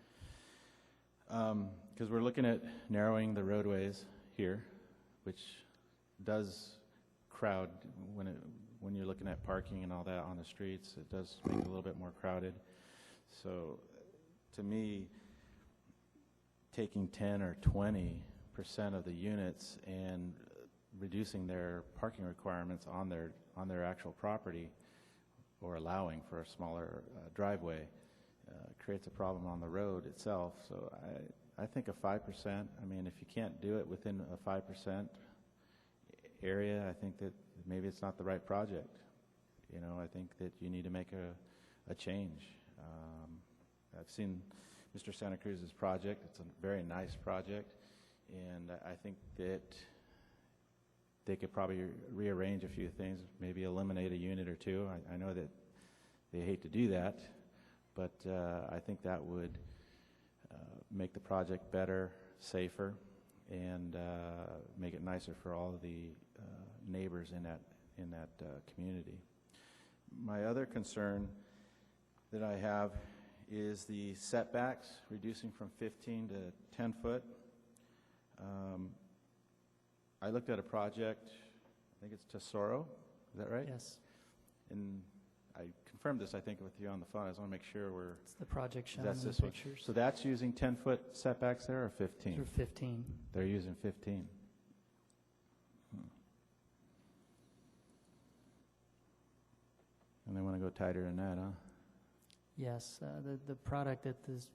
Because we're looking at narrowing the roadways here, which does crowd when you're looking at parking and all that on the streets. It does make it a little bit more crowded. So to me, taking 10 or 20% of the units and reducing their parking requirements on their actual property, or allowing for a smaller driveway, creates a problem on the road itself. So I think a 5%, I mean, if you can't do it within a 5% area, I think that maybe it's not the right project. I think that you need to make a change. I've seen Mr. Santa Cruz's project. It's a very nice project, and I think that they could probably rearrange a few things, maybe eliminate a unit or two. I know that they hate to do that, but I think that would make the project better, safer, and make it nicer for all of the neighbors in that community. My other concern that I have is the setbacks, reducing from 15 to 10 foot. I looked at a project, I think it's Tesoro, is that right? Yes. And I confirmed this, I think, with you on the phone. I just want to make sure It's the project shown in that's the this one. pictures. So that's using 10-foot setbacks there, or 15? Through 15. They're using 15. And they want to go tighter than that, huh? Yes, the product that is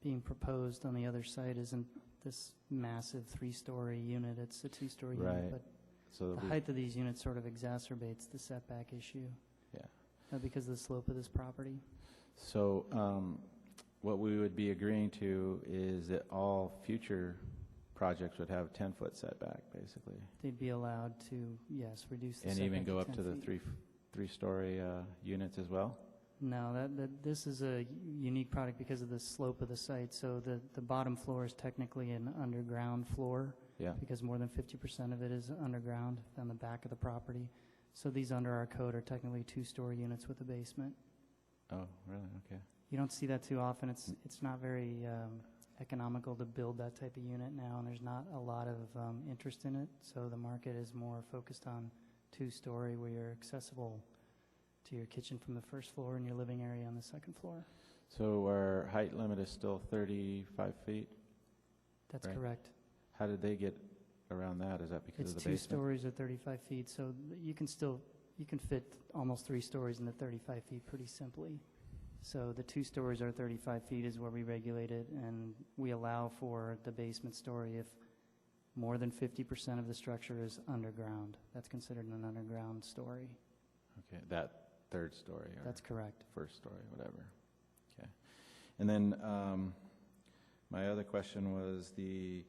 being proposed on the other side isn't this massive 3-story unit. It's a 2-story Right. unit, but So the height of these units sort of exacerbates the setback issue. Yeah. Because of the slope of this property. So what we would be agreeing to is that all future projects would have a 10-foot setback, basically. They'd be allowed to, yes, reduce the And setback even go up 10 to the feet. three-story units as well? No, this is a unique product because of the slope of the site. So the bottom floor is technically an underground floor. Yeah. Because more than 50% of it is underground on the back of the property. So these under our code are technically 2-story units with a basement. Oh, really? Okay. You don't see that too often. It's not very economical to build that type of unit now, and there's not a lot of interest in it. So the market is more focused on 2-story, where you're accessible to your kitchen from the first floor and your living area on the second floor. So our height limit is still 35 feet? That's right? correct. How did they get around that? Is that because It's of the 2 basement? stories at 35 feet, so you can still you can fit almost 3 stories into 35 feet pretty simply. So the 2 stories are 35 feet is where we regulate it, and we allow for the basement story if more than 50% of the structure is underground. That's considered an underground story. Okay, that third story. Or That's correct. First story, whatever. Okay. And then my other question was I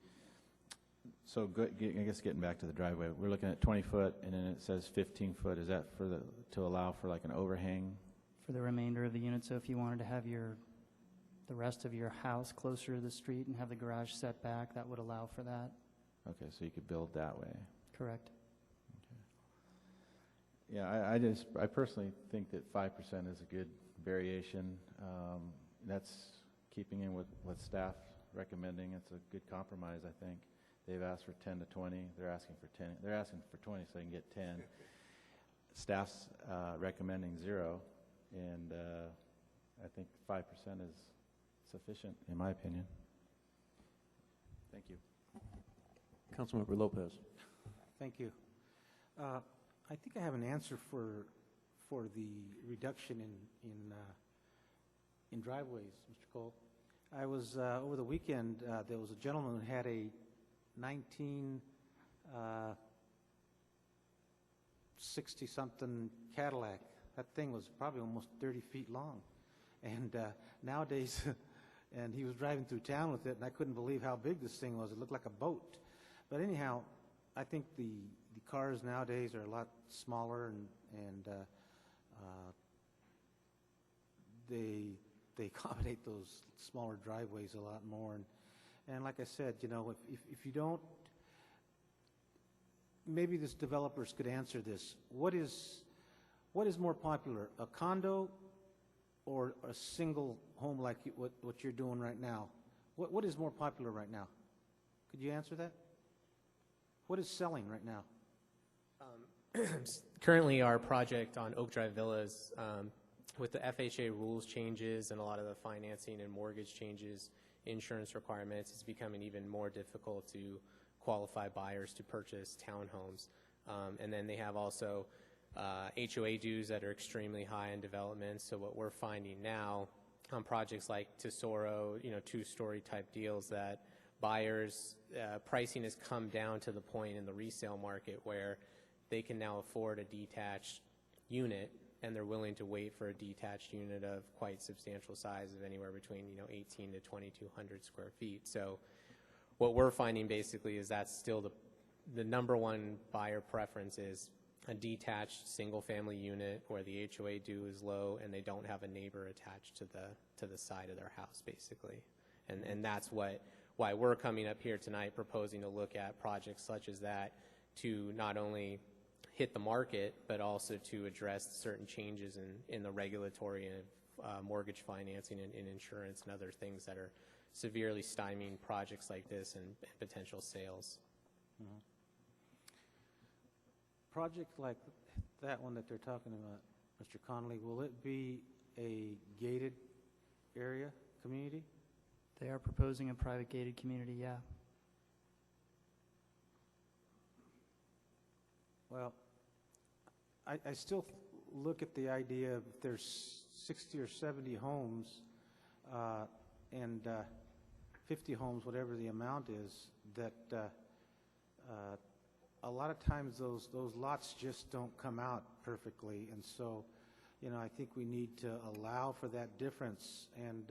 guess getting back to the driveway, we're looking at 20 foot and then it says 15 foot. Is that to allow for like an overhang? For the remainder of the unit, so if you wanted to have the rest of your house closer to the street and have the garage set back, that would allow for that. Okay, so you could build that way. Correct. Yeah, I personally think that 5% is a good variation. That's keeping in with what staff recommending. It's a good compromise, I think. They've asked for 10 to 20. They're asking for 10. They're asking for 20 so they can get 10. Staff's recommending 0, and I think 5% is sufficient, in my opinion. Thank you. Councilmember Lopez. Thank you. I think I have an answer for the reduction in driveways, Mr. Cole. I was over the weekend. There was a gentleman who had a 1960-something Cadillac. That thing was probably almost 30 feet long, and nowadays, and he was driving through town with it, and I couldn't believe how big this thing was. It looked like a boat. But anyhow, I think the cars nowadays are a lot smaller, and they accommodate those smaller driveways a lot more. And like I said, you know, if you don't, maybe this developers could answer this. What is more popular, a condo or a single home like what you're doing right now? What is more popular right now? Could you answer that? What is selling right now? Currently, our project on Oak Drive Villas, with the FHA rules changes and a lot of the financing and mortgage changes, insurance requirements, it's becoming even more difficult to qualify buyers to purchase townhomes. And then they have also HOA dues that are extremely high in development. So what we're finding now on projects like Tesoro, 2-story type deals, that buyers, pricing has come down to the point in the resale market where they can now afford a detached unit, and they're willing to wait for a detached unit of quite substantial size of anywhere between 18 to 2,200 square feet. So what we're finding basically is that's still the number one buyer preference is a detached single-family unit where the HOA due is low and they don't have a neighbor attached to the side of their house, basically. And that's why we're coming up here tonight proposing to look at projects such as that to not only hit the market, but also to address certain changes in the regulatory and mortgage financing and insurance and other things that are severely stymieing projects like this and potential sales. Mm-hmm. Project like that one that they're talking about, Mr. Connolly, will it be a gated area community? They are proposing a private gated community, yeah. Well, I still look at the idea of if there's 60 or 70 homes and 50 homes, whatever the amount is, that a lot of times those lots just don't come out perfectly. And so, I think we need to allow for that difference. And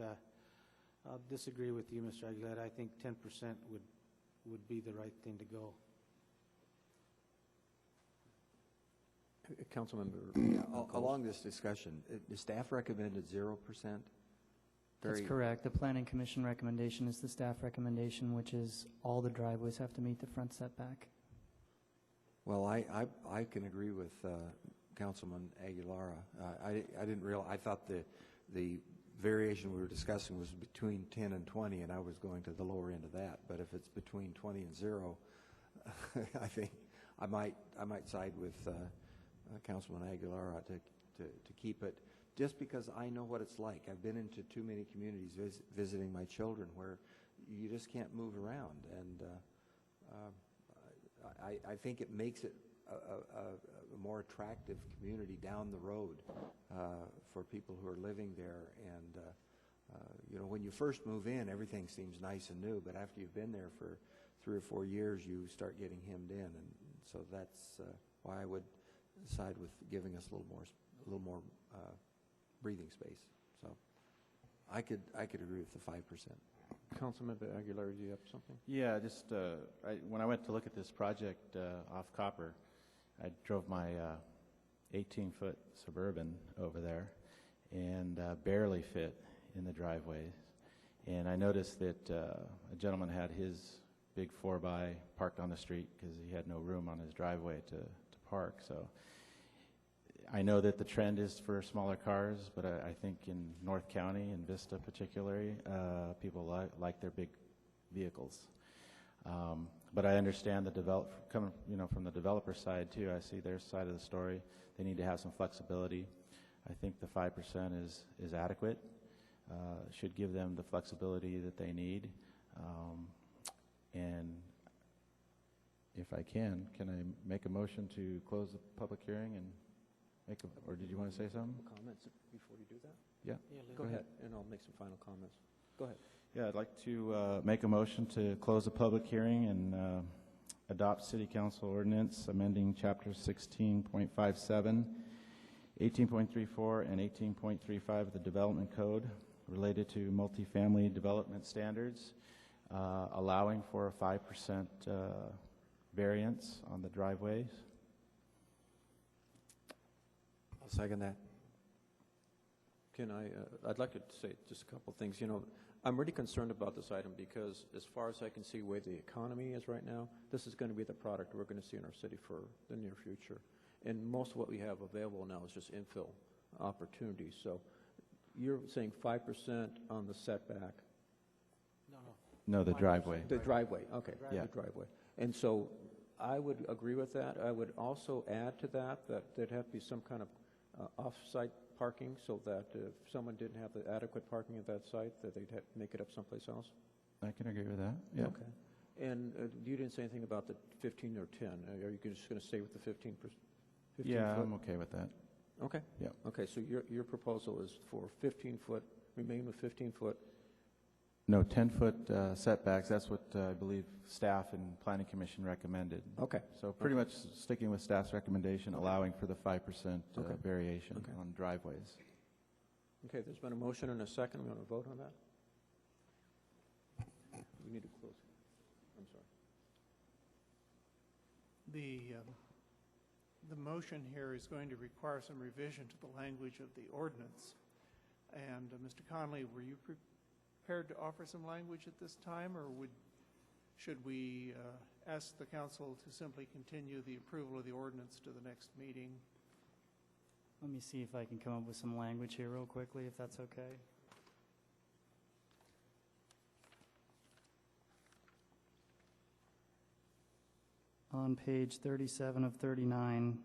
I'll disagree with you, Mr. Aguilera. I think 10% would be the right thing to go. Councilmember, along this discussion, the staff recommended 0%? That's correct. The Planning Commission recommendation is the staff recommendation, which is all the driveways have to meet the front setback. Well, I can agree with Councilman Aguilera. I didn't realize, I thought the variation we were discussing was between 10 and 20, and I was going to the lower end of that. But if it's between 20 and 0, I think I might side with Councilman Aguilera to keep it, just because I know what it's like. I've been into too many communities visiting my children where you just can't move around, and I think it makes it a more attractive community down the road for people who are living there. And you know, when you first move in, everything seems nice and new, but after you've been there for 3 or 4 years, you start getting hemmed in, and so that's why I would side with giving us a little more breathing space. So I could agree with the 5%. Councilmember Aguilar, do you have something? Yeah, just when I went to look at this project off Copper, I drove my 18-foot Suburban over there and barely fit in the driveways. And I noticed that a gentleman had his big 4x parked on the street because he had no room on his driveway to park. So I know that the trend is for smaller cars, but I think in North County and Vista particularly, people like their big vehicles. But I understand the coming from the developer side too. I see their side of the story. They need to have some flexibility. I think the 5% is adequate. Should give them the flexibility that they need. And if I can I make a motion to close the public hearing and or did you want to say something? Comments before you do that? Yeah. Go ahead, and I'll make some final comments. Go ahead. Yeah, I'd like to make a motion to close the public hearing and adopt City Council ordinance amending Chapter 16.57, 18.34, and 18.35 of the Development Code related to multifamily development standards, allowing for a 5% variance on the driveways. I'll second that. Can I'd like to say just a couple things. You know, I'm really concerned about this item because as far as I can see where the economy is right now, this is going to be the product we're going to see in our city for the near future. And most of what we have available now is just infill opportunities. So you're saying 5% on the setback? No, the driveway. The driveway, okay. Yeah. The driveway. And so I would agree with that. I would also add to that there'd have to be some kind of off-site parking so that if someone didn't have the adequate parking at that site, that they'd have to make it up someplace else. I can agree with that. Yeah. Okay. And you didn't say anything about the 15 or 10. Are you just going to stay with the 15? Yeah, foot? I'm okay with that. Okay. Yeah. Okay, so your proposal is for 15-foot, remain with 15-foot. No, 10-foot setbacks. That's what I believe staff and Planning Commission recommended. Okay. So pretty much sticking with staff's recommendation, allowing for the 5% variation on driveways. Okay, there's been a motion and a second. We want to vote on that? We need to close. I'm sorry. The motion here is going to require some revision to the language of the ordinance. And Mr. Conley, were you prepared to offer some language at this time, or should we ask the council to simply continue the approval of the ordinance to the next meeting? Let me see if I can come up with some language here real quickly, if that's okay. On page 37 of 39,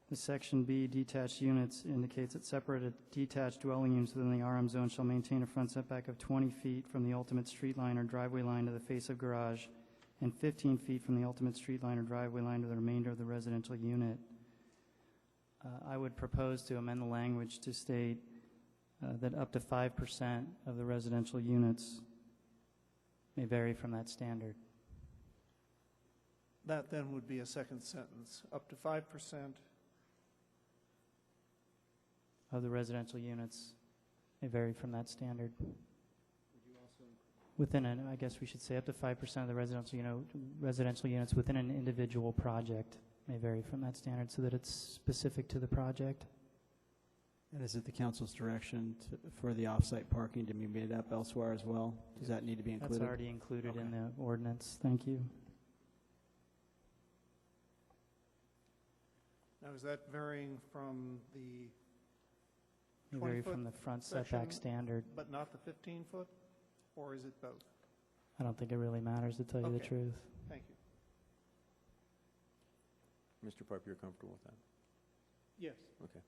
the section B, detached units, indicates that separate detached dwelling units within the RM zone shall maintain a front setback of 20 feet from the ultimate street line or driveway line to the face of garage and 15 feet from the ultimate street line or driveway line to the remainder of the residential unit. I would propose to amend the language to state that up to 5% of the residential units may vary from that standard. That then would be a second sentence, up to 5%. Of the residential units may vary from that standard. Within I guess we should say up to 5% of the residential units within an individual project may vary from that standard so that it's specific to the project. And is it the council's direction for the off-site parking to be made up elsewhere as well? Does that need to be included? That's already included in the ordinance. Thank you. Now, is that varying from the May vary from the front setback standard. But not the 15-foot? Or is it both? I don't think it really matters, to tell you the truth. Thank you. Mr. Piper, you're comfortable with that? Yes. Okay.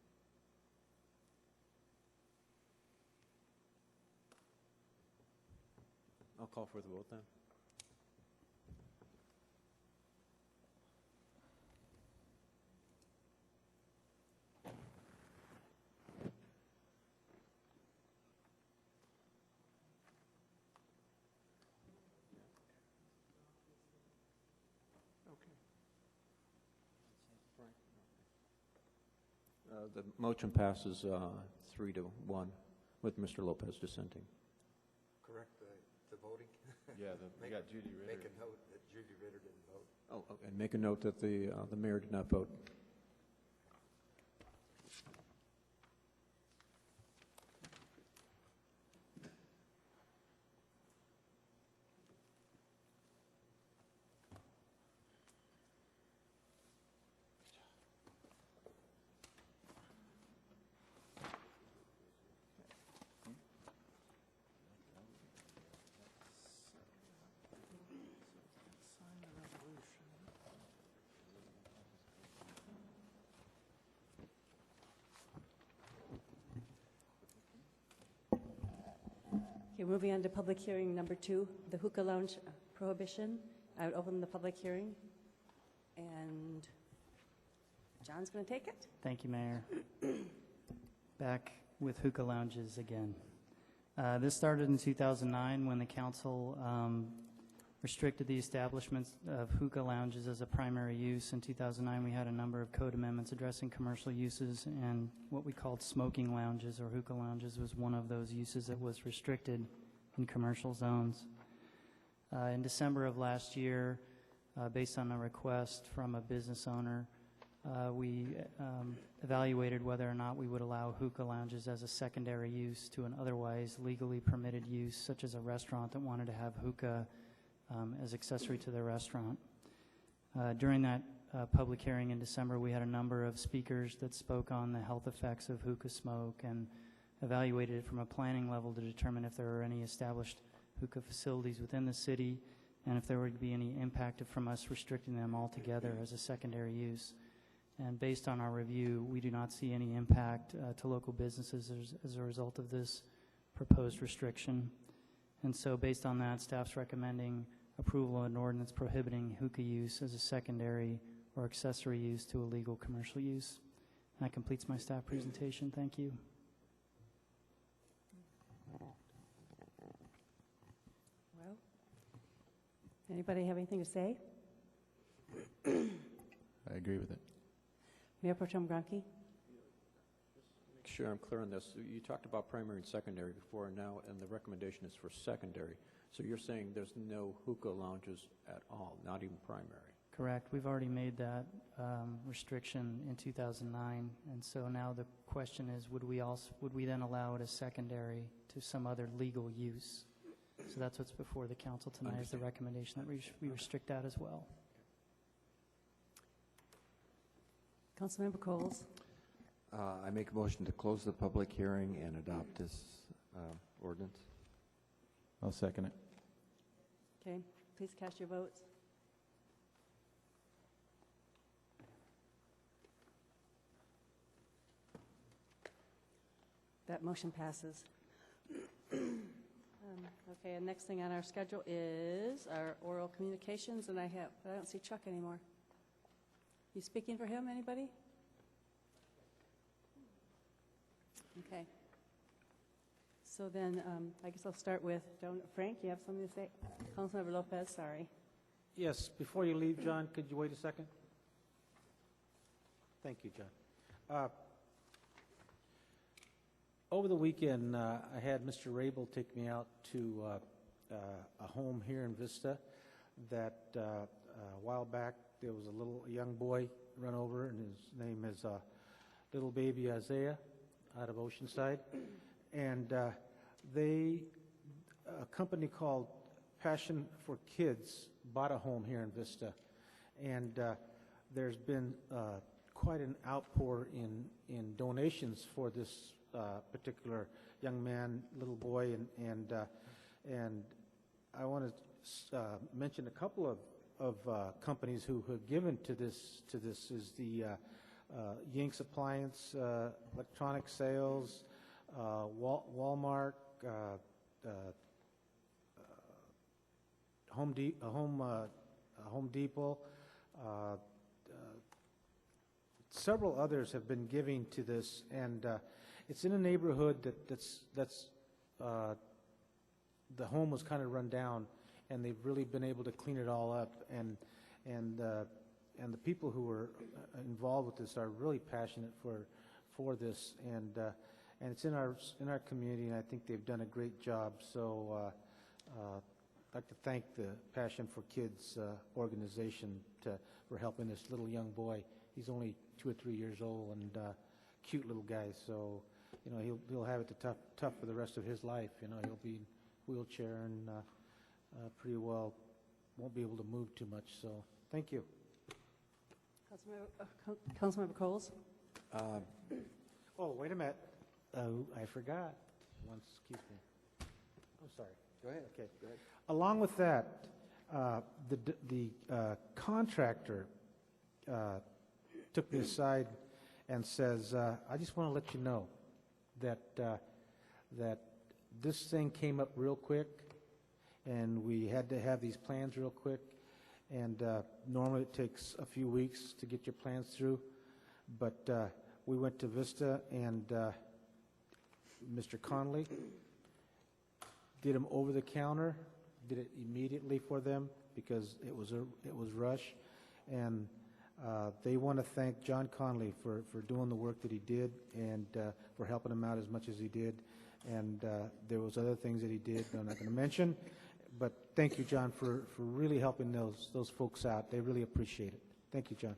I'll call for the vote then. The motion passes 3-1 with Mr. Lopez dissenting. Correct the voting? Yeah, we got Judy Ritter. Make a note that Judy Ritter didn't vote. Oh, and make a note that the mayor did not vote. Okay, moving on to public hearing number 2, the hookah lounge prohibition. I would open the public hearing, and John's going to take it. Thank you, Mayor. Back with hookah lounges again. This started in 2009 when the council restricted the establishments of hookah lounges as a primary use. In 2009, we had a number of code amendments addressing commercial uses, and what we called smoking lounges or hookah lounges was one of those uses that was restricted in commercial zones. In December of last year, based on a request from a business owner, we evaluated whether or not we would allow hookah lounges as a secondary use to an otherwise legally permitted use, such as a restaurant that wanted to have hookah as accessory to their restaurant. During that public hearing in December, we had a number of speakers that spoke on the health effects of hookah smoke and evaluated it from a planning level to determine if there are any established hookah facilities within the city and if there would be any impact from us restricting them altogether as a secondary use. And based on our review, we do not see any impact to local businesses as a result of this proposed restriction. And so based on that, staff's recommending approval of an ordinance prohibiting hookah use as a secondary or accessory use to a legal commercial use. And that completes my staff presentation. Thank you. Well, anybody have anything to say? I agree with it. Mayor Pro Tem Gronke? Make sure I'm clear on this. You talked about primary and secondary before and now, and the recommendation is for secondary. So you're saying there's no hookah lounges at all, not even primary? Correct. We've already made that restriction in 2009, and so now the question is, would we then allow it as secondary to some other legal use? So that's what's before the council tonight, is the recommendation that we restrict that as well. Councilmember Coles? I make a motion to close the public hearing and adopt this ordinance. I'll second it. Okay, please cast your votes. That motion passes. Okay, and next thing on our schedule is our oral communications, and I don't see Chuck anymore. You speaking for him, anybody? Okay. So then, I guess I'll start with Frank. You have something to say? Councilmember Lopez, sorry. Yes, before you leave, John, could you wait a second? Thank you, John. Over the weekend, I had Mr. Rabel take me out to a home here in Vista that a while back there was a young boy run over, and his name is little baby Isaiah out of Oceanside. And a company called Passion for Kids bought a home here in Vista. And there's been quite an outpour in donations for this particular young man, little boy. And I want to mention a couple of companies who have given to this is the Yanks Appliance, Electronic Sales, Walmart, Home Depot. Several others have been giving to this, and it's in a neighborhood that's the home was kind of run down, and they've really been able to clean it all up, and the people who are involved with this are really passionate for this, and it's in our community, and I think they've done a great job. So I'd like to thank the Passion for Kids organization for helping this little young boy. He's only 2 or 3 years old and cute little guy. So he'll have it tough for the rest of his life. He'll be in wheelchair and pretty well won't be able to move too much. So thank you. Councilmember Coles? Oh, wait a minute. Oh, I forgot. Excuse me. I'm sorry. Go ahead. Okay. Go ahead. Along with that, the contractor took me aside and says, I just want to let you know that this thing came up real quick, and we had to have these plans real quick, and normally it takes a few weeks to get your plans through, but we went to Vista, and Mr. Conley did them over the counter, did it immediately for them because it was rush, and they want to thank John Conley for doing the work that he did and for helping him out as much as he did. And there was other things that he did that I'm not going to mention, but thank you, John, for really helping those folks out. They really appreciate it. Thank you, John.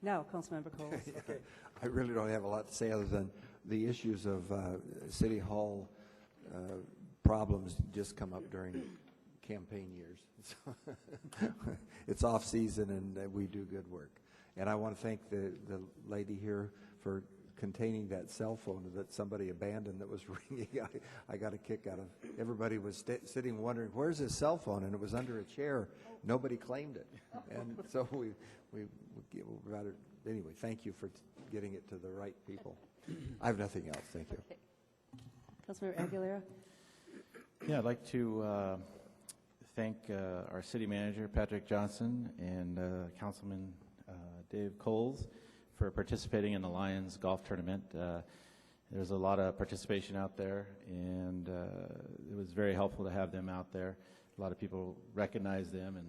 Now, Councilmember Coles. Okay. I really don't have a lot to say other than the issues of City Hall problems just come up during campaign years. It's off season and we do good work. And I want to thank the lady here for containing that cell phone that somebody abandoned that was ringing. I got a kick out of everybody was sitting wondering, where's his cell phone? And it was under a chair. Nobody claimed it. And so we rather, anyway, thank you for getting it to the right people. I have nothing else. Thank you. Okay. Councilmember Aguilera? Yeah, I'd like to thank our city manager, Patrick Johnson, and Councilman Dave Coles for participating in the Lions Golf Tournament. There's a lot of participation out there, and it was very helpful to have them out there. A lot of people recognized them and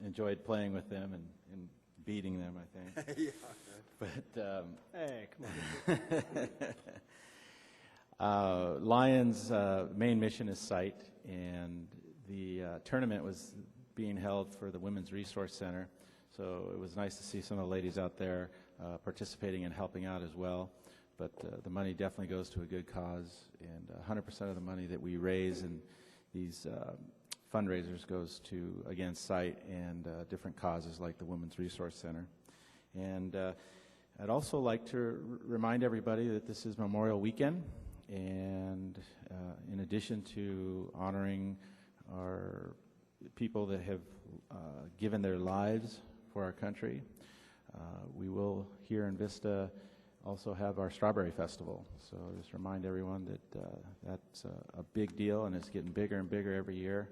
enjoyed playing with them and beating them, I think. Yeah. But hey, come on. Lions' main mission is sight, and the tournament was being held for the Women's Resource Center. So it was nice to see some of the ladies out there participating and helping out as well. But the money definitely goes to a good cause, and 100% of the money that we raise in these fundraisers goes to, again, sight and different causes like the Women's Resource Center. And I'd also like to remind everybody that this is Memorial Weekend, and in addition to honoring our people that have given their lives for our country, we will here in Vista also have our Strawberry Festival. So just remind everyone that that's a big deal, and it's getting bigger and bigger every year.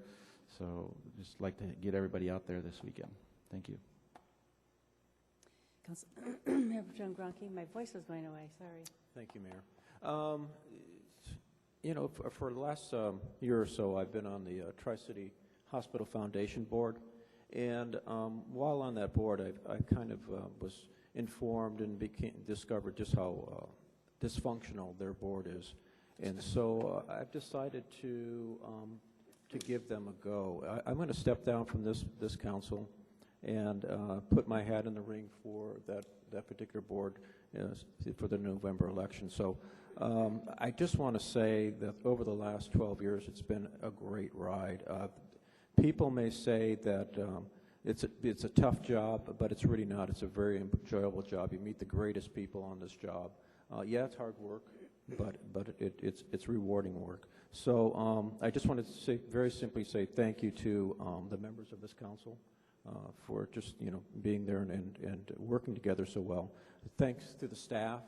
So just like to get everybody out there this weekend. Thank you. Mayor John Gronke, my voice is going away. Sorry. Thank you, Mayor. For the last year or so, I've been on the Tri-City Hospital Foundation Board. And while on that board, I kind of was informed and discovered just how dysfunctional their board is. And so I've decided to give them a go. I'm going to step down from this council and put my hat in the ring for that particular board for the November election. So I just want to say that over the last 12 years, it's been a great ride. People may say that it's a tough job, but it's really not. It's a very enjoyable job. You meet the greatest people on this job. Yeah, it's hard work, but it's rewarding work. So I just wanted to very simply say thank you to the members of this council for just being there and working together so well. Thanks to the staff.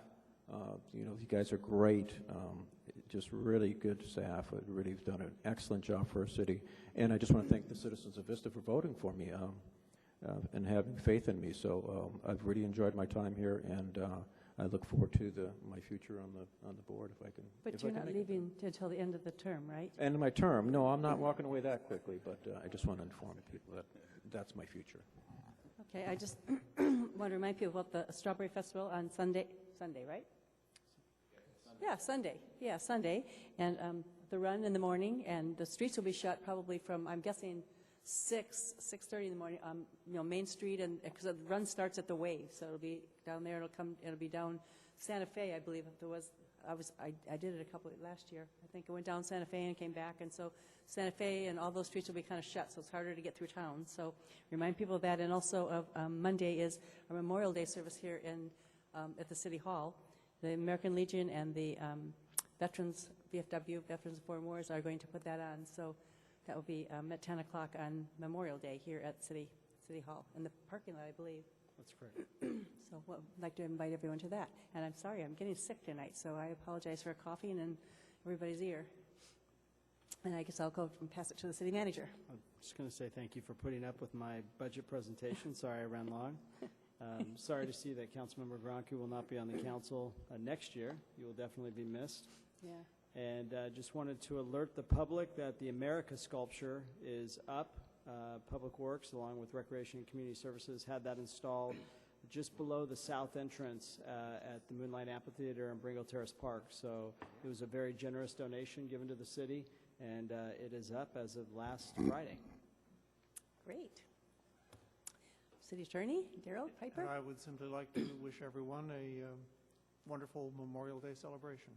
You guys are great. Just really good staff. Really have done an excellent job for our city. And I just want to thank the citizens of Vista for voting for me and having faith in me. So I've really enjoyed my time here, and I look forward to my future on the board if I can. But you're not leaving until the end of the term, right? End of my term. No, I'm not walking away that quickly. But I just want to inform people that that's my future. Okay, I just want to remind people about the Strawberry Festival on Sunday, right? Yeah, Sunday. Yeah, Sunday. And the run in the morning, and the streets will be shut probably from, I'm guessing, 6:30 in the morning, Main Street, and because the run starts at the Wave, so it'll be down there. It'll be down Santa Fe, I believe. If there was, I did it last year. I think I went down Santa Fe and came back, and so Santa Fe and all those streets will be kind of shut, so it's harder to get through town. So remind people of that, and also of Monday is our Memorial Day service here in at the City Hall. The American Legion and the Veterans, VFW, Veterans of Foreign Wars, are going to put that on. So that will be at 10 o'clock on Memorial Day here at City Hall, in the parking lot, I believe. That's correct. So I'd like to invite everyone to that. And I'm sorry, I'm getting sick tonight, so I apologize for coughing in everybody's ear. And I guess I'll go and pass it to the city manager. I'm just going to say thank you for putting up with my budget presentation. Sorry I ran long. Sorry to see that Councilmember Gronke will not be on the council next year. You will definitely be missed. Yeah. And just wanted to alert the public that the America sculpture is up. Public Works, along with Recreation and Community Services, had that installed just below the south entrance at the Moonlight Amphitheater in Bringle Terrace Park. So it was a very generous donation given to the city, and it is up as of last Friday. Great. City Attorney, Darrell Piper. And I would simply like to wish everyone a wonderful Memorial Day celebration.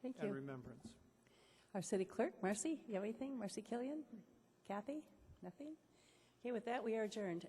Thank you. And remembrance. Our city clerk, Marcy, you have anything? Marcy Killian? Kathy? Nothing? Okay, with that, we are adjourned.